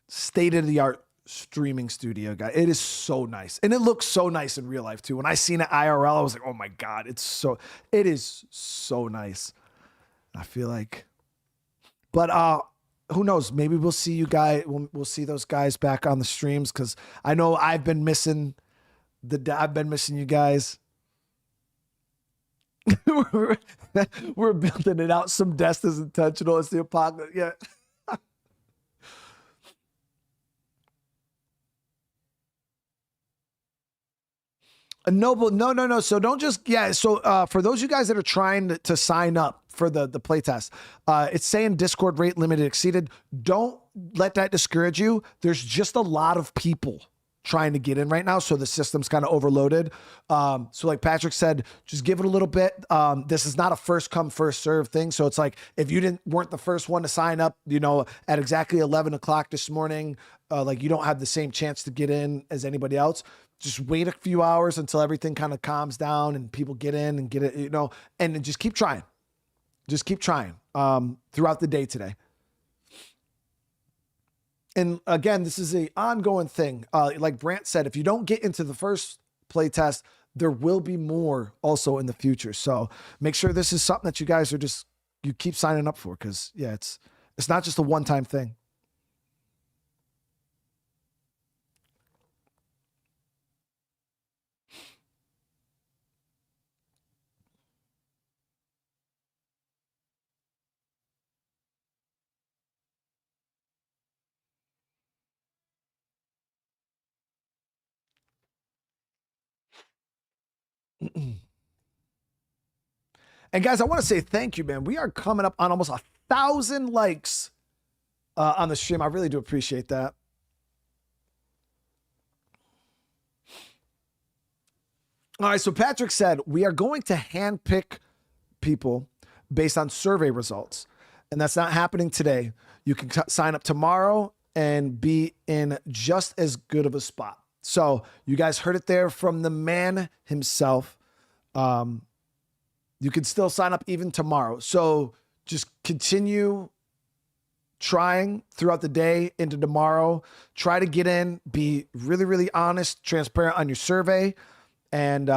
A: state-of-the-art streaming studio, guy. It is so nice. And it looks so nice in real life, too. When I seen it IRL, I was like, oh my God, it is so nice. I feel like, but who knows? Maybe we'll see you guys, we'll see those guys back on the streams, because I know I've been missing you guys. We're building it out. Some dust is intentional. It's the apocalypse. Yeah. A noble. No. So don't just, yeah. So for those of you guys that are trying to sign up for the playtest, it's saying Discord rate limited exceeded. Don't let that discourage you. There's just a lot of people trying to get in right now, so the system's kind of overloaded. So like Patrick said, just give it a little bit. This is not a first come first serve thing, so it's like if you weren't the first one to sign up, you know, at exactly 11 o'clock this morning, like you don't have the same chance to get in as anybody else. Just wait a few hours until everything kind of calms down and people get in and get it, you know, and then just keep trying. Just keep trying throughout the day today. And again, this is an ongoing thing. Like Brant said, if you don't get into the first playtest, there will be more also in the future. So make sure this is something that you guys are you keep signing up for, because yeah, it's not just a one-time thing. And guys, I want to say thank you, man. We are coming up on almost 1,000 likes on the stream. I really do appreciate that. All right, so Patrick said we are going to handpick people based on survey results, and that's not happening today. You can sign up tomorrow and be in just as good of a spot. So you guys heard it there from the man himself. You can still sign up even tomorrow. So just continue trying throughout the day into tomorrow. Try to get in, be really, really honest, transparent on your survey, and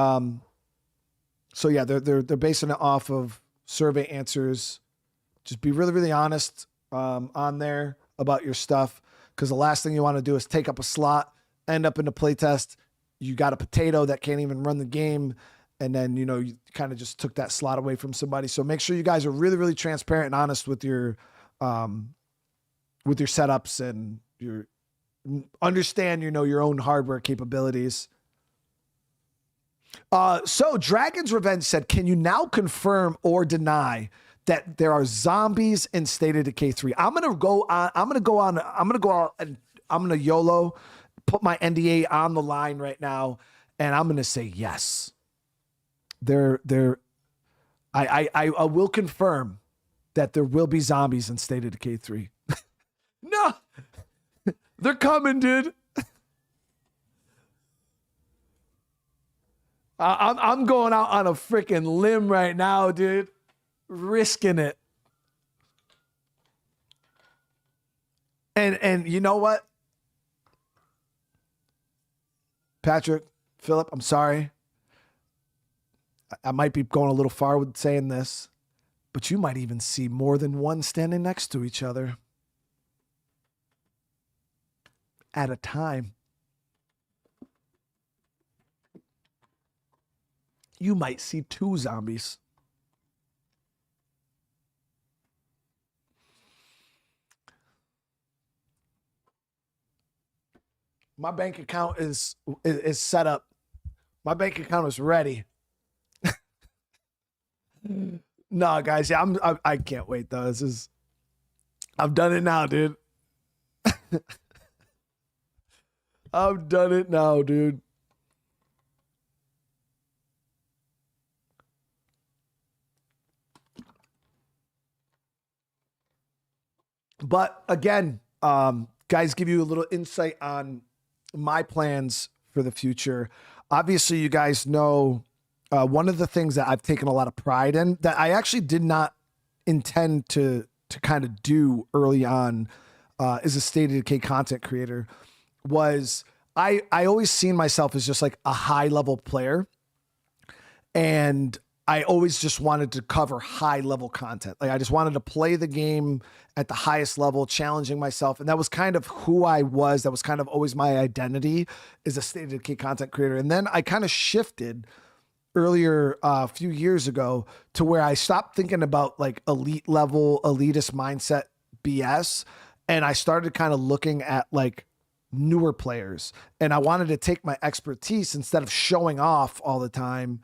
A: So yeah, they're basing it off of survey answers. Just be really, really honest on there about your stuff, because the last thing you want to do is take up a slot, end up in the playtest. You got a potato that can't even run the game, and then you kind of just took that slot away from somebody. So make sure you guys are really, really transparent and honest with your setups and your understand your own hardware capabilities. So Dragon's Revenge said, can you now confirm or deny that there are zombies in State of Decay 3? I'm gonna go out and I'm gonna YOLO, put my NDA on the line right now, and I'm gonna say yes. I will confirm that there will be zombies in State of Decay 3. No, they're coming, dude. I'm going out on a freaking limb right now, dude. Risking it. And you know what? Patrick, Philip, I'm sorry. I might be going a little far with saying this, but you might even see more than one standing next to each other at a time. You might see 2 zombies. My bank account is set up. My bank account is ready. No, guys, yeah, I can't wait though. I've done it now, dude. I've done it now, dude. But again, guys, give you a little insight on my plans for the future. Obviously, you guys know one of the things that I've taken a lot of pride in that I actually did not intend to kind of do early on as a State of Decay content creator was I always seen myself as just like a high level player, and I always just wanted to cover high level content. Like I just wanted to play the game at the highest level, challenging myself. And that was kind of who I was. That was kind of always my identity as a State of Decay content creator. And then I kind of shifted earlier a few years ago to where I stopped thinking about like elite level, elitist mindset BS. And I started kind of looking at like newer players. And I wanted to take my expertise instead of showing off all the time,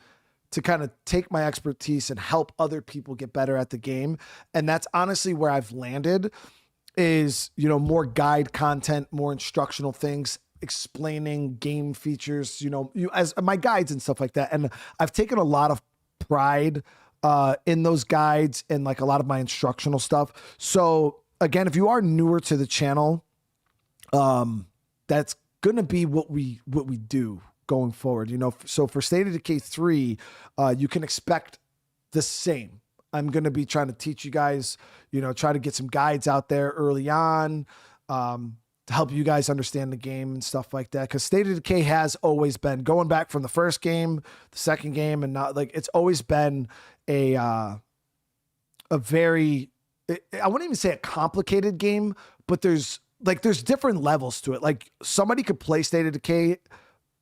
A: to kind of take my expertise and help other people get better at the game. And that's honestly where I've landed is, more guide content, more instructional things, explaining game features, as my guides and stuff like that. And I've taken a lot of pride in those guides and like a lot of my instructional stuff. So again, if you are newer to the channel, that's going to be what we do going forward. So for State of Decay 3, you can expect the same. I'm going to be trying to teach you guys, try to get some guides out there early on, to help you guys understand the game and stuff like that. Cause State of Decay has always been, going back from the first game, the second game, and not like, it's always been a very, I wouldn't even say a complicated game, but there's different levels to it. Like somebody could play State of Decay,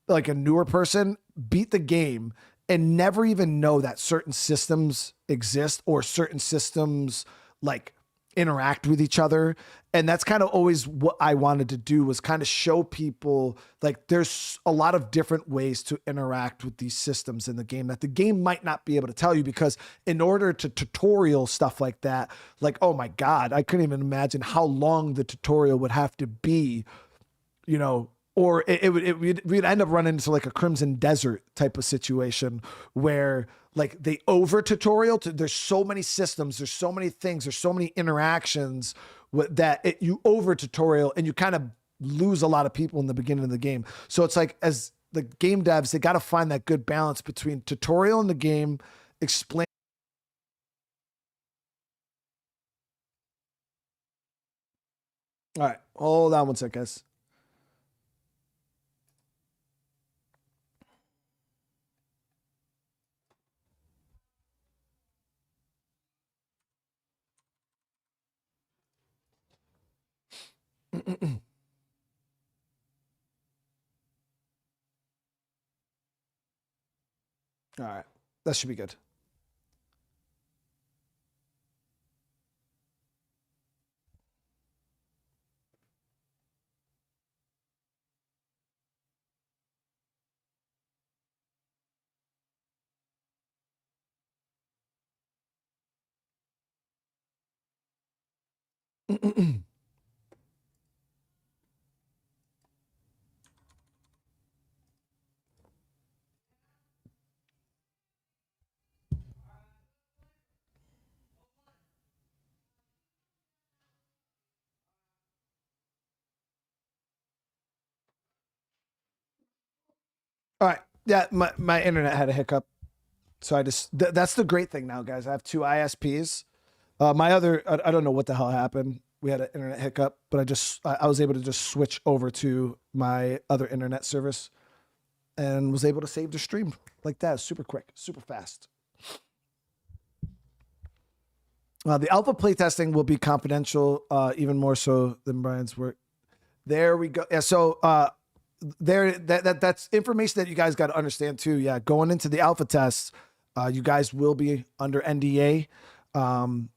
A: like a newer person, beat the game and never even know that certain systems exist or certain systems like interact with each other. And that's kind of always what I wanted to do, was kind of show people like there's a lot of different ways to interact with these systems in the game that the game might not be able to tell you, because in order to tutorial stuff like that, like, oh my God, I couldn't even imagine how long the tutorial would have to be, or we'd end up running into like a Crimson Desert type of situation where like they over tutorial there's so many systems, there's so many things, there's so many interactions that you over tutorial and you kind of lose a lot of people in the beginning of the game. So it's like, as the game devs, they got to find that good balance between tutorial in the game, explain. All right, hold on one sec, guys. All right. That should be good. All right. Yeah, my internet had a hiccup. So I just that's the great thing now, guys. I have 2 ISPs. My other I don't know what the hell happened. We had an internet hiccup, but I was able to just switch over to my other internet service and was able to save the stream like that. Super quick, super fast. The alpha playtesting will be confidential, even more so than Brian's work. There we go. Yeah, so that's information that you guys got to understand too. Yeah, going into the alpha tests, you guys will be under NDA.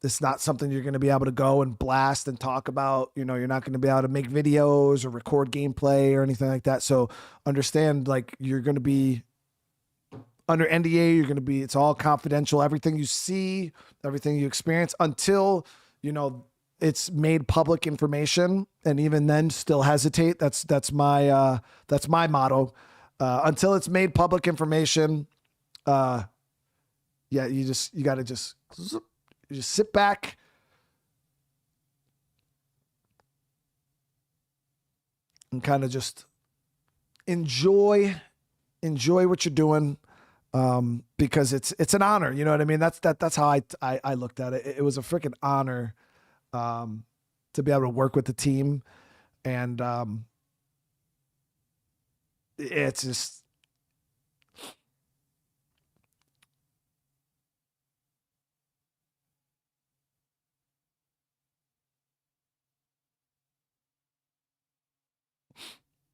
A: It's not something you're going to be able to go and blast and talk about. You know, you're not going to be able to make videos or record gameplay or anything like that. So understand, like, you're going to be under NDA. You're going to be, it's all confidential. Everything you see, everything you experience until, you know, it's made public information. And even then still hesitate. That's my motto. Until it's made public information. Yeah, you got to just sit back. And kind of just enjoy what you're doing. Because it's an honor, you know what I mean? That's how I looked at it. It was a freaking honor, to be able to work with the team. And, it's just,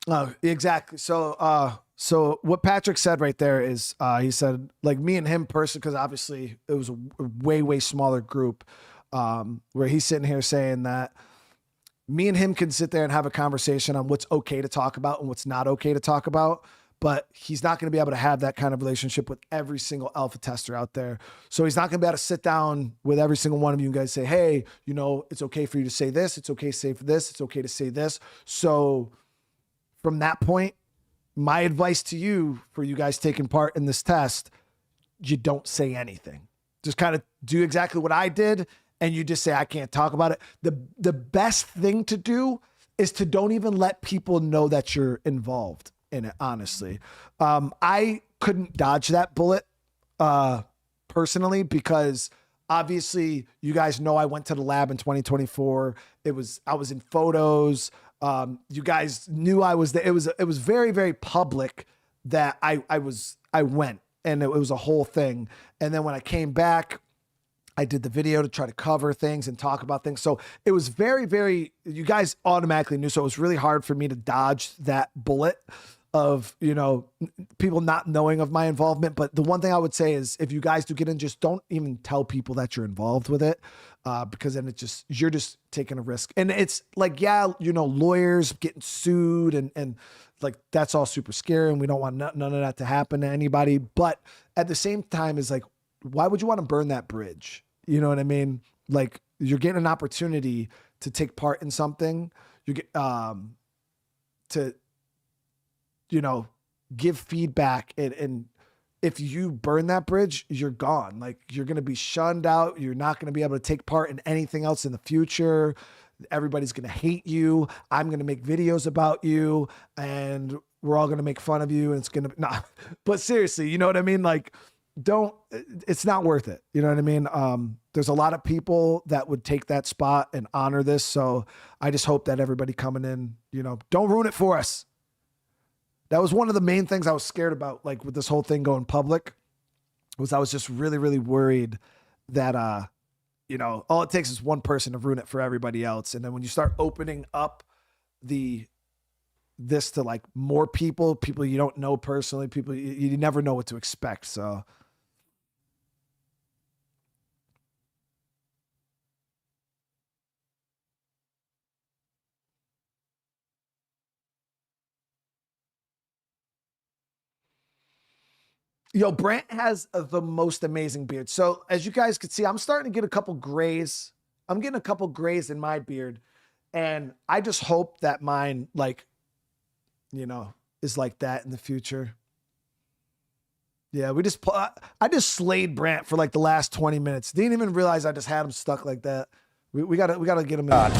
A: oh, exactly. So what Patrick said right there is, he said, like, me and him personally, because obviously it was a way smaller group, where he's sitting here saying that me and him can sit there and have a conversation on what's okay to talk about and what's not okay to talk about, but he's not going to be able to have that kind of relationship with every single alpha tester out there. So he's not going to be able to sit down with every single one of you guys and say, hey, you know, it's okay for you to say this. It's okay to say for this. It's okay to say this. So from that point, my advice to you, for you guys taking part in this test, you don't say anything. Just kind of do exactly what I did, and you just say, I can't talk about it. The best thing to do is to don't even let people know that you're involved in it, honestly. I couldn't dodge that bullet personally, because obviously you guys know I went to the lab in 2024. I was in photos. You guys knew I was there. It was very, very public that I went, and it was a whole thing. And then when I came back, I did the video to try to cover things and talk about things. So it was very, very, you guys automatically knew. So it was really hard for me to dodge that bullet of, you know, people not knowing of my involvement. But the one thing I would say is, if you guys do get in, just don't even tell people that you're involved with it. Because then you're just taking a risk. And it's like, yeah, you know, lawyers getting sued and like, that's all super scary, and we don't want none of that to happen to anybody. But at the same time, is like, why would you want to burn that bridge? You know what I mean? Like, you're getting an opportunity to take part in something. You get, to, you know, give feedback, and if you burn that bridge, you're gone. Like, you're going to be shunned out. You're not going to be able to take part in anything else in the future. Everybody's going to hate you. I'm going to make videos about you, and we're all going to make fun of you. And it's going to, nah, but seriously, you know what I mean? Like, it's not worth it. You know what I mean? There's a lot of people that would take that spot and honor this. So I just hope that everybody coming in, you know, don't ruin it for us. That was one of the main things I was scared about, like, with this whole thing going public, was I was just really, really worried that, you know, all it takes is one person to ruin it for everybody else. And then when you start opening up this to like more people you don't know personally, people you never know what to expect. So yo, Brant has the most amazing beard. So as you guys can see, I'm starting to get a couple grays. I'm getting a couple grays in my beard, and I just hope that mine, like, you know, is like that in the future. Yeah, I just slayed Brant for like the last 20 minutes. Didn't even realize I just had him stuck like that. We gotta get him in.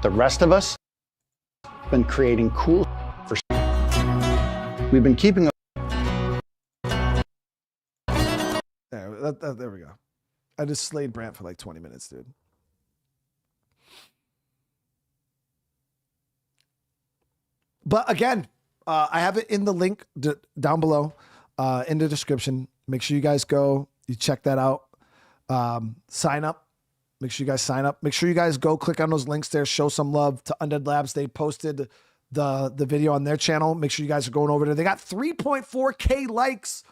B: The rest of us been creating cool for. We've been keeping.
A: There we go. I just slayed Brant for like 20 minutes, dude. But again, I have it in the link down below in the description. Make sure you guys go, you check that out. Sign up. Make sure you guys sign up. Make sure you guys go click on those links there. Show some love to Undead Labs. They posted the video on their channel. Make sure you guys are going over there. They got 3.4K likes.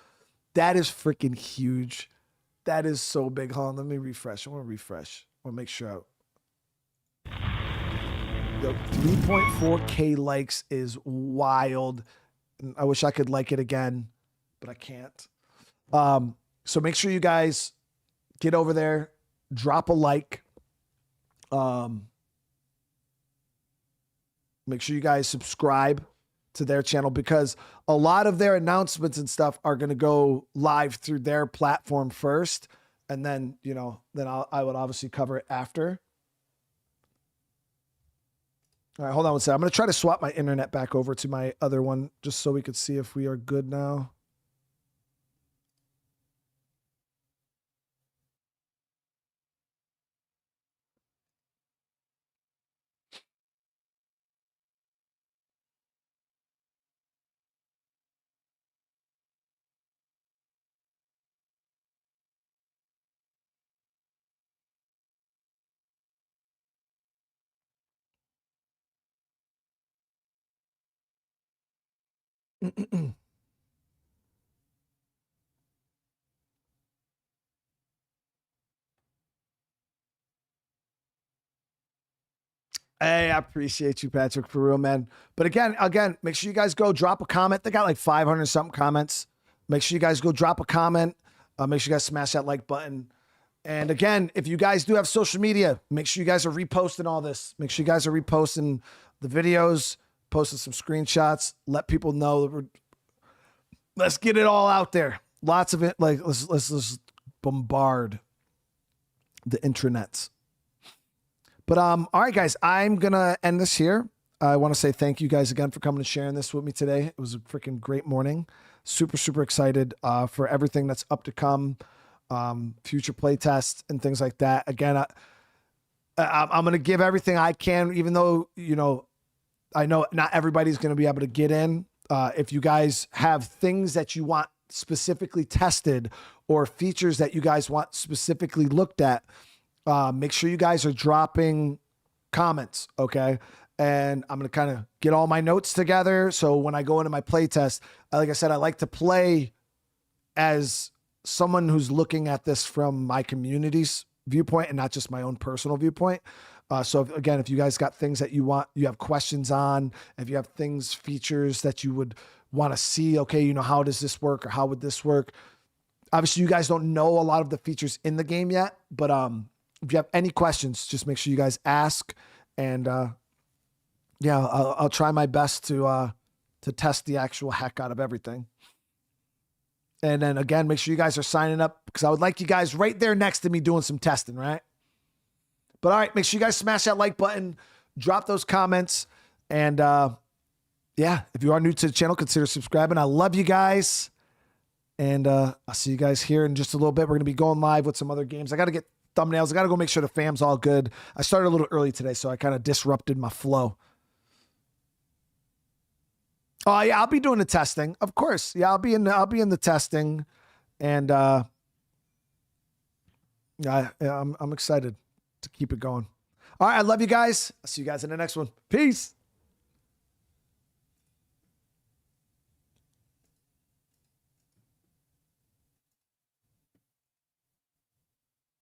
A: That is freaking huge. That is so big. Hold on, let me refresh. I want to refresh. I want to make sure. Yo, 3.4K likes is wild. I wish I could like it again, but I can't. So make sure you guys get over there, drop a like. Make sure you guys subscribe to their channel, because a lot of their announcements and stuff are going to go live through their platform first. And then, you know, then I would obviously cover it after. All right, hold on one second. I'm going to try to swap my internet back over to my other one just so we could see if we are good now. Hey, I appreciate you, Patrick, for real, man. But again, make sure you guys go drop a comment. They got like 500 something comments. Make sure you guys go drop a comment. Make sure you guys smash that like button. And again, if you guys do have social media, make sure you guys are reposting all this. Make sure you guys are reposting the videos, posting some screenshots. Let people know. Let's get it all out there. Lots of it. Like let's bombard the intranets. But all right, guys, I'm gonna end this here. I want to say thank you guys again for coming and sharing this with me today. It was a freaking great morning. Super, super excited for everything that's up to come, future playtests and things like that. Again, I'm gonna give everything I can, even though, you know, I know not everybody's gonna be able to get in. If you guys have things that you want specifically tested or features that you guys want specifically looked at, make sure you guys are dropping comments, okay? And I'm going to kind of get all my notes together. So when I go into my playtest, like I said, I like to play as someone who's looking at this from my community's viewpoint and not just my own personal viewpoint. So again, if you guys got things that you want, you have questions on, if you have things, features that you would want to see, okay, you know, how does this work or how would this work? Obviously, you guys don't know a lot of the features in the game yet, but if you have any questions, just make sure you guys ask. And yeah, I'll try my best to test the actual heck out of everything. And then again, make sure you guys are signing up, because I would like you guys right there next to me doing some testing, right? But all right, make sure you guys smash that like button, drop those comments. And yeah, if you are new to the channel, consider subscribing. I love you guys. And I'll see you guys here in just a little bit. We're going to be going live with some other games. I got to get thumbnails. I got to go make sure the fam's all good. I started a little early today, so I kind of disrupted my flow. Oh yeah, I'll be doing the testing, of course. Yeah, I'll be in the testing, and I'm excited to keep it going. All right, I love you guys. I'll see you guys in the next one. Peace.